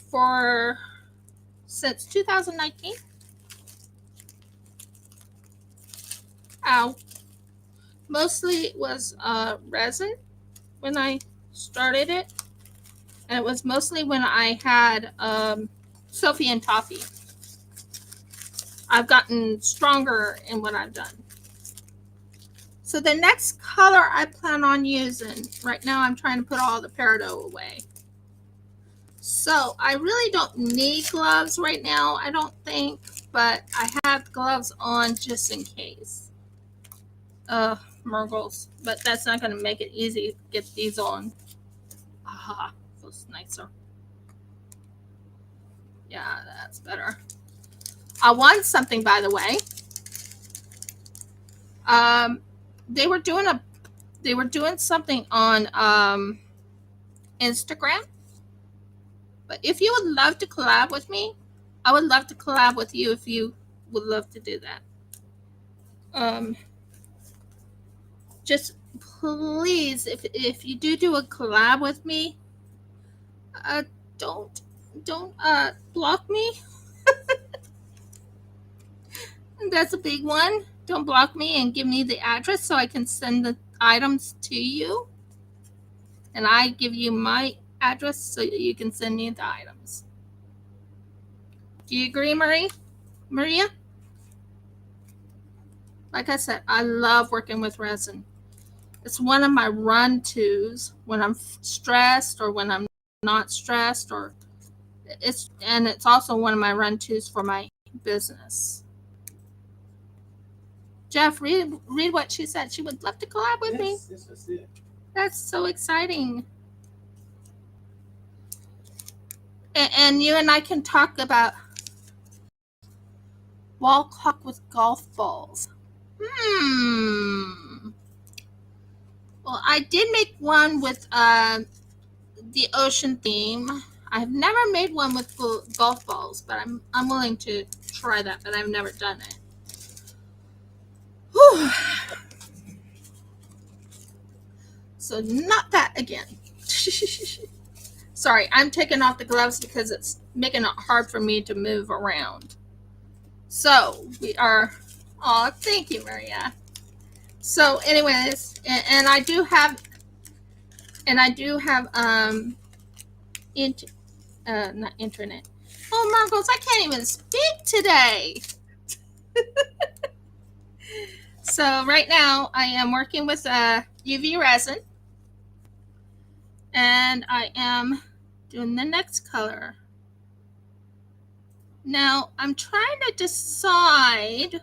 [SPEAKER 1] since 2019. Ow. Mostly it was resin when I started it. And it was mostly when I had Sophie and Toffee. I've gotten stronger in what I've done. So the next color I plan on using, right now I'm trying to put all the peridot away. So I really don't need gloves right now, I don't think, but I have gloves on just in case. Murgles, but that's not going to make it easy to get these on. Aha, feels nicer. Yeah, that's better. I won something, by the way. They were doing something on Instagram, But if you would love to collab with me, I would love to collab with you if you would love to do that. Just please, if you do a collab with me, don't block me. That's a big one. Don't block me and give me the address so I can send the items to you. And I give you my address so you can send me the items. Do you agree, Maria? Like I said, I love working with resin. It's one of my run-tos when I'm stressed or when I'm not stressed, or it's also one of my run-tos for my business. Jeff, read what she said. She would love to collab with me.
[SPEAKER 2] Yes, that's it.
[SPEAKER 1] That's so exciting. And you and I can talk about wall clock with golf balls. Well, I did make one with the ocean theme. I've never made one with golf balls, but I'm willing to try that, but I've never done it. Whew. So not that again. Sorry, I'm taking off the gloves because it's making it hard for me to move around. So we are, oh, thank you, Maria. So anyways, and I do have not internet. Oh, Marcos, I can't even speak today. So right now I am working with UV resin, and I am doing the next color. Now I'm trying to decide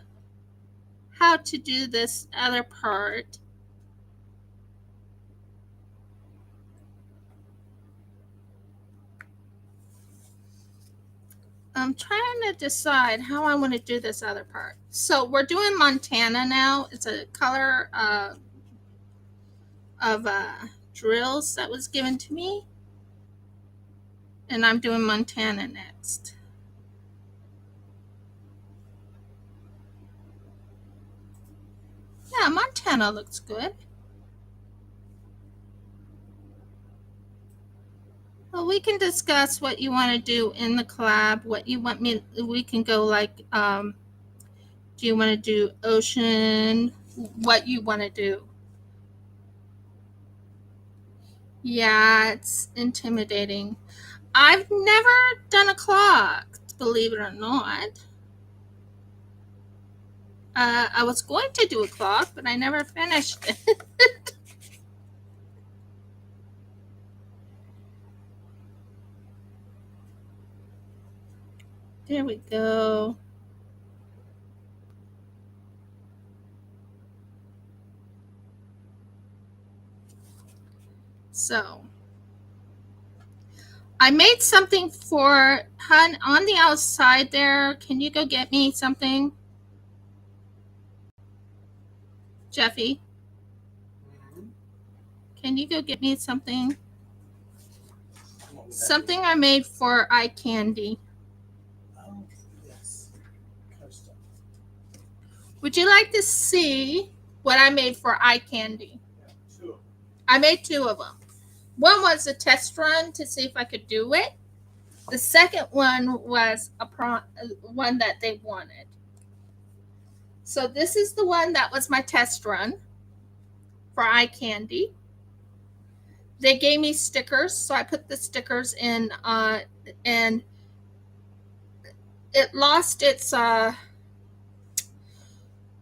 [SPEAKER 1] how to do this other part. I'm trying to decide how I want to do this other part. So we're doing Montana now. It's a color of drills that was given to me. And I'm doing Montana next. Yeah, Montana looks good. Well, we can discuss what you want to do in the collab, what you want me, we can go like, do you want to do ocean, what you want to do. Yeah, it's intimidating. I've never done a clock, believe it or not. I was going to do a clock, but I never finished it. There we go. So I made something for Hun on the outside there. Can you go get me something? Jeffy, can you go get me something? Something I made for eye candy.
[SPEAKER 2] Oh, yes. Coaster.
[SPEAKER 1] Would you like to see what I made for eye candy?
[SPEAKER 2] Yeah, sure.
[SPEAKER 1] I made 2 of them. One was a test run to see if I could do it. The second one was one that they wanted. So this is the one that was my test run for eye candy. They gave me stickers, so I put the stickers in, and it lost its,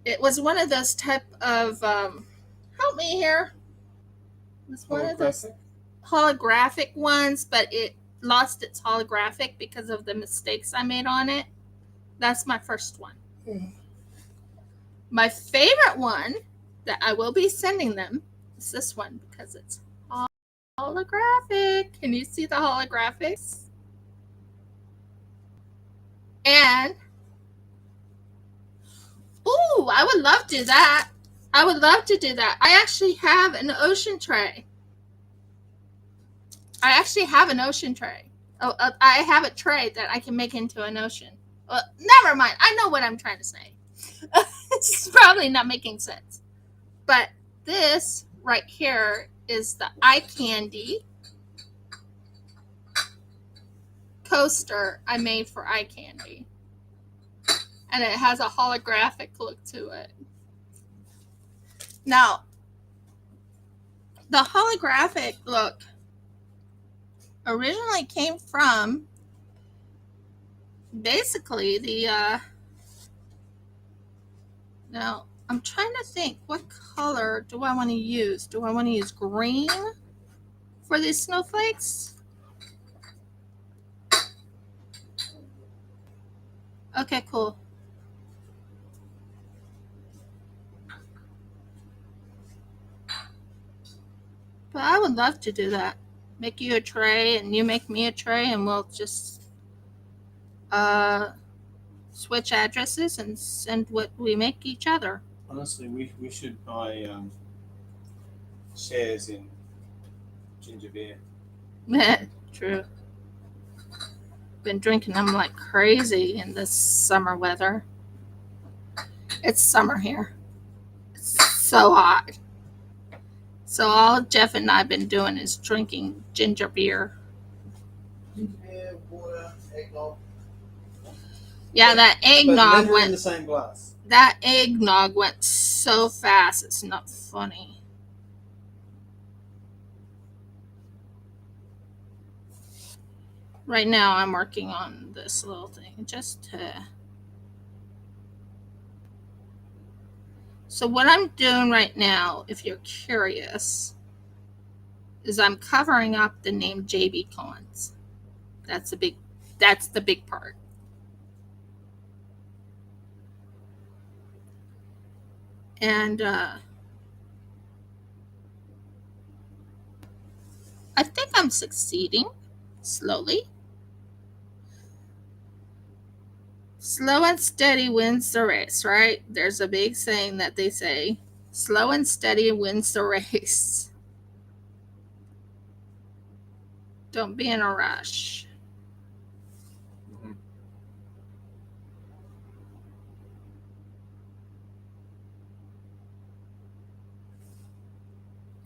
[SPEAKER 1] it was one of those type of, help me here. It was one of those holographic ones, but it lost its holographic because of the mistakes I made on it. That's my first one. My favorite one that I will be sending them is this one because it's holographic. Can you see the holographics? And ooh, I would love to do that. I would love to do that. I actually have an ocean tray. Oh, I have a tray that I can make into an ocean. Well, never mind. I know what I'm trying to say. It's probably not making sense. But this right here is the eye candy coaster I made for eye candy. And it has a holographic look to it. Now, the holographic look originally came from basically the now I'm trying to think, what color do I want to use? Do I want to use green for these snowflakes? Okay, cool. But I would love to do that. Make you a tray and you make me a tray, and we'll just switch addresses and send what we make each other.
[SPEAKER 2] Honestly, we should buy shares in ginger beer.
[SPEAKER 1] True. Been drinking them like crazy in this summer weather. It's summer here. It's so hot. So all Jeff and I've been doing is drinking ginger beer.
[SPEAKER 2] Ginger beer, water, eggnog.
[SPEAKER 1] Yeah, that eggnog
[SPEAKER 2] never in the same glass.
[SPEAKER 1] That eggnog went so fast. It's not funny. Right now, I'm working on this little thing just to. So what I'm doing right now, if you're curious, is I'm covering up the name JB Cons. That's the big part. And I think I'm succeeding slowly. Slow and steady wins the race, right? There's a big saying that they say, slow and steady wins the race. Don't be in a rush.
[SPEAKER 2] Mm-hmm.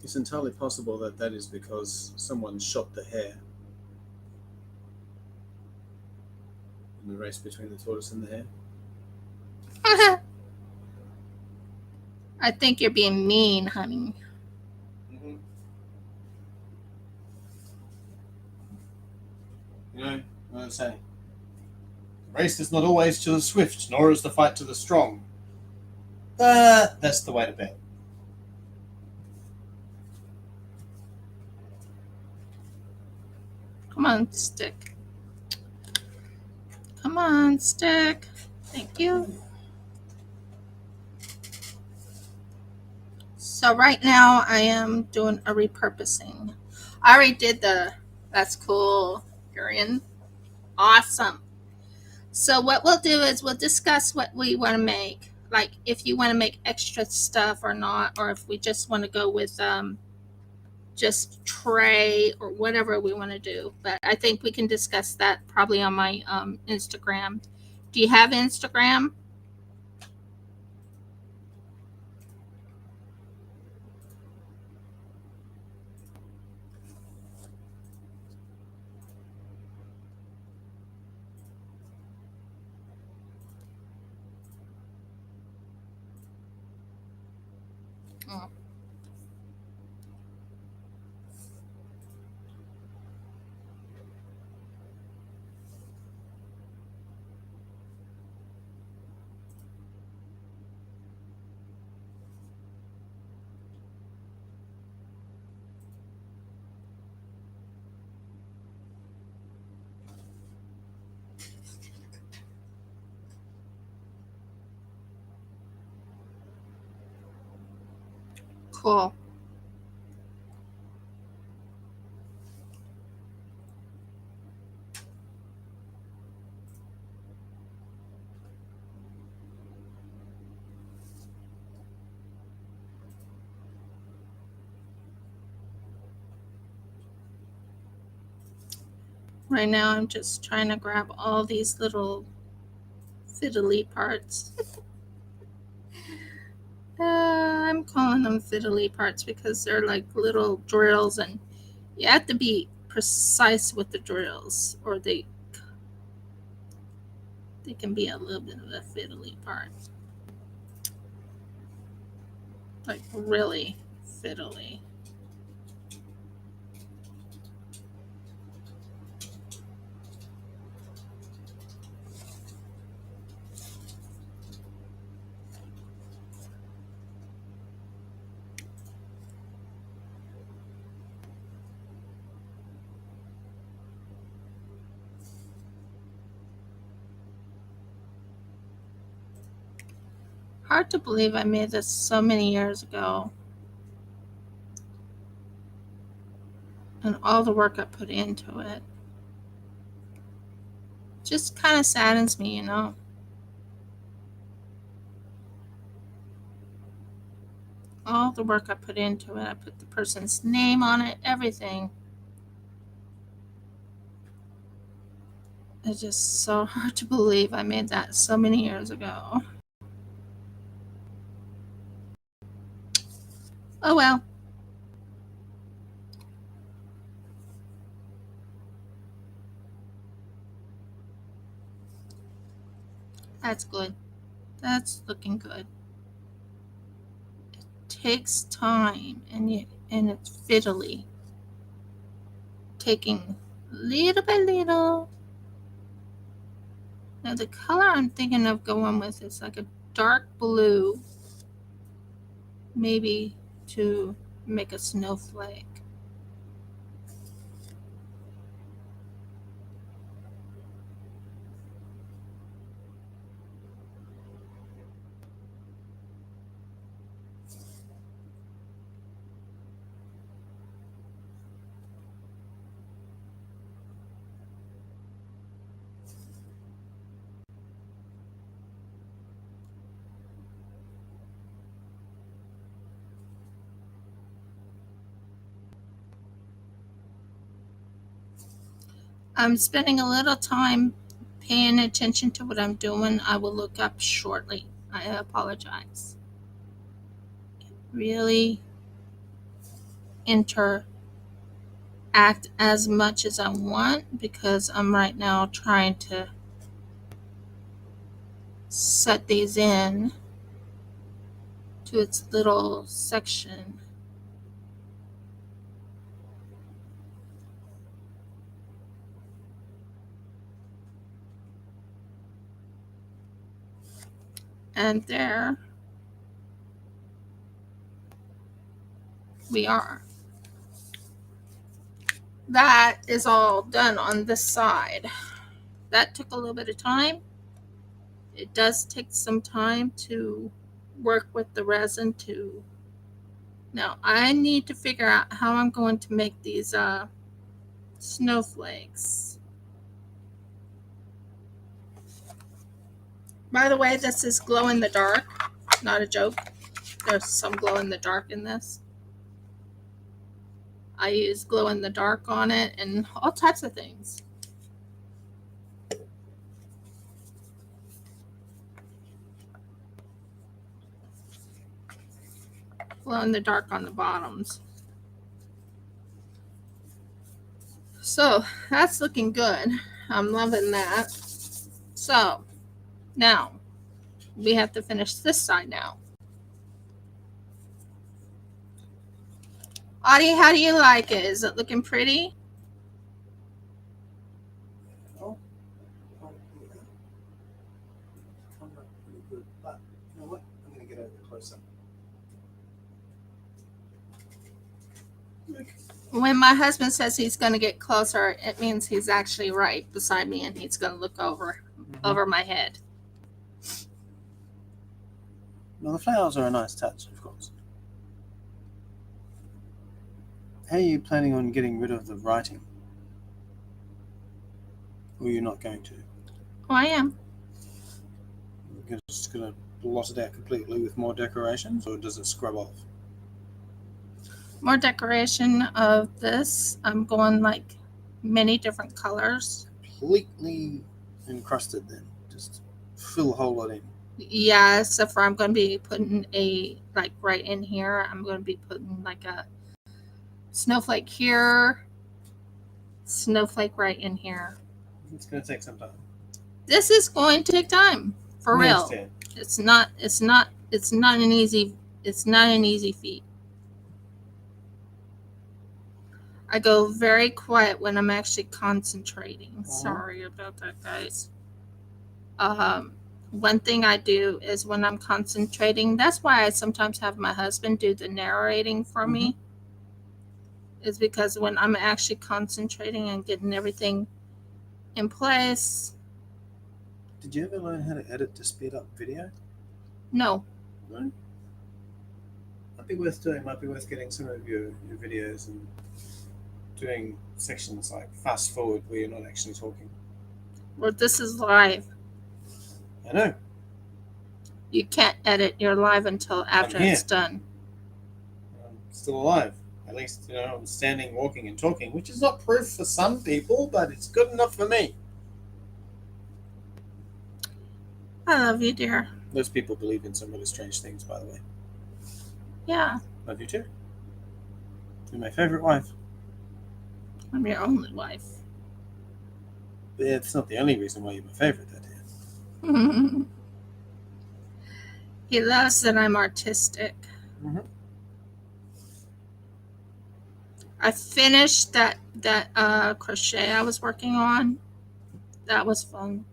[SPEAKER 2] It's entirely possible that is because someone shot the hare in the race between the tortoise and the hare.
[SPEAKER 1] I think you're being mean, honey.
[SPEAKER 2] Mm-hmm. You know what I'm saying? The race is not always to the swift, nor is the fight to the strong. But that's the way to bet.
[SPEAKER 1] Come on, stick. Come on, stick. Thank you. So right now I am doing a repurposing. I already did that's cool, Durian. Awesome. So what we'll do is we'll discuss what we want to make. Like if you want to make extra stuff or not, or if we just want to go with just tray or whatever we want to do. But I think we can discuss that probably on my Instagram. Do you have Instagram? Oh. Cool. Right now I'm just trying to grab all these little fiddly parts. I'm calling them fiddly parts because they're like little drills, and you have to be precise with the drills or they can be a little bit of a fiddly part. Like really fiddly. Hard to believe I made this so many years ago. And all the work I put into it. Just kind of saddens me, you know. All the work I put into it. I put the person's name on it, everything. It's just so hard to believe I made that so many years ago. Oh well. That's good. That's looking good. It takes time and it's fiddly. Taking little by little. Now the color I'm thinking of going with is like a dark blue. Maybe to make a snowflake. I'm spending a little time paying attention to what I'm doing. I will look up shortly. I apologize. Really interact as much as I want because I'm right now trying to set these in to its little section. And there we are. That is all done on this side. That took a little bit of time. It does take some time to work with the resin to. Now I need to figure out how I'm going to make these snowflakes. By the way, this is glow in the dark, not a joke. There's some glow in the dark in this. I use glow in the dark on it and all types of things. Glow in the dark on the bottoms. So that's looking good. I'm loving that. So now we have to finish this side now. Audie, how do you like it? Is it looking pretty?
[SPEAKER 2] Oh, yeah. Come up pretty good. But you know what? I'm going to get a bit closer. Look.
[SPEAKER 1] When my husband says he's going to get closer, it means he's actually right beside me and he's going to look over my head.
[SPEAKER 2] Well, the flowers are a nice touch, of course. How are you planning on getting rid of the writing? Or are you not going to?
[SPEAKER 1] Oh, I am.
[SPEAKER 2] You're just going to blot it out completely with more decorations, or does it scrub off?
[SPEAKER 1] More decoration of this. I'm going like many different colors.
[SPEAKER 2] Completely encrusted then. Just fill a whole lot in.
[SPEAKER 1] Yeah, except for I'm going to be putting a, like right in here, I'm going to be putting like a snowflake here, snowflake right in here.
[SPEAKER 2] It's going to take some time.
[SPEAKER 1] This is going to take time, for
[SPEAKER 2] I
[SPEAKER 1] real.
[SPEAKER 2] understand.
[SPEAKER 1] It's not an easy feat. I go very quiet when I'm actually concentrating. Sorry about that, guys. One thing I do is when I'm concentrating, that's why I sometimes have my husband do the narrating for me, is because when I'm actually concentrating and getting everything in place.
[SPEAKER 2] Did you ever learn how to edit to speed up video?
[SPEAKER 1] No.
[SPEAKER 2] No? Might be worth doing. Might be worth getting some of your videos and doing sections like fast forward where you're not actually talking.
[SPEAKER 1] Well, this is live.
[SPEAKER 2] I know.
[SPEAKER 1] You can't edit your live until after it's done.
[SPEAKER 2] I'm still alive. At least, I'm standing, walking, and talking, which is not proof for some people, but it's good enough for me.
[SPEAKER 1] I love you, dear.
[SPEAKER 2] Those people believe in some really strange things, by the way.
[SPEAKER 1] Yeah.
[SPEAKER 2] Love you too. You're my favorite wife.
[SPEAKER 1] I'm your only wife.
[SPEAKER 2] But it's not the only reason why you're my favorite, that is.
[SPEAKER 1] He loves that I'm artistic. I finished that crochet I was working on. That was fun.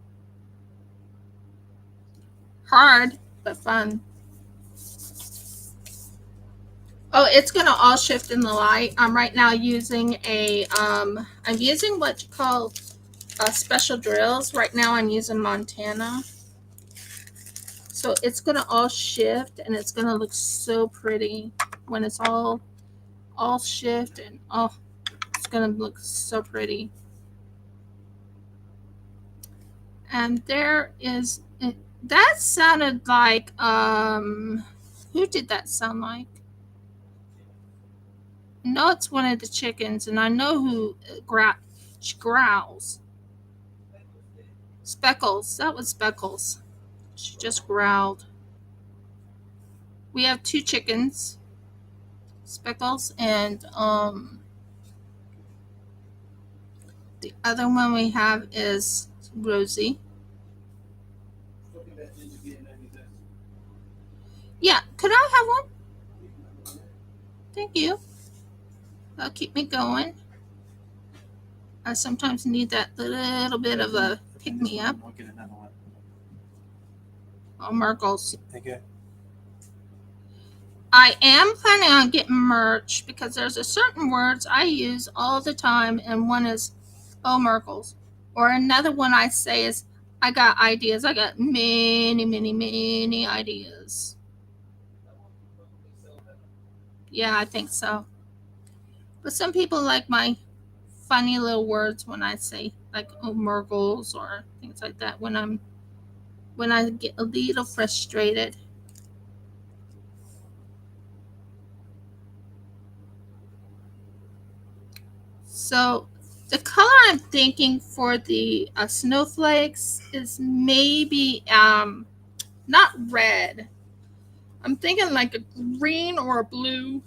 [SPEAKER 1] Hard, but fun. Oh, it's gonna all shift in the light. I'm right now using I'm using what you call special drills. Right now I'm using Montana. So it's gonna all shift and it's gonna look so pretty when it's all shift, and it's gonna look so pretty. And there is that sounded like who did that sound like? No, it's one of the chickens, and I know who growls. Speckles. That was Speckles. She just growled. We have 2 chickens, Speckles, and the other one we have is Rosie. Yeah, could I have one? Thank you. That'll keep me going. I sometimes need that little bit of a pick me up.
[SPEAKER 2] I'll get another one.
[SPEAKER 1] Oh, Merkles.
[SPEAKER 2] Thank you.
[SPEAKER 1] I am planning on getting merch because there's a certain words I use all the time, and one is "oh Merkles," or another one I say is "I got ideas." I got many ideas. Yeah, I think so. But some people like my funny little words when I say like "oh Merkles" or things like that when I get a little frustrated. So the color I'm thinking for the snowflakes is maybe not red. I'm thinking like a green or a blue.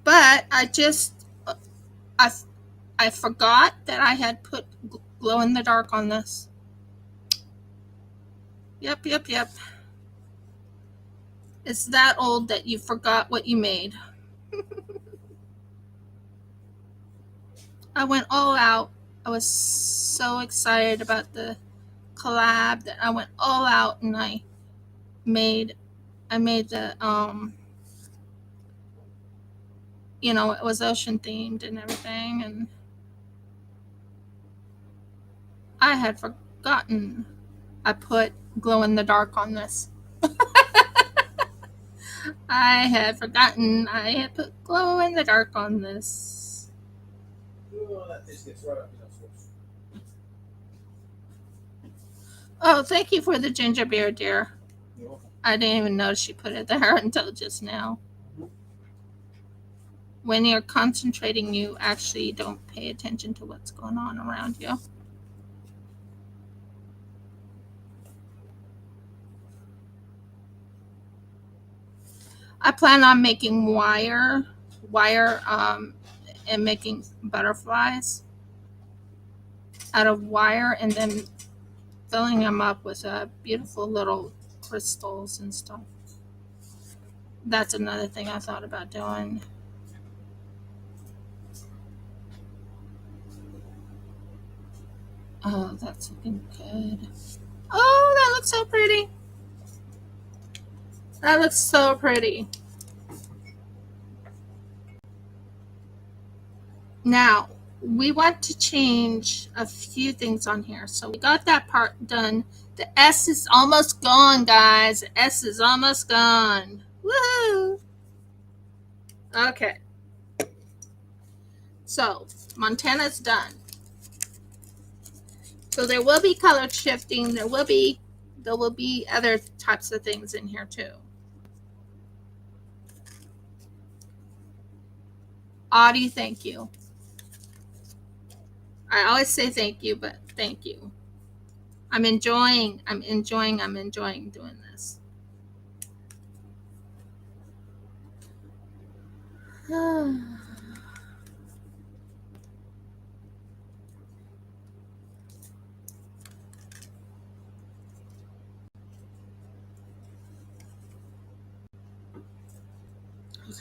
[SPEAKER 1] But I forgot that I had put glow in the dark on this. Yep. It's that old that you forgot what you made. I went all out. I was so excited about the collab that I went all out and I made the it was ocean themed and everything, and I had forgotten I put glow in the dark on this. I had forgotten I had put glow in the dark on this. Oh, thank you for the ginger beer, dear.
[SPEAKER 2] You're welcome.
[SPEAKER 1] I didn't even notice she put it there until just now. when you're concentrating, you actually don't pay attention to what's going on around you. I plan on making wire, and making butterflies out of wire, and then filling them up with beautiful little crystals and stuff. That's another thing I thought about doing. Oh, that's looking good. Oh, that looks so pretty. That looks so pretty. Now, we want to change a few things on here. So we got that part done. The S is almost gone, guys. The S is almost gone. Woohoo! Okay. So, Montana's done. So there will be color shifting. There will be other types of things in here too. Audie, thank you. I always say thank you, but thank you. I'm enjoying doing this. Oh,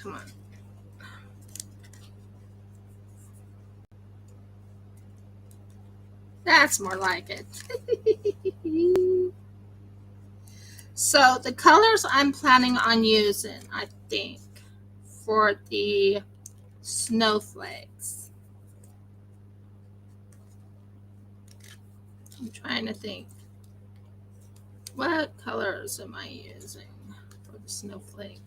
[SPEAKER 1] come on. That's more like it. So the colors I'm planning on using, I think, for the snowflakes. I'm trying to think. What colors am I using for the snowflake?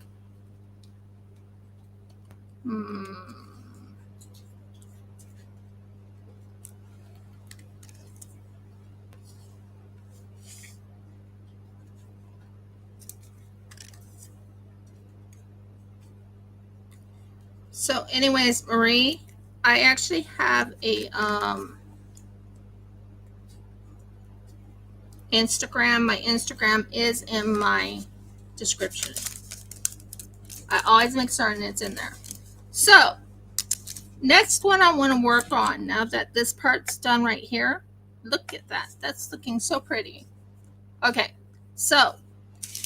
[SPEAKER 1] So anyways, Marie, I actually have a Instagram. My Instagram is in my description. I always make certain it's in there. So next one I want to work on, now that this part's done right here, look at that. That's looking so pretty. Okay, so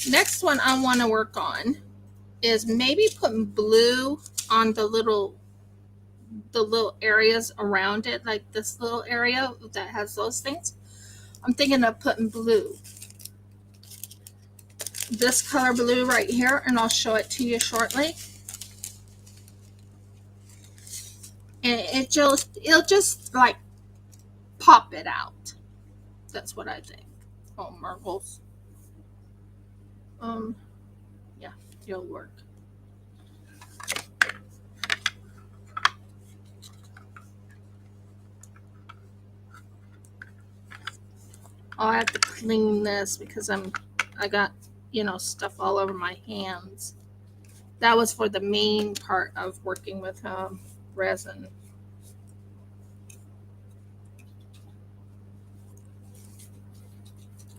[SPEAKER 1] next one I want to work on is maybe putting blue on the little areas around it, like this little area that has those things. I'm thinking of putting blue, this color blue right here, and I'll show it to you shortly. And it'll just like pop it out. That's what I think. Oh, marbles. Yeah, it'll work. I'll have to clean this because I got, stuff all over my hands. That was for the main part of working with resin.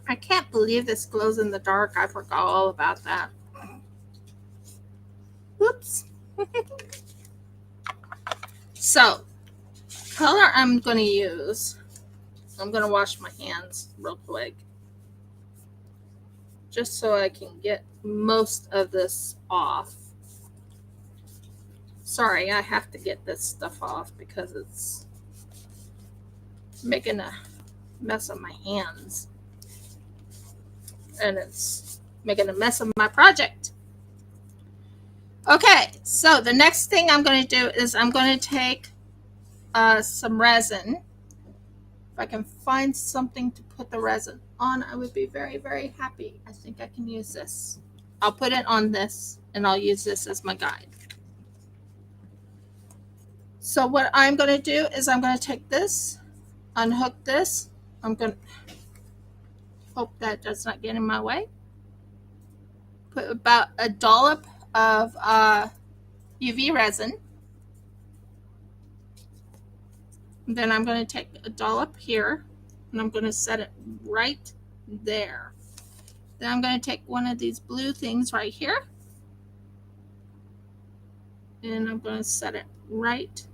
[SPEAKER 1] I can't believe this glows in the dark. I forgot all about that. Whoops. So, color I'm going to use, I'm going to wash my hands real quick, just so I can get most of this off. Sorry, I have to get this stuff off because it's making a mess of my hands. And it's making a mess of my project. Okay, so the next thing I'm going to do is I'm going to take some resin. If I can find something to put the resin on, I would be very, very happy. I think I can use this. I'll put it on this, and I'll use this as my guide. So what I'm going to do is I'm going to take this, unhook this. I'm going to hope that does not get in my way. Put about a dollop of UV resin. And then I'm going to take a dollop here and I'm going to set it right there. Then I'm going to take one of these blue things right here and I'm going to set it right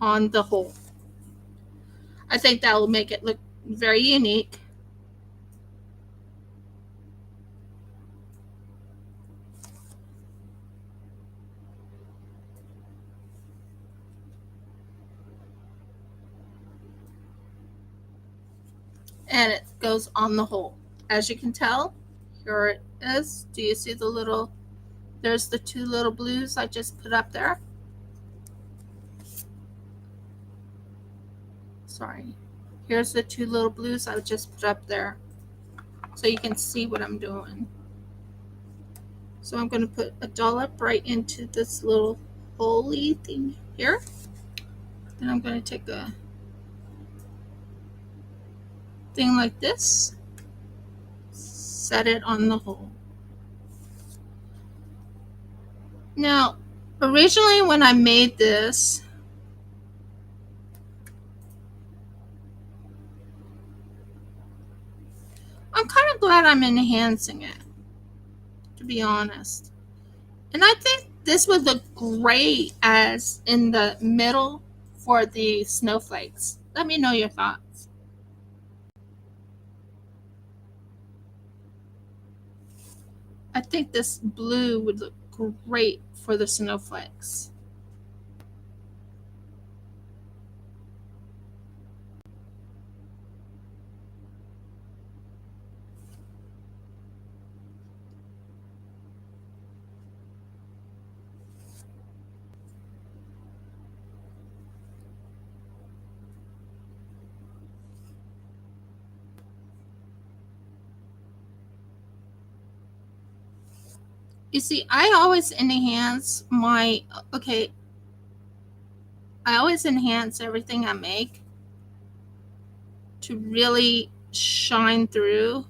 [SPEAKER 1] on the hole. I think that will make it look very unique. And it goes on the hole. As you can tell, here it is. Do you see the little, there's the two little blues I just put up there. Sorry. Here's the two little blues I just put up there. So you can see what I'm doing. So I'm going to put a dollop right into this little holy thing here. Then I'm going to take a thing like this, set it on the hole. Now, originally when I made this, I'm kind of glad I'm enhancing it, to be honest. And I think this would look great as in the middle for the snowflakes. Let me know your thoughts. I think this blue would look great for the snowflakes. You see, I always enhance everything I make to really shine through.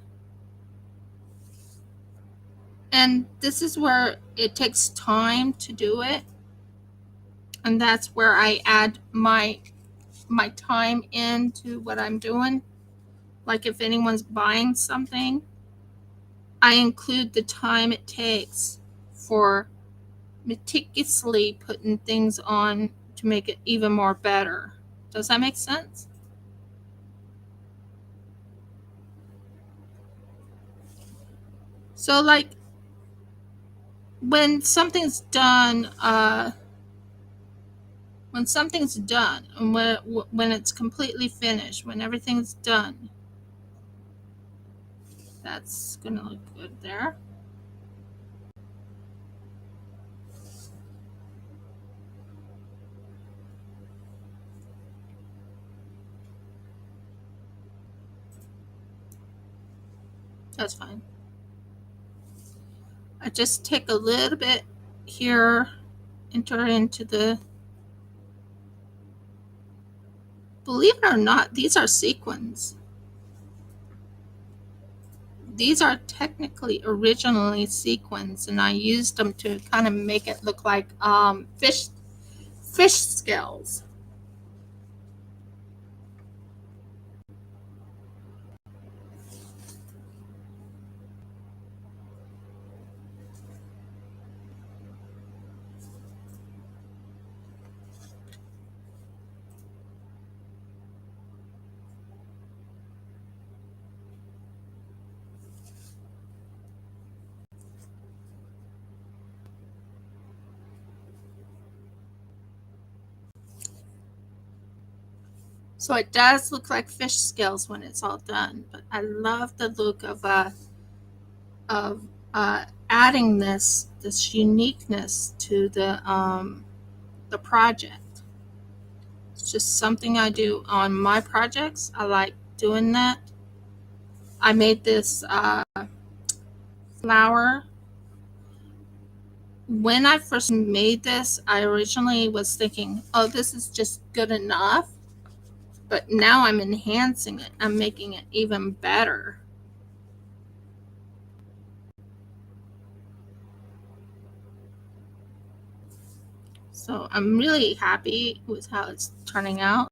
[SPEAKER 1] And this is where it takes time to do it. And that's where I add my time into what I'm doing. Like if anyone's buying something, I include the time it takes for meticulously putting things on to make it even more better. Does that make sense? So like when something's done, and when it's completely finished, when everything's done, that's gonna look good there. That's fine. I just take a little bit here, enter into the, believe it or not, these are sequins. These are technically originally sequins, and I used them to kind of make it look like fish scales. So it does look like fish scales when it's all done, but I love the look of adding this uniqueness to the project. It's just something I do on my projects. I like doing that. I made this flower. When I first made this, I originally was thinking, oh, this is just good enough. But now I'm enhancing it. I'm making it even better. So I'm really happy with how it's turning out.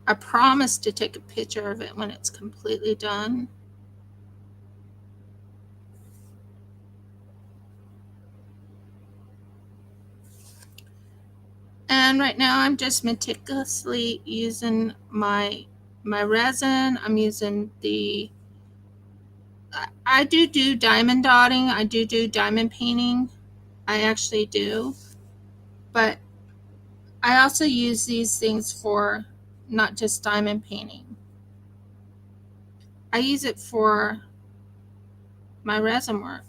[SPEAKER 1] I promise to take a picture of it when it's completely done. And right now I'm just meticulously using my resin. I'm using I do diamond dotting. I do diamond painting. I actually do. But I also use these things for not just diamond painting. I use it for my resin work.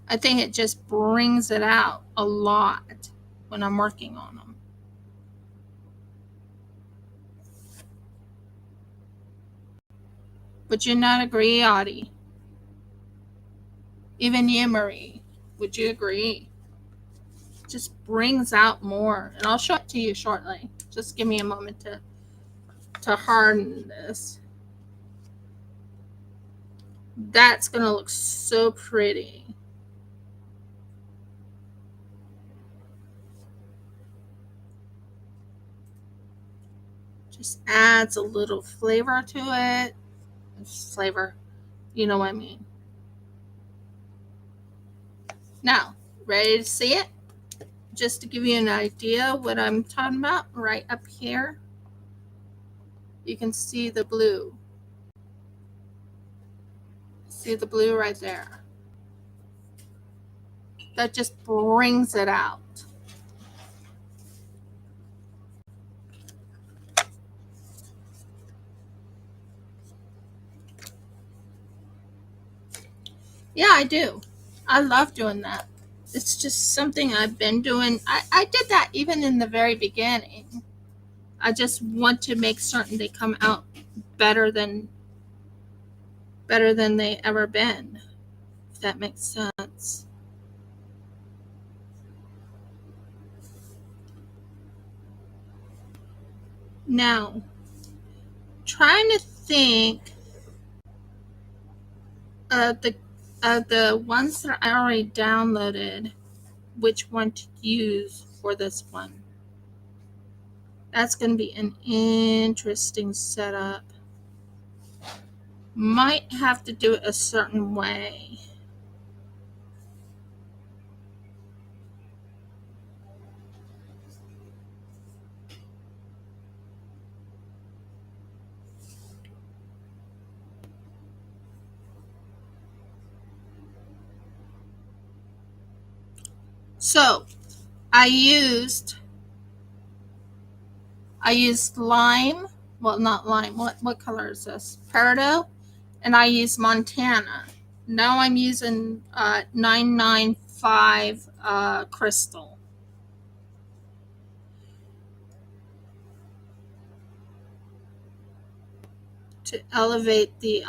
[SPEAKER 1] I think it just brings it out a lot when I'm working on them. Would you not agree, Audie? Even you, Marie, would you agree? It just brings out more. And I'll show it to you shortly. Just give me a moment to harden this. That's going to look so pretty. Just adds a little flavor to it. Flavor, you know what I mean. Now, ready to see it? Just to give you an idea what I'm talking about, right up here, you can see the blue. See the blue right there? That just brings it out. Yeah, I do. I love doing that. It's just something I've been doing. I did that even in the very beginning. I just want to make certain they come out better than they ever been, if that makes sense. Now, trying to think of the ones that I already downloaded, which one to use for this one. That's going to be an interesting setup. Might have to do it a certain way. So I used lime. Well, not lime. What color is this? Peridot. And I used Montana. Now I'm using 995 crystal. To elevate the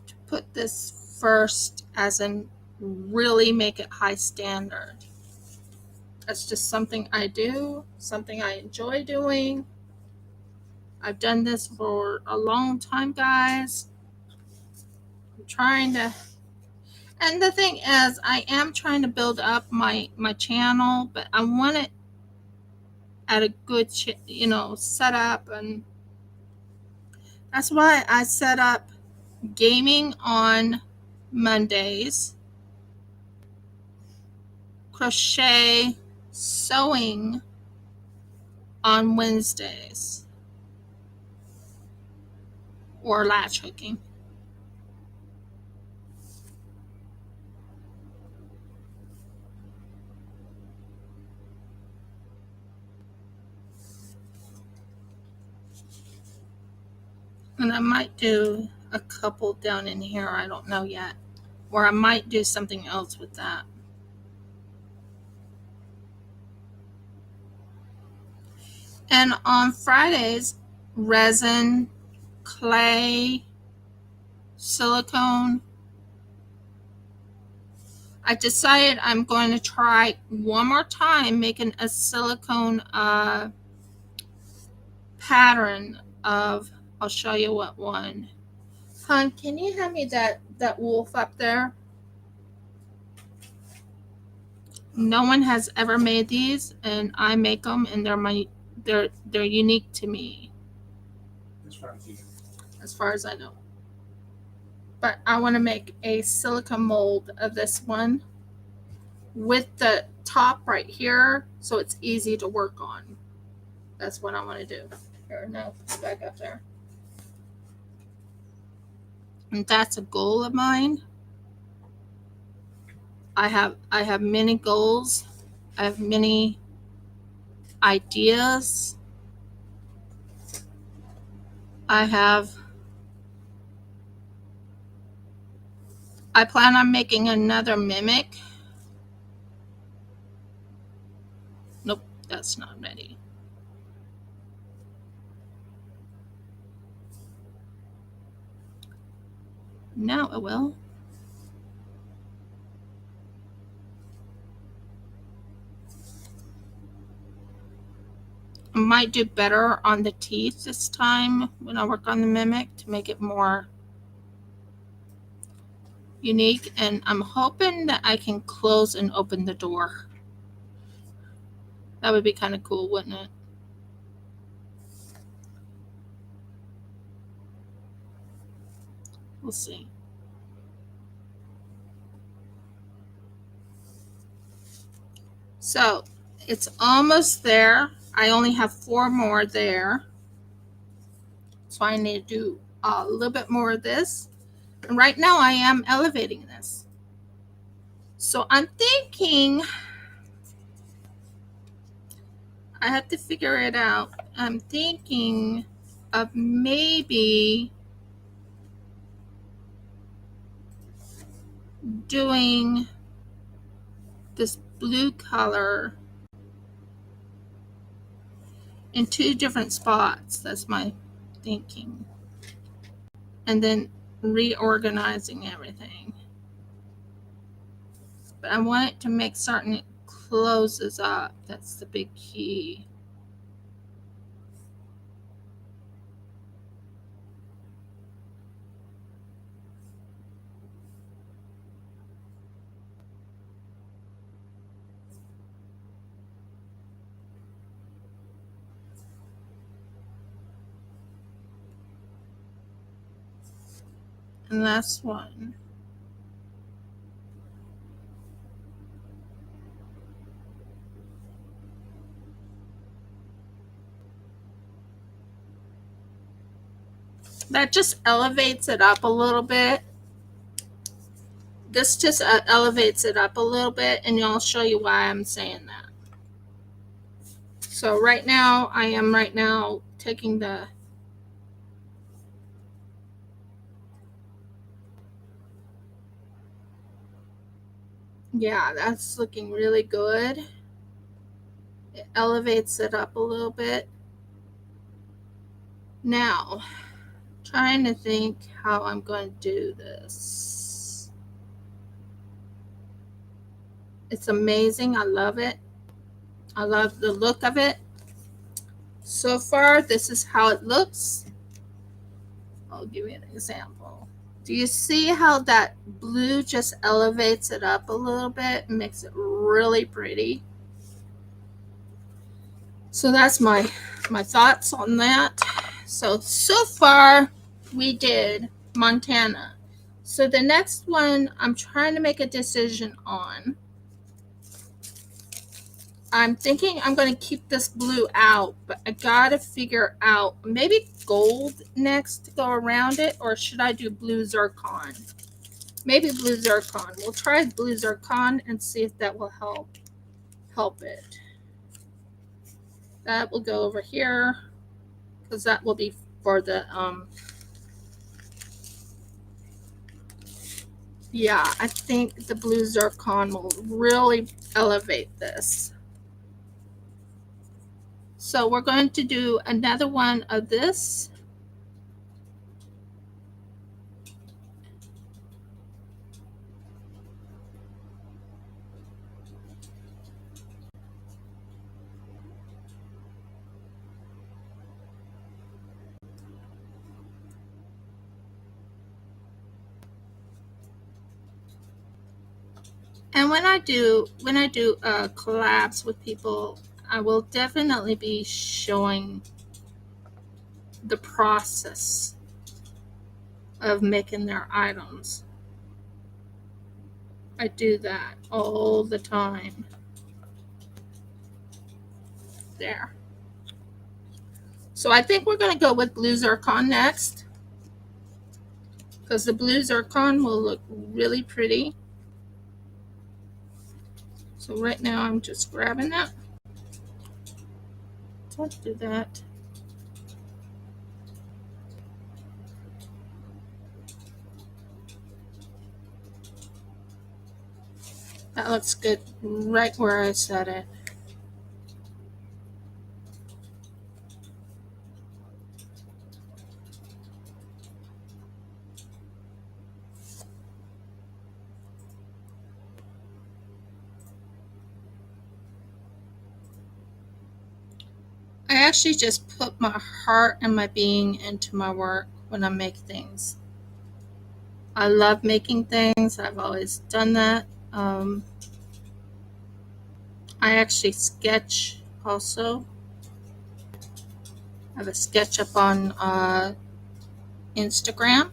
[SPEAKER 1] to put this first, as in really make it high standard. That's just something I do, something I enjoy doing. I've done this for a long time, guys. I'm trying to, and the thing is, I am trying to build up my channel, but I want it at a good setup, and that's why I set up gaming on Mondays, crochet, sewing on Wednesdays, or latch hooking. And I might do a couple down in here, I don't know yet. Or I might do something else with that. And on Fridays, resin, clay, silicone. I decided I'm going to try one more time making a silicone pattern of I'll show you what one. Hon, can you hand me that wolf up there? No one has ever made these, and I make them, and they're unique to me, as far as I know. But I want to make a silicone mold of this one with the top right here, so it's easy to work on. That's what I want to do. Here, no, back up there. And that's a goal of mine. I have many goals. I have many ideas. I plan on making another mimic. Nope, that's not ready. Now it will. I might do better on the teeth this time when I work on the mimic to make it more unique. And I'm hoping that I can close and open the door. That would be kind of cool, wouldn't it? We'll see. So it's almost there. I only have 4 more there. So I need to do a little bit more of this. And right now I am elevating this. So I'm thinking I have to figure it out. I'm thinking of maybe doing this blue color in 2 different spots. That's my thinking. And then reorganizing everything. But I want it to make certain it closes up. That's the big key. And last one. That just elevates it up a little bit. This just elevates it up a little bit, and I'll show you why I'm saying that. So right now, I am taking the yeah, that's looking really good. It elevates it up a little bit. Now, trying to think how I'm going to do this. It's amazing. I love it. I love the look of it. So far, this is how it looks. I'll give you an example. Do you see how that blue just elevates it up a little bit and makes it really pretty? So that's my thoughts on that. So far we did Montana. So the next one I'm trying to make a decision on. I'm thinking I'm going to keep this blue out, but I got to figure out maybe gold next to go around it, or should I do blue zircon? Maybe blue zircon. We'll try blue zircon and see if that will help it. That will go over here because that will be for the yeah, I think the blue zircon will really elevate this. So we're going to do another one of this. And when I do collabs with people, I will definitely be showing the process of making their items. I do that all the time. There. So I think we're going to go with blue zircon next, because the blue zircon will look really pretty. So right now I'm just grabbing that. So let's do that. That looks good right where I set it. I actually just put my heart and my being into my work when I make things. I love making things. I've always done that. I actually sketch also. I have a sketch up on Instagram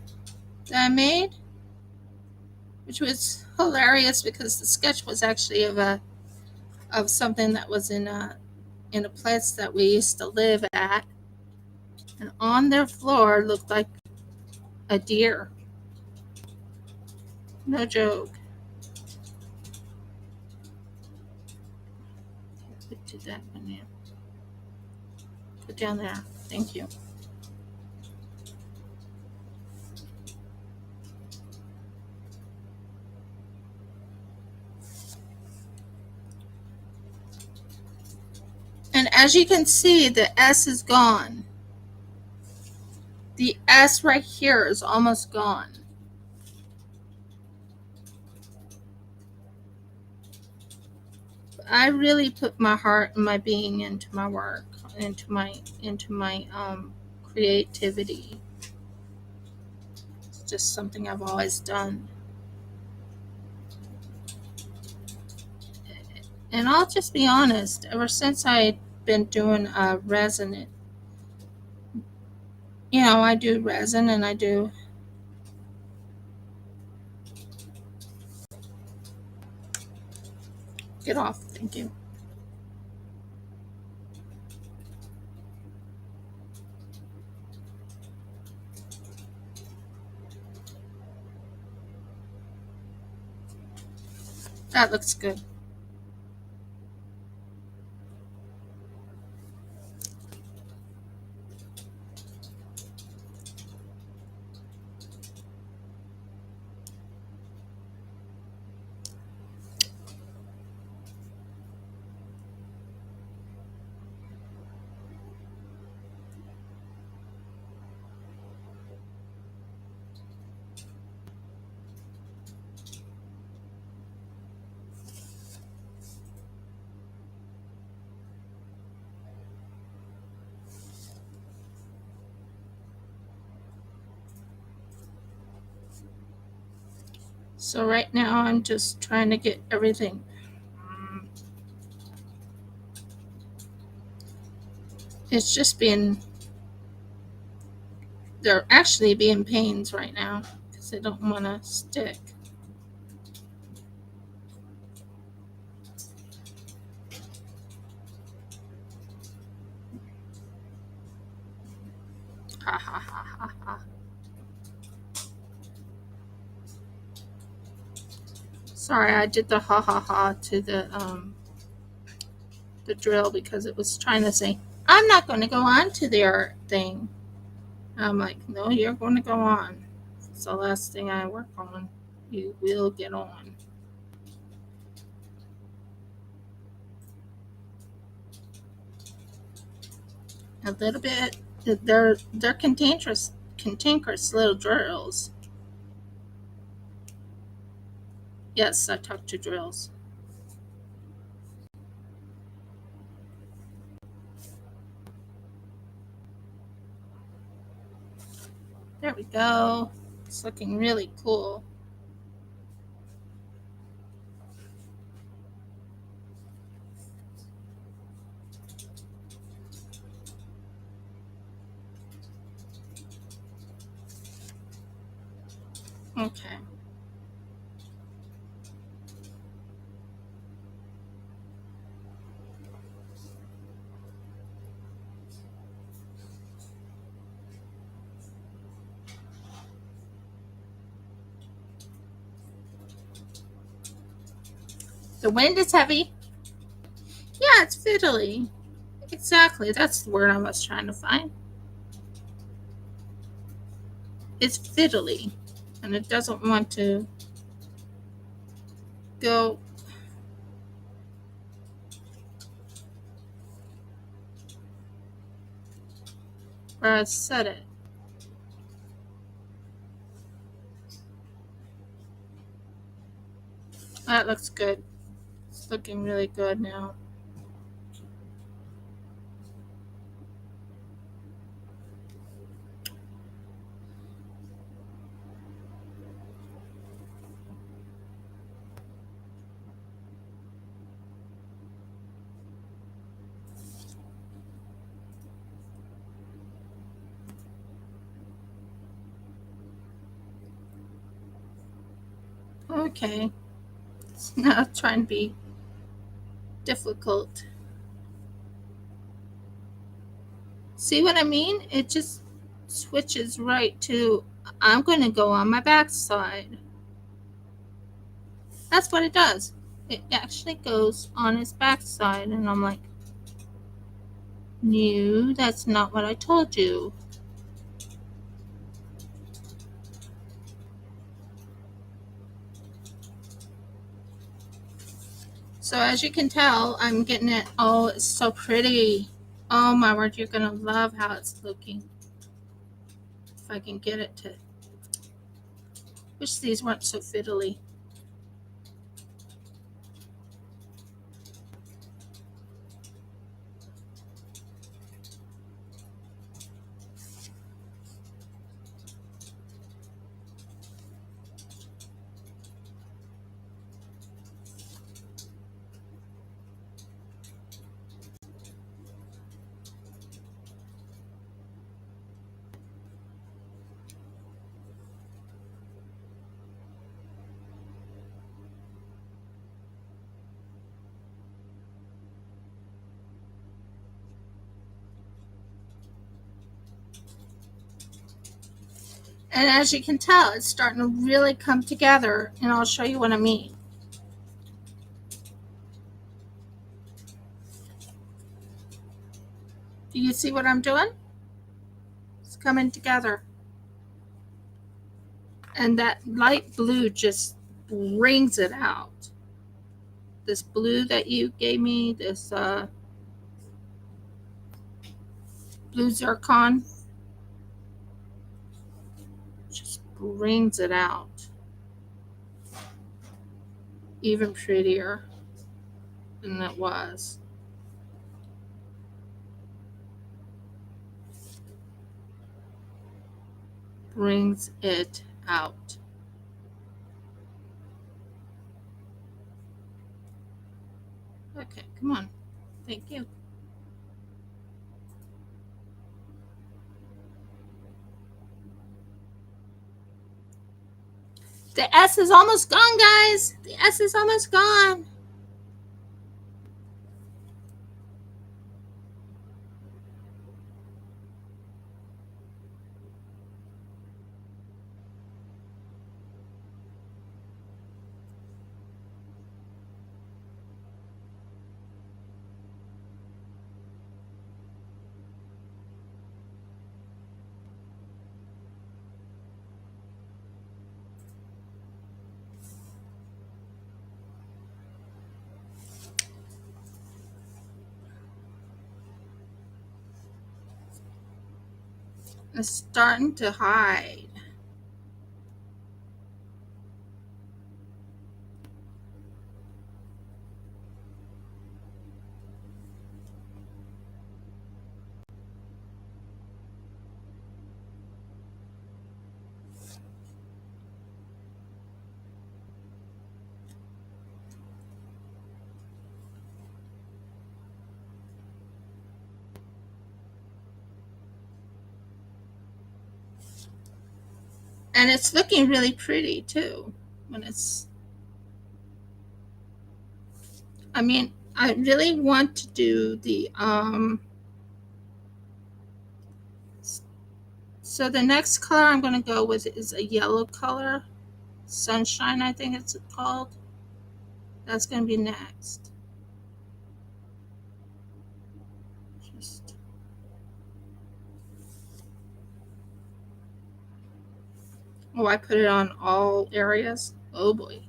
[SPEAKER 1] that I made, which was hilarious because the sketch was actually of something that was in a place that we used to live at, and on their floor looked like a deer. No joke. Put that one there. Put down there. Thank you. And as you can see, the S is gone. The S right here is almost gone. I really put my heart and my being into my work, into my creativity. It's just something I've always done. And I'll just be honest, ever since I've been doing resin, I do resin and I do get off. Thank you. That looks good. So right now I'm just trying to get everything. It's just they're actually being pains right now because they don't want to stick. Ha ha ha ha ha. Sorry, I did the ha ha ha to the drill because it was trying to say, I'm not going to go on to their thing. I'm like, no, you're going to go on. It's the last thing I work on. You will get on. A little bit. They're cantankerous little drills. Yes, I talk to drills. There we go. It's looking really cool. Okay. The wind is heavy. Yeah, it's fiddly. Exactly. That's the word I was trying to find. It's fiddly. And it doesn't want to go where I said it. That looks good. It's looking really good now. Okay. It's not trying to be difficult. See what I mean? It just switches right to, I'm going to go on my back side. That's what it does. It actually goes on its back side. And I'm like, no, that's not what I told you. So as you can tell, I'm getting it. Oh, it's so pretty. Oh my word, you're going to love how it's looking. If I can get it to. Wish these weren't so fiddly. And as you can tell, it's starting to really come together. And I'll show you what I mean. Do you see what I'm doing? It's coming together. And that light blue just brings it out. This blue that you gave me, this blue zircon, just brings it out. Even prettier than it was. Brings it out. Okay, come on. Thank you. The S is almost gone, guys. The S is almost gone. It's starting to hide. And it's looking really pretty too when it's, I mean, I really want to do the, so the next color I'm going to go with is a yellow color. Sunshine, I think it's called. That's going to be next. Just, oh, I put it on all areas. Oh boy.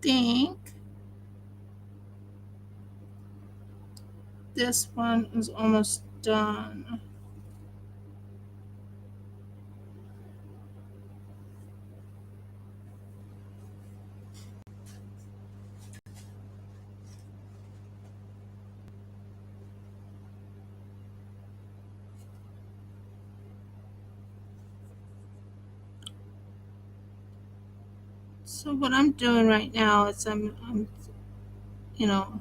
[SPEAKER 1] Think this one is almost done. So what I'm doing right now is I'm you know,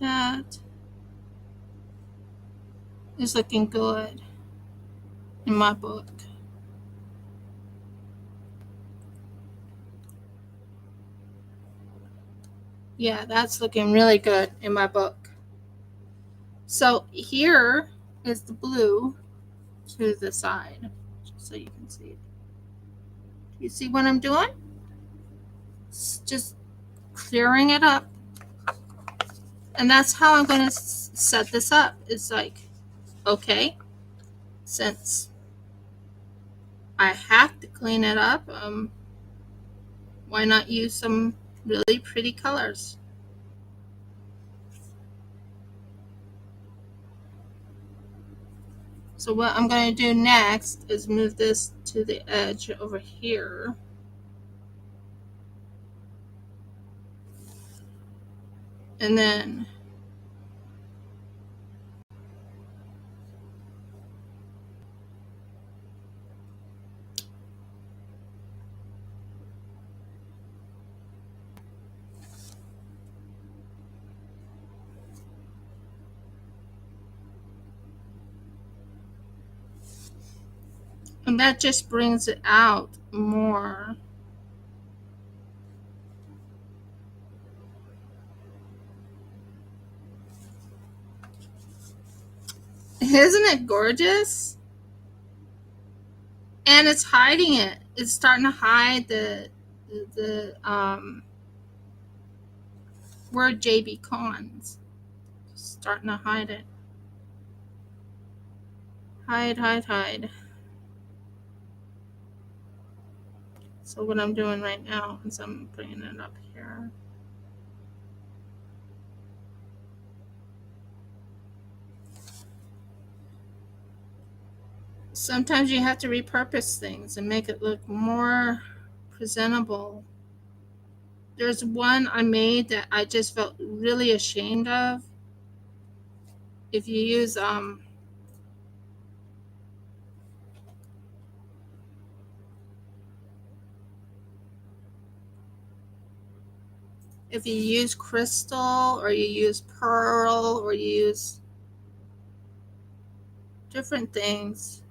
[SPEAKER 1] that is looking good in my book. Yeah, that's looking really good in my book. So here is the blue to the side, just so you can see it. You see what I'm doing? It's just clearing it up. And that's how I'm going to set this up. It's like, okay, since I have to clean it up, why not use some really pretty colors? So what I'm going to do next is move this to the edge over here. And then and that just brings it out more. Isn't it gorgeous? And it's hiding it. It's starting to hide the word JB Cons. Starting to hide it. Hide, hide, hide. So what I'm doing right now is I'm bringing it up here. Sometimes you have to repurpose things and make it look more presentable. There's one I made that I just felt really ashamed of. If you use crystal, or you use pearl, or you use different things,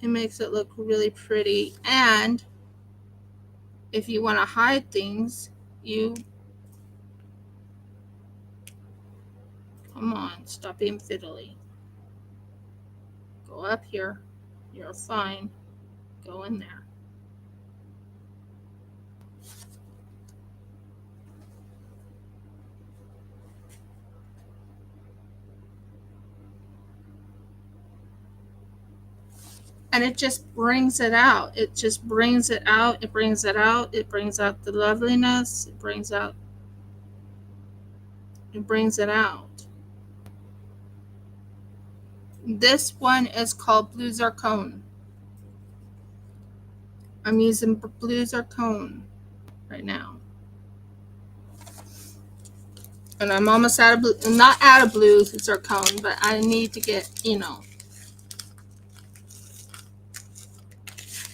[SPEAKER 1] it makes it look really pretty. And if you want to hide things, you come on, stop being fiddly. Go up here. You're fine. Go in there. and it just brings it out. It just brings it out. It brings it out. It brings out the loveliness. It brings out. It brings it out. This one is called Blue Zircon. I'm using Blue Zircon right now. And I'm almost out of blue, not out of blue zircon, but I need to get,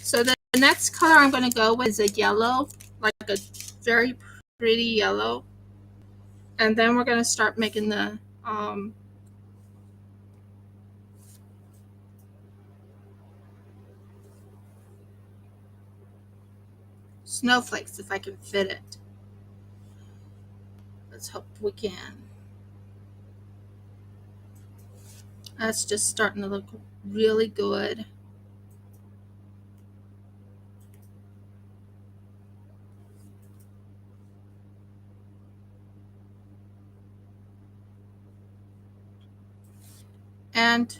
[SPEAKER 1] So the next color I'm going to go with is a yellow, like a very pretty yellow. And then we're going to start making the snowflakes, if I can fit it. Let's hope we can. That's just starting to look really good. And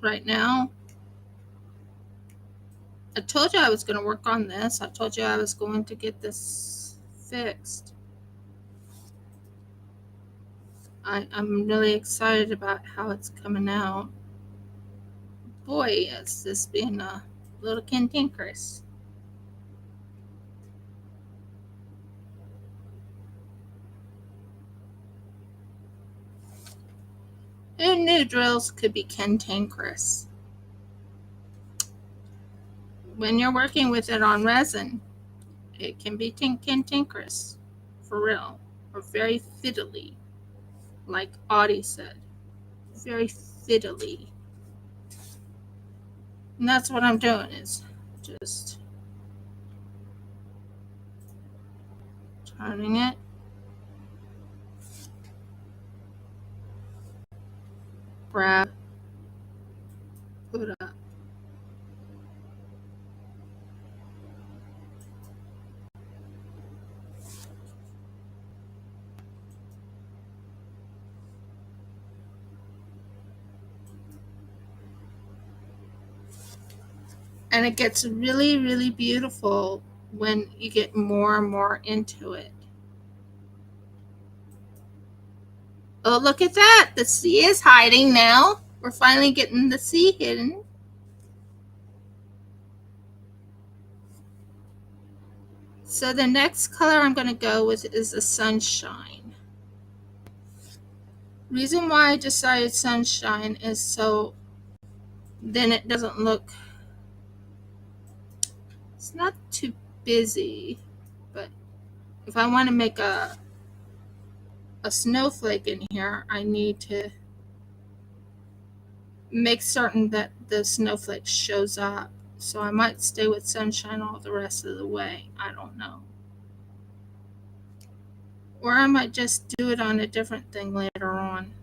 [SPEAKER 1] right now, I told you I was going to work on this. I told you I was going to get this fixed. I'm really excited about how it's coming out. Boy, is this being a little cantankerous. Who knew drills could be cantankerous? When you're working with it on resin, it can be cantankerous, for real, or very fiddly, like Audie said. Very fiddly. And that's what I'm doing, is just turning it. Grab, put up. And it gets really, really beautiful when you get more and more into it. Oh, look at that. The sea is hiding now. We're finally getting the sea hidden. So the next color I'm going to go with is the sunshine. Reason why I decided sunshine is so then it doesn't look, it's not too busy, but if I want to make a snowflake in here, I need to make certain that the snowflake shows up. So I might stay with sunshine all the rest of the way. I don't know. Or I might just do it on a different thing later on.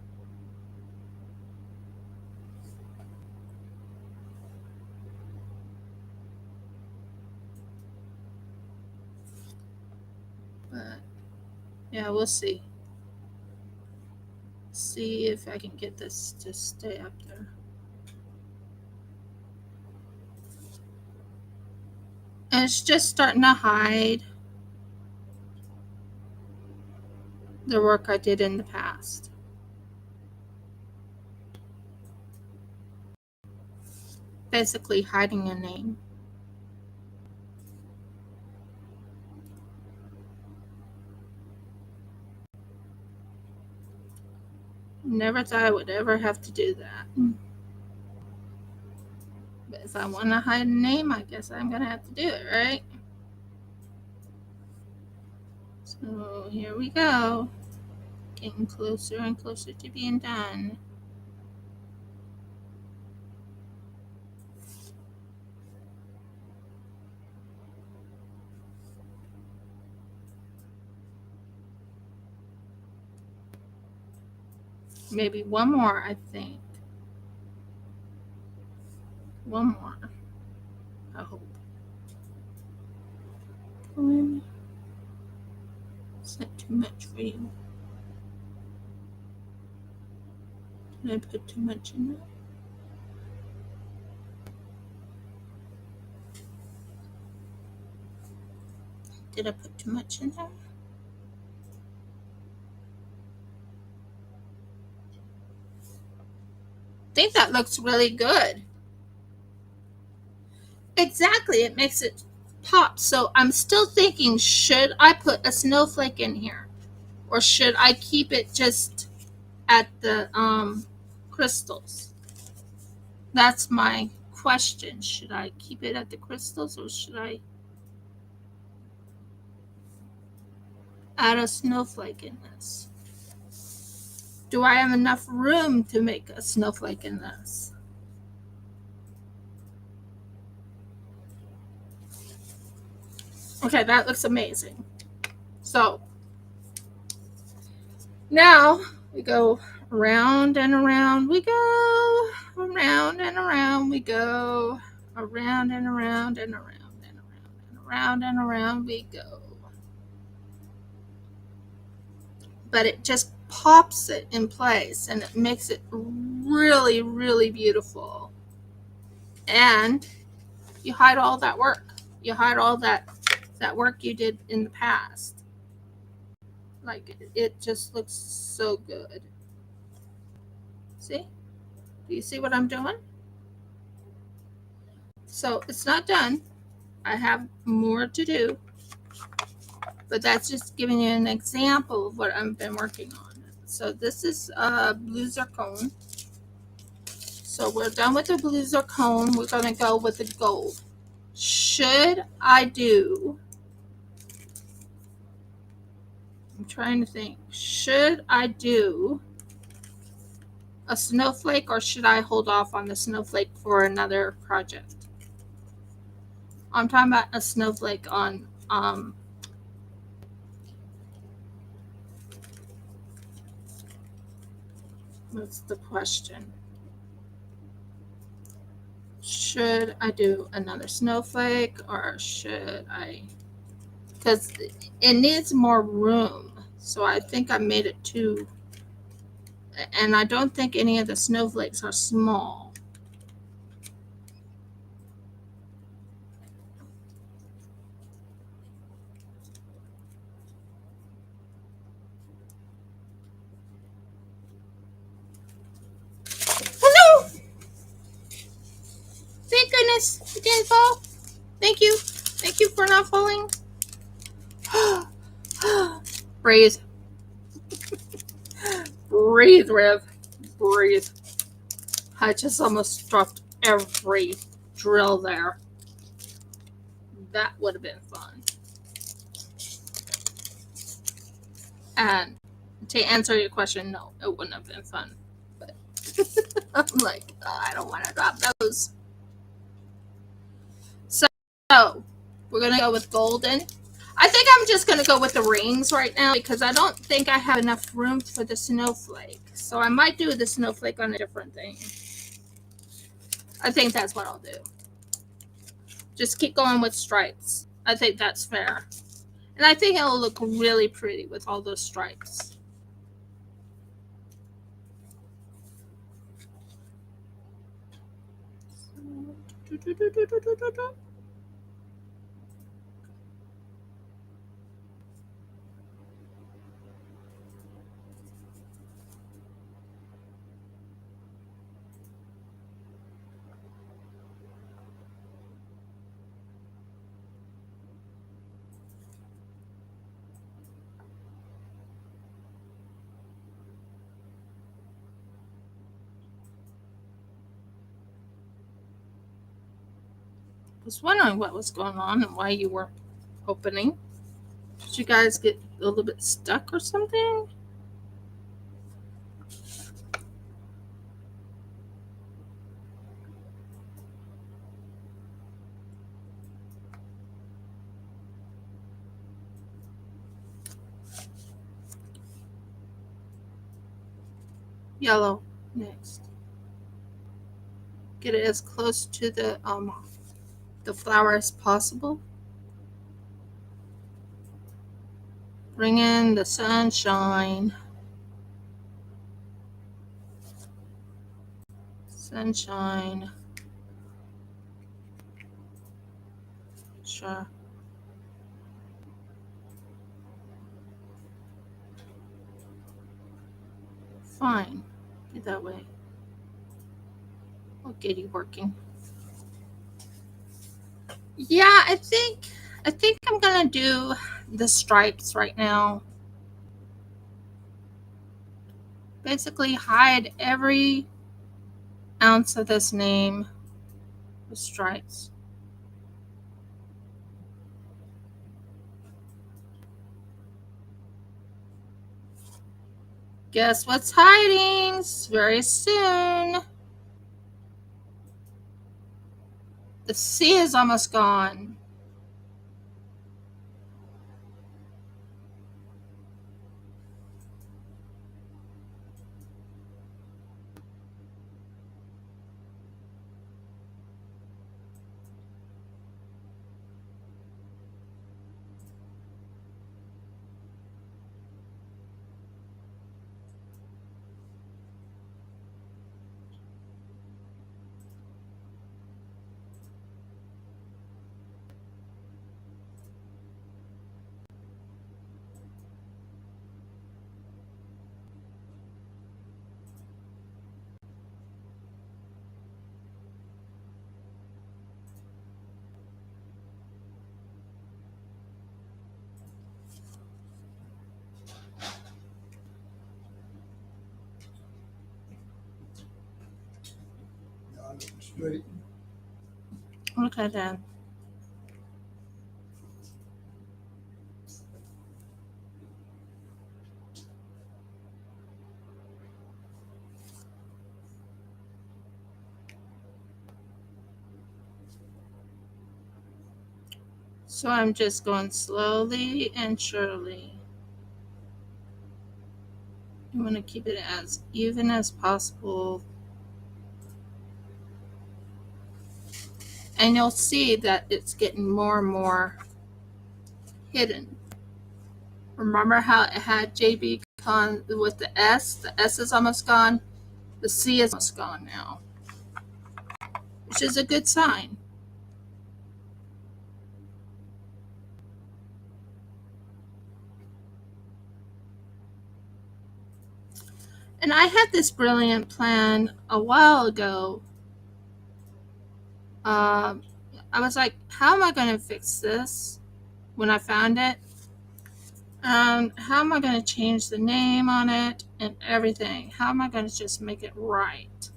[SPEAKER 1] But yeah, we'll see. See if I can get this to stay up there. And it's just starting to hide the work I did in the past. Basically hiding a name. Never thought I would ever have to do that. But if I want to hide a name, I guess I'm going to have to do it, right? So here we go. Getting closer and closer to being done. Maybe one more, I think. One more. I hope. Is that too much for you? Did I put too much in there? Did I put too much in there? I think that looks really good. Exactly, it makes it pop. So I'm still thinking, should I put a snowflake in here? Or should I keep it just at the crystals? That's my question. Should I keep it at the crystals or should I add a snowflake in this? Do I have enough room to make a snowflake in this? Okay, that looks amazing. So now we go around and around we go, around and around we go, around and around and around and around and around and around we go. But it just pops it in place and it makes it really, really beautiful. And you hide all that work. You hide all that work you did in the past. Like it just looks so good. See? Do you see what I'm doing? So it's not done. I have more to do. But that's just giving you an example of what I've been working on. So this is blue zircon. So we're done with the blue zircon. We're going to go with the gold. Should I do, I'm trying to think, should I do a snowflake or should I hold off on the snowflake for another project? I'm talking about a snowflake on what's the question? Should I do another snowflake or should I, because it needs more room. So I think I made it too, and I don't think any of the snowflakes are small. Oh no! Thank goodness it didn't fall. Thank you. Thank you for not falling. Breathe. Breathe, Rev. Breathe. I just almost dropped every drill there. That would have been fun. And to answer your question, no, it wouldn't have been fun. But I'm like, oh, I don't want to drop those. So we're going to go with golden. I think I'm just going to go with the rings right now because I don't think I have enough room for the snowflake. So I might do the snowflake on a different thing. I think that's what I'll do. Just keep going with stripes. I think that's fair. And I think it'll look really pretty with all those stripes. I was wondering what was going on and why you weren't opening. Did you guys get a little bit stuck or something? Yellow next. Get it as close to the flower as possible. Bring in the sunshine. Sunshine. Sure. Fine. Be that way. I'll get you working. Yeah, I think I'm gonna do the stripes right now. Basically hide every ounce of this name with stripes. Guess what's hiding very soon? The C is almost gone.
[SPEAKER 2] Straight.
[SPEAKER 1] Okay then. So I'm just going slowly and surely. I'm going to keep it as even as possible. And you'll see that it's getting more and more hidden. Remember how it had JB Con with the S? The S is almost gone. The C is almost gone now, which is a good sign. And I had this brilliant plan a while ago. I was like, how am I going to fix this when I found it? How am I going to change the name on it and everything? How am I going to just make it right?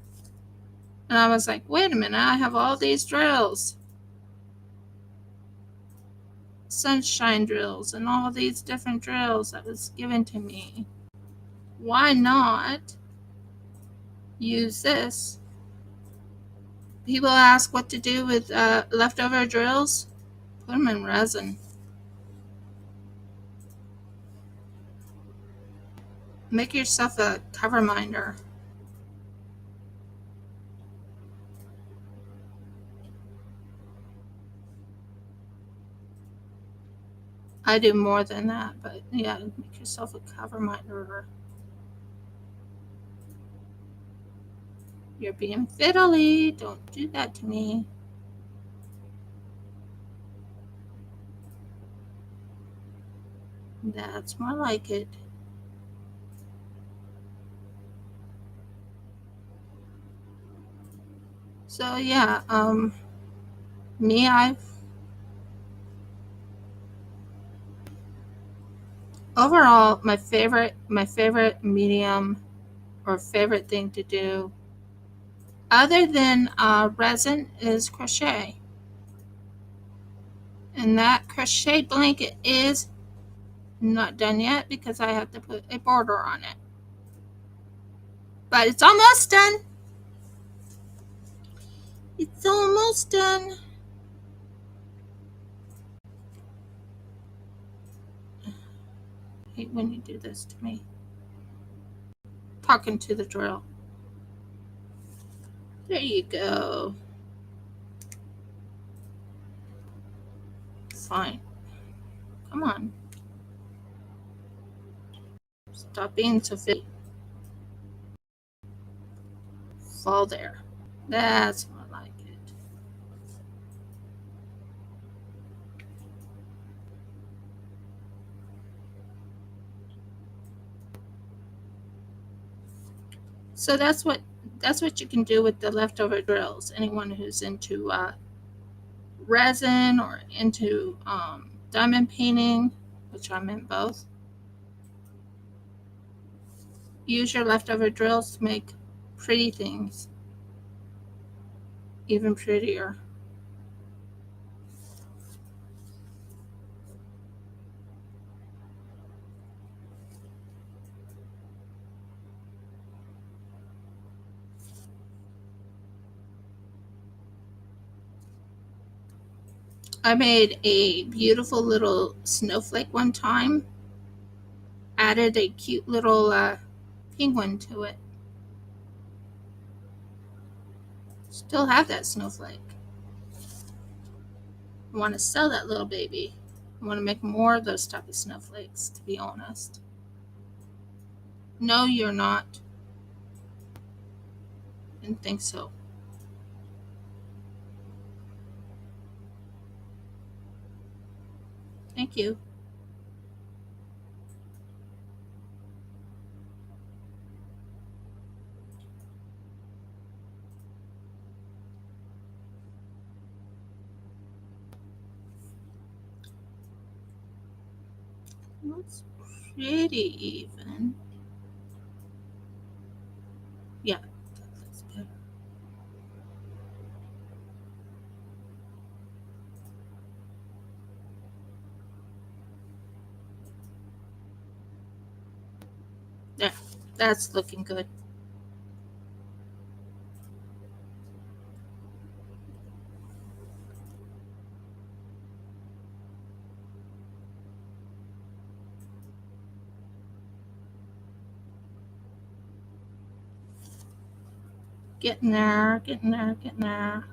[SPEAKER 1] And I was like, wait a minute, I have all these drills. Sunshine drills and all these different drills that was given to me. Why not use this? People ask what to do with leftover drills. Put them in resin. Make yourself a cover minder. I do more than that, but yeah, make yourself a cover minder. You're being fiddly. Don't do that to me. That's more like it. So yeah, me, overall my favorite medium or favorite thing to do other than resin is crochet. And that crochet blanket is not done yet because I have to put a border on it. But it's almost done. It's almost done. I hate when you do this to me. Talking to the drill. There you go. Fine. Come on. Stop being so fit. Fall there. That's more like it. So that's what you can do with the leftover drills. Anyone who's into resin or into diamond painting, which I'm in both, use your leftover drills to make pretty things even prettier. I made a beautiful little snowflake one time, added a cute little penguin to it. Still have that snowflake. I want to sell that little baby. I want to make more of those type of snowflakes, to be honest. No, you're not. Didn't think so. Thank you. Looks pretty even. Yeah, that looks better. There, that's looking good. Getting there, getting there, getting there.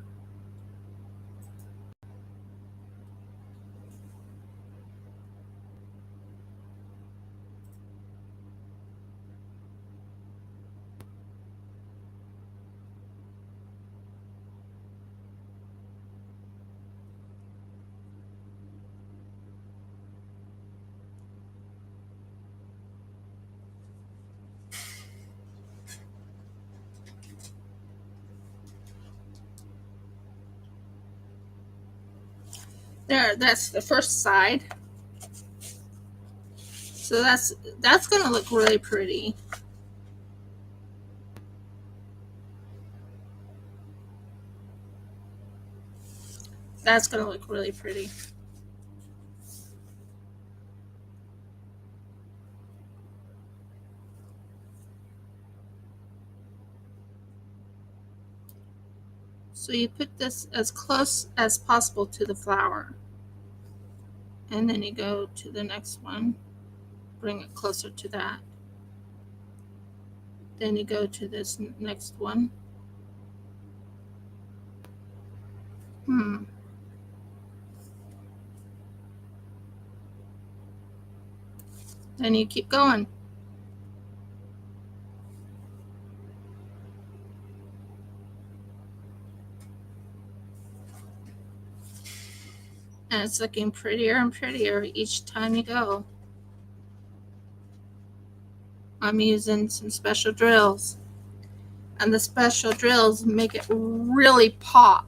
[SPEAKER 1] There, that's the first side. So that's gonna look really pretty. That's gonna look really pretty. So you put this as close as possible to the flower. And then you go to the next one, bring it closer to that. Then you go to this next one. Then you keep going. And it's looking prettier and prettier each time you go. I'm using some special drills. And the special drills make it really pop.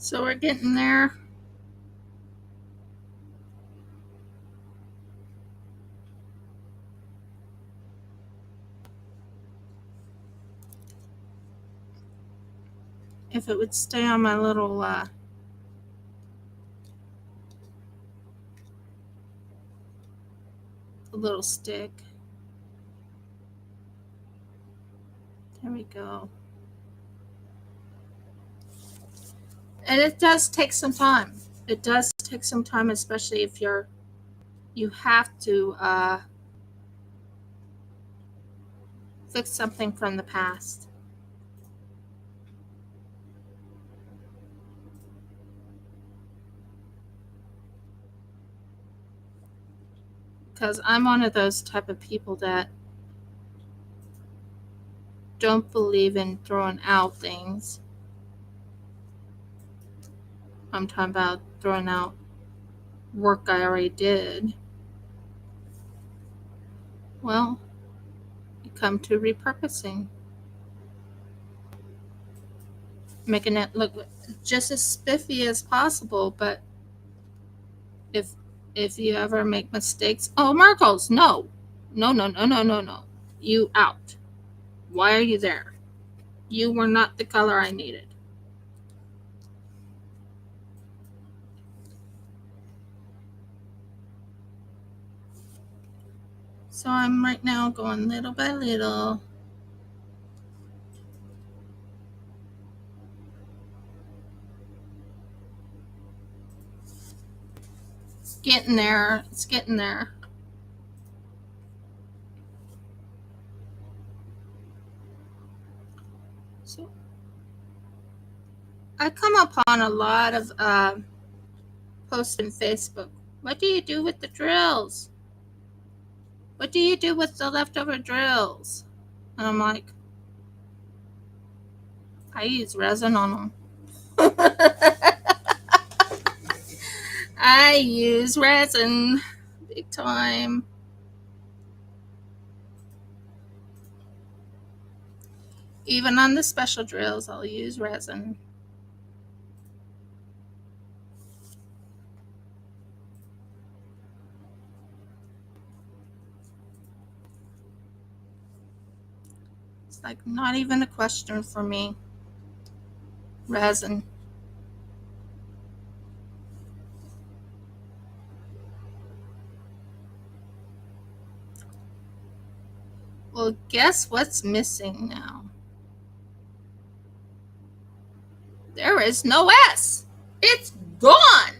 [SPEAKER 1] So we're getting there. If it would stay on my little stick. There we go. And it does take some time. It does take some time, especially if you have to fix something from the past. Because I'm one of those type of people that don't believe in throwing out things. I'm talking about throwing out work I already did. Well, you come to repurposing, making it look just as spiffy as possible. But if you ever make mistakes, oh, Marcos, no, you out. Why are you there? You were not the color I needed. So I'm right now going little by little. Getting there. It's getting there. So I come upon a lot of posts on Facebook. What do you do with the drills? What do you do with the leftover drills? And I'm like, I use resin on them. I use resin big time. Even on the special drills, I'll use resin. It's like not even a question for me. Resin. Well, guess what's missing now? There is no S. It's gone.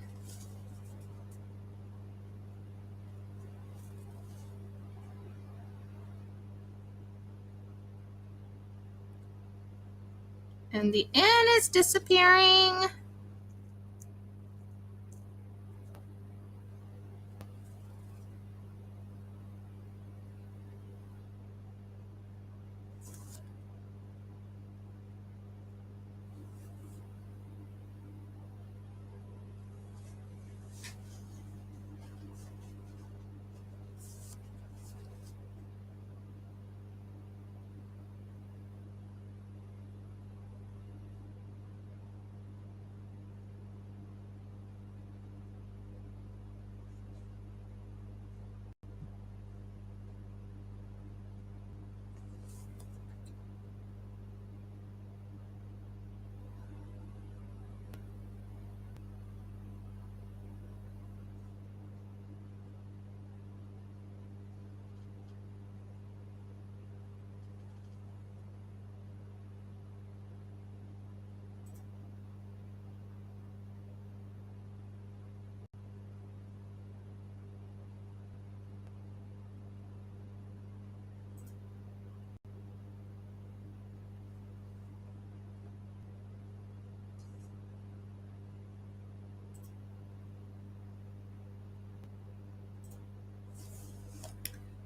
[SPEAKER 1] And the N is disappearing.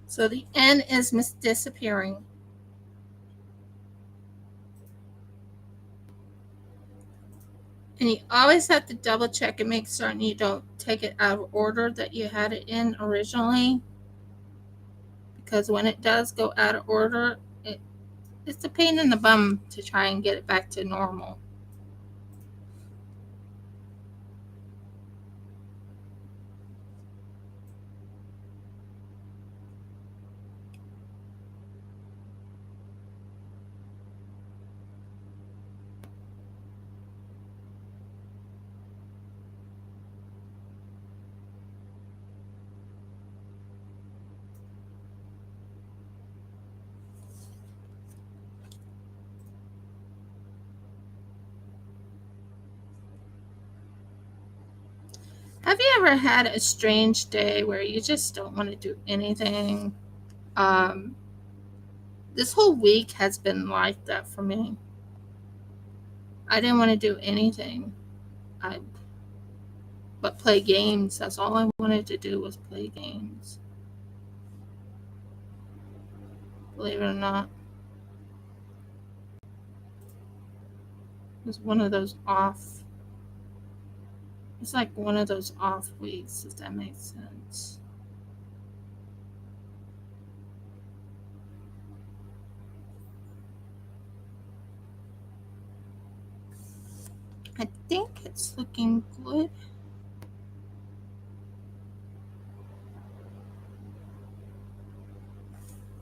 [SPEAKER 1] So the N is disappearing. And you always have to double check and make certain you don't take it out of order that you had it in originally. Because when it does go out of order, it's a pain in the bum to try and get it back to normal. Have you ever had a strange day where you just don't want to do anything? This whole week has been like that for me. I didn't want to do anything but play games. That's all I wanted to do was play games. Believe it or not. It was one of those off. It's like one of those off weeks, if that makes sense. I think it's looking good.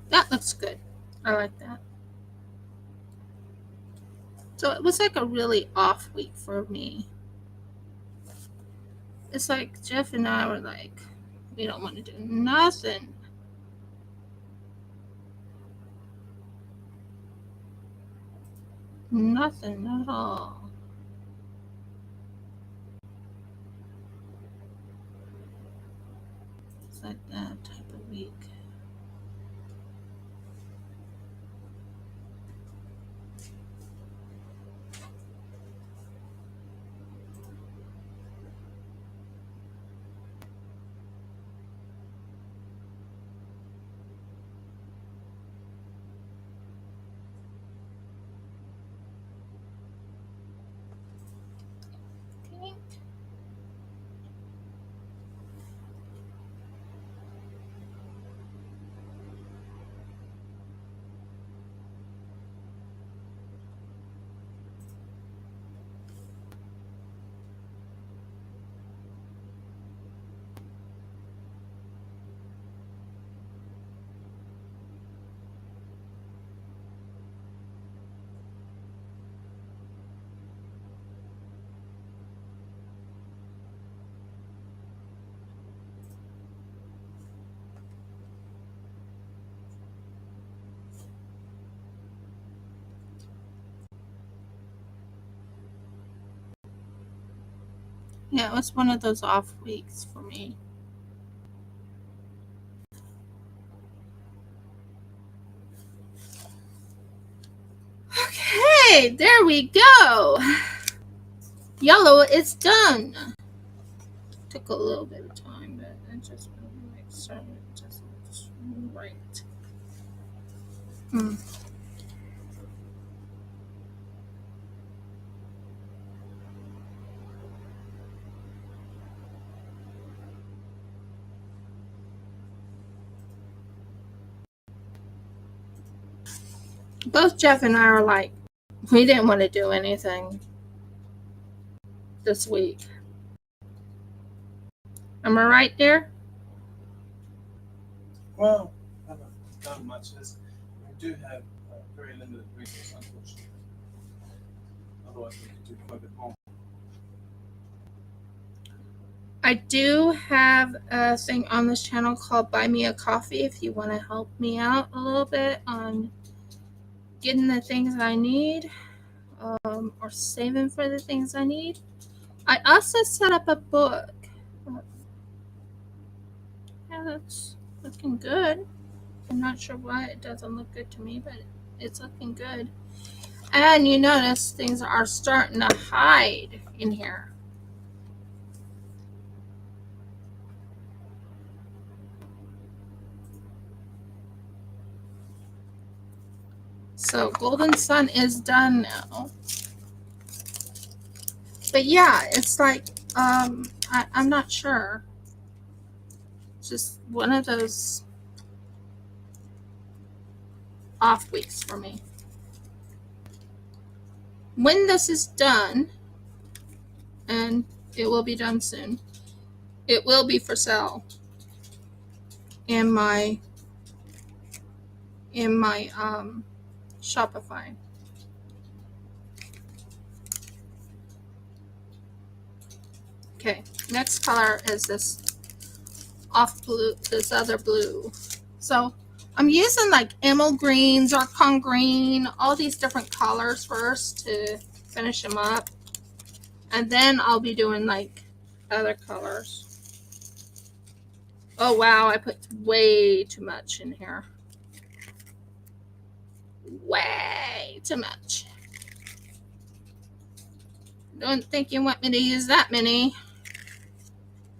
[SPEAKER 1] That looks good. I like that. So it was like a really off week for me. It's like Jeff and I were like, we don't want to do nothing. Nothing at all. It's like that type of week. Okay. Yeah, it was one of those off weeks for me. Okay, there we go. Yellow is done. Took a little bit of time, but I just want to make sure it just looks right. Both Jeff and I are like, we didn't want to do anything this week. Am I right there?
[SPEAKER 2] Well, I haven't done much. We do have very limited resources, unfortunately. Otherwise, we could do quite a bit more.
[SPEAKER 1] I do have a thing on this channel called Buy Me a Coffee if you want to help me out a little bit on getting the things I need or saving for the things I need. I also set up a book. Yeah, that's looking good. I'm not sure why it doesn't look good to me, but it's looking good. And you notice things are starting to hide in here. So Golden Sun is done now. But yeah, it's like, I'm not sure. It's just one of those off weeks for me. When this is done, and it will be done soon, it will be for sale in my Shopify. Okay, next color is this off blue, this other blue. So I'm using like emerald green, zircon green, all these different colors first to finish them up. And then I'll be doing like other colors. Oh wow, I put way too much in here. Way too much. Don't think you want me to use that many.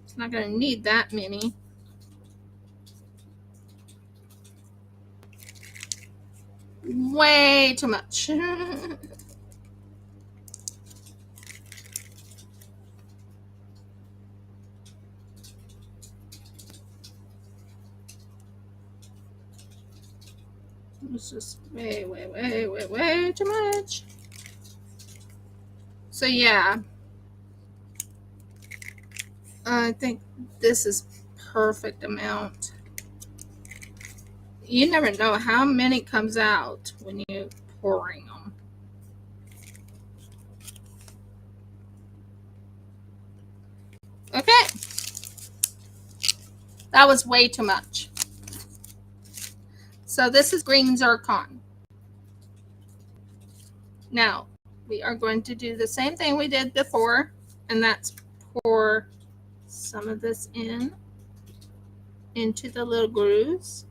[SPEAKER 1] It's not going to need that many. Way too much. It's just way too much. So yeah, I think this is perfect amount. You never know how many comes out when you're pouring them. Okay, that was way too much. So this is green zircon. Now we are going to do the same thing we did before, and that's pour some of this into the little grooves.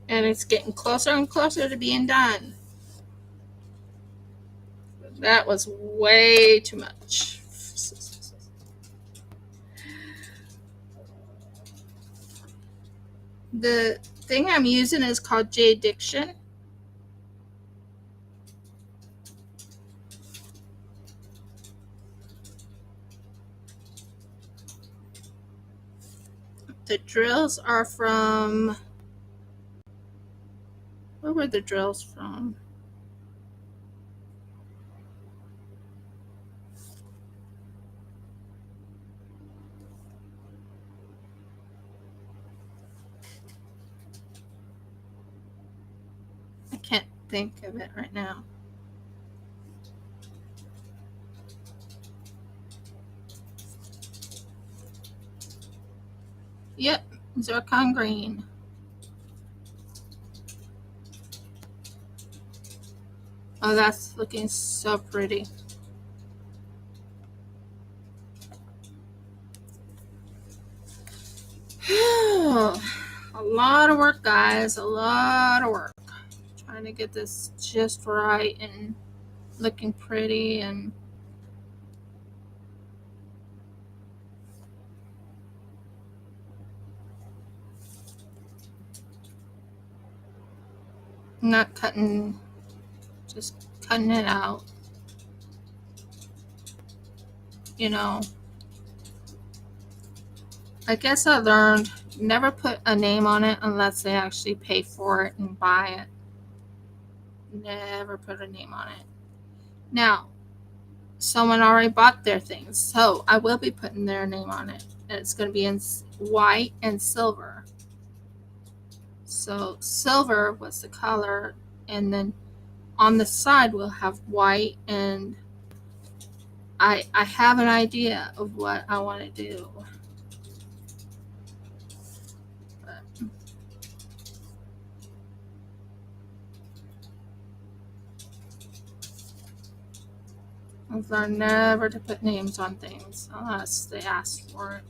[SPEAKER 1] And it's getting closer and closer to being done. That was way too much. The thing I'm using is called J-Diction. The drills are from... Where were the drills from? I can't think of it right now. Yep, zircon green. Oh, that's looking so pretty. A lot of work, guys. A lot of work. Trying to get this just right and looking pretty and not cutting, just cutting it out. You know, I guess I learned never put a name on it unless they actually pay for it and buy it. Never put a name on it. Now, someone already bought their things, so I will be putting their name on it. And it's going to be in white and silver. So silver was the color, and then on the side we'll have white, and I have an idea of what I want to do. I've learned never to put names on things unless they ask for it.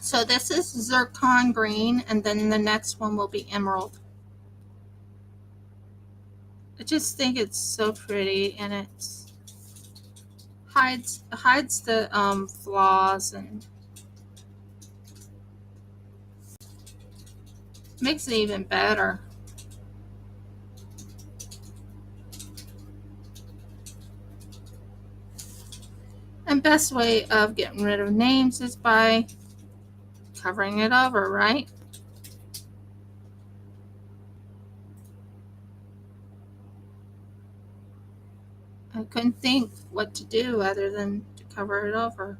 [SPEAKER 1] So this is zircon green, and then the next one will be emerald. I just think it's so pretty, and it hides the flaws and makes it even better. And best way of getting rid of names is by covering it over, right? I couldn't think what to do other than to cover it over.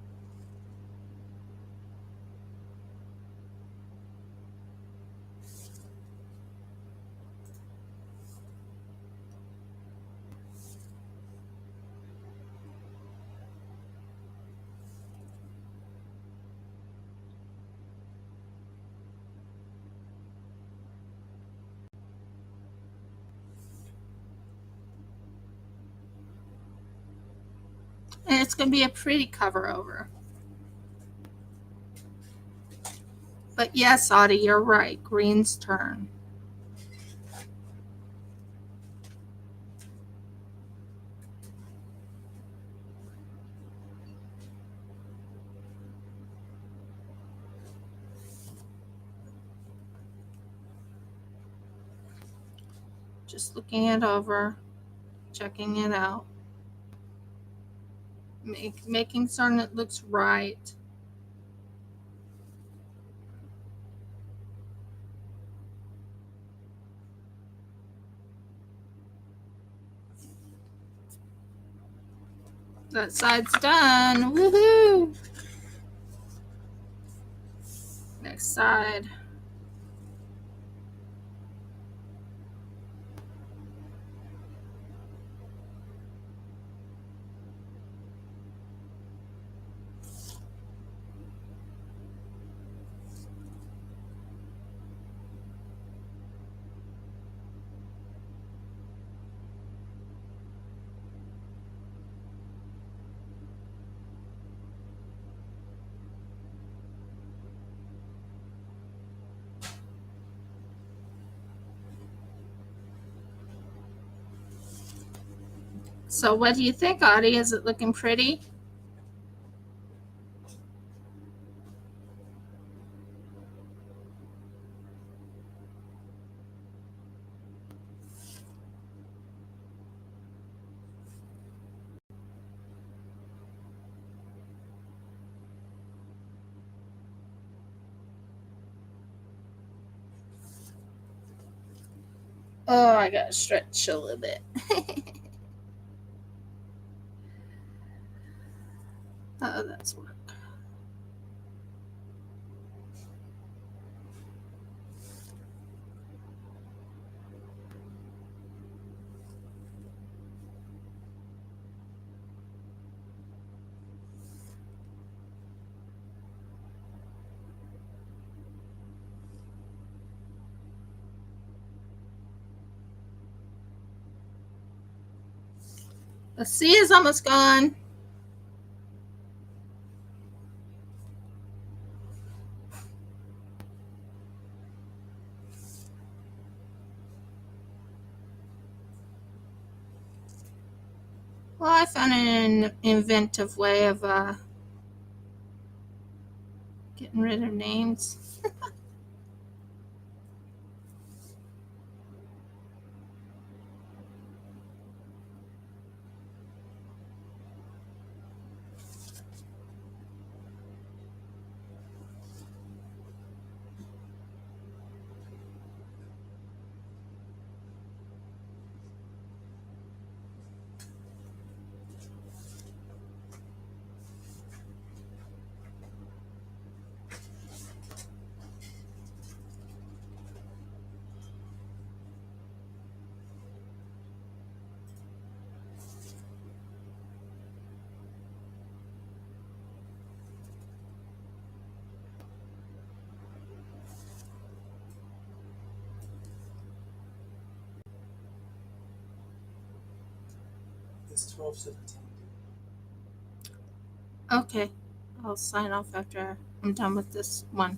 [SPEAKER 1] And it's going to be a pretty cover over. But yes, Audie, you're right. Green's turn. Just looking it over, checking it out, making certain it looks right. That side's done. Woohoo! Next side. So what do you think, Audie? Is it looking pretty? Oh, I gotta stretch a little bit. Oh, that's work. The C is almost gone. Well, I found an inventive way of getting rid of names.
[SPEAKER 2] It's 12:17.
[SPEAKER 1] Okay, I'll sign off after I'm done with this one.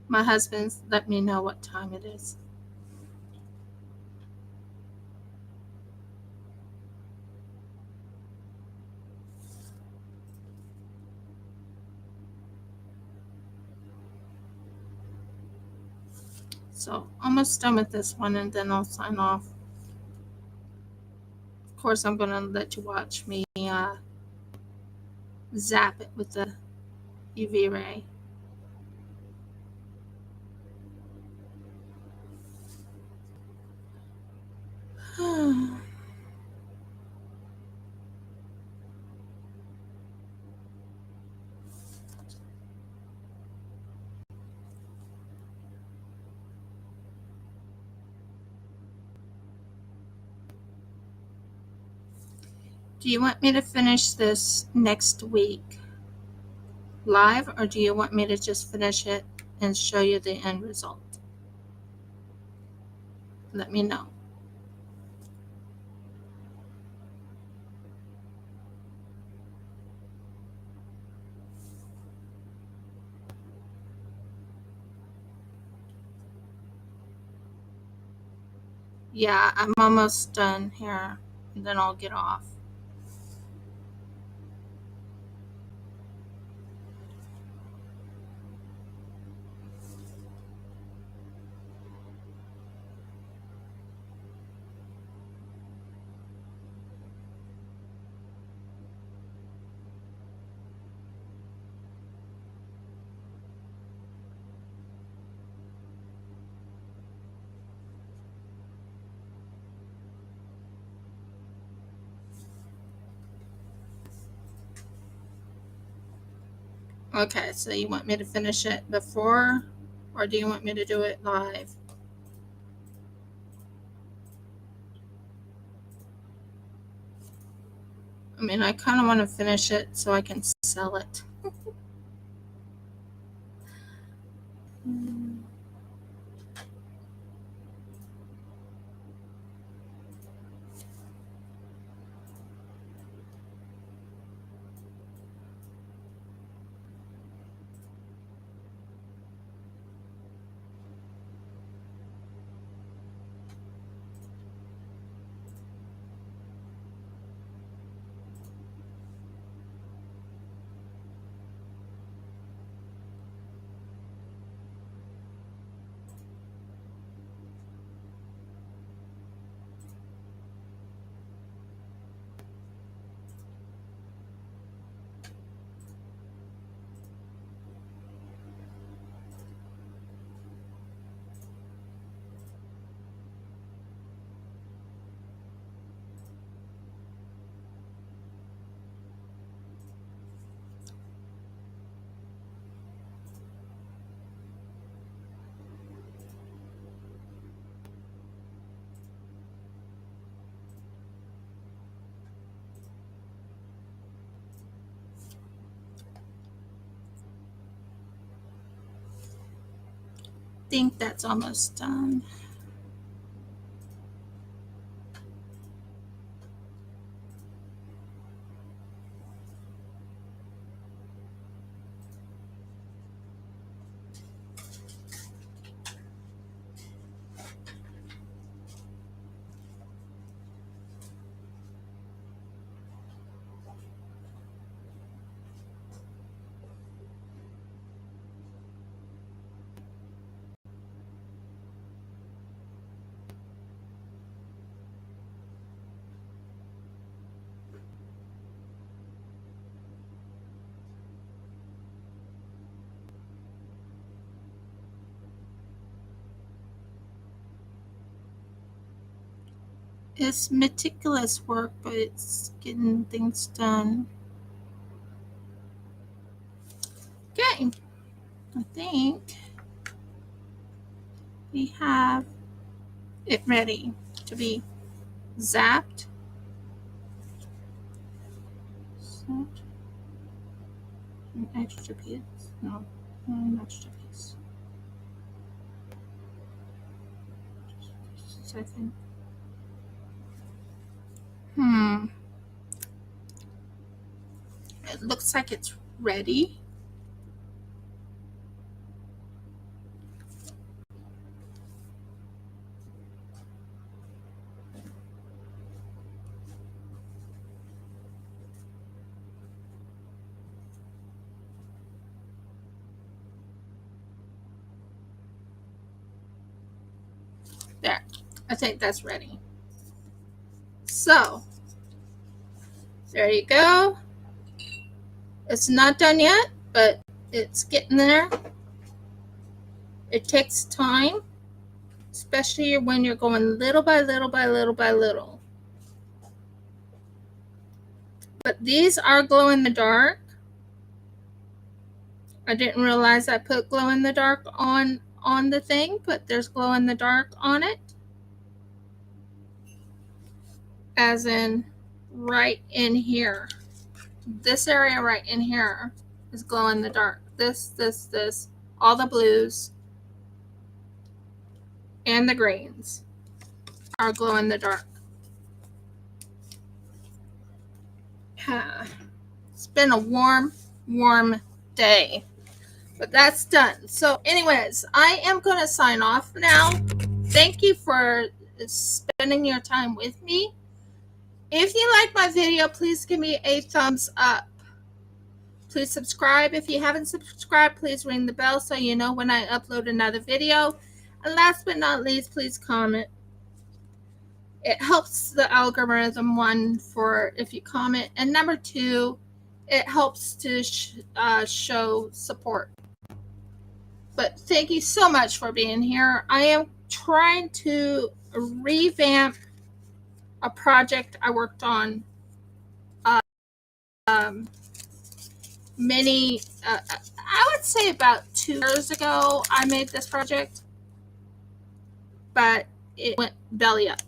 [SPEAKER 1] My husband's let me know what time it is. So almost done with this one, and then I'll sign off. Of course, I'm gonna let you watch me zap it with the UV ray. Do you want me to finish this next week live, or do you want me to just finish it and show you the end result? Let me know. Yeah, I'm almost done here, and then I'll get off. Okay, so you want me to finish it before, or do you want me to do it live? I mean, I kind of want to finish it so I can sell it. I think that's almost done. It's meticulous work, but it's getting things done. Okay, I think we have it ready to be zapped. An extra piece? No, an extra piece. Just a second. It looks like it's ready. There. I think that's ready. So, there you go. It's not done yet, but it's getting there. It takes time, especially when you're going little by little by little by little. But these are glow in the dark. I didn't realize I put glow in the dark on the thing, but there's glow in the dark on it. As in right in here. This area right in here is glow in the dark. This, all the blues and the greens are glow in the dark. It's been a warm day, but that's done. So anyways, I am going to sign off now. Thank you for spending your time with me. If you like my video, please give me a thumbs up. Please subscribe. If you haven't subscribed, please ring the bell so you know when I upload another video. And last but not least, please comment. It helps the algorithm, one, for if you comment, and number two, it helps to show support. But thank you so much for being here. I am trying to revamp a project I worked on I would say about 2 years ago. I made this project, but it went belly up.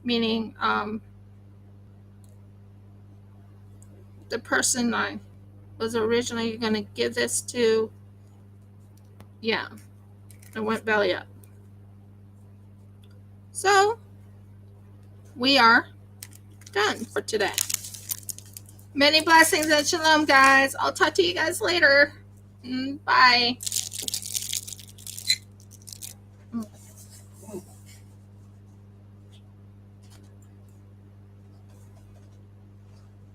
[SPEAKER 1] Meaning the person I was originally going to give this to, yeah, it went belly up. So we are done for today. Many blessings and shalom, guys. I'll talk to you guys later. Bye.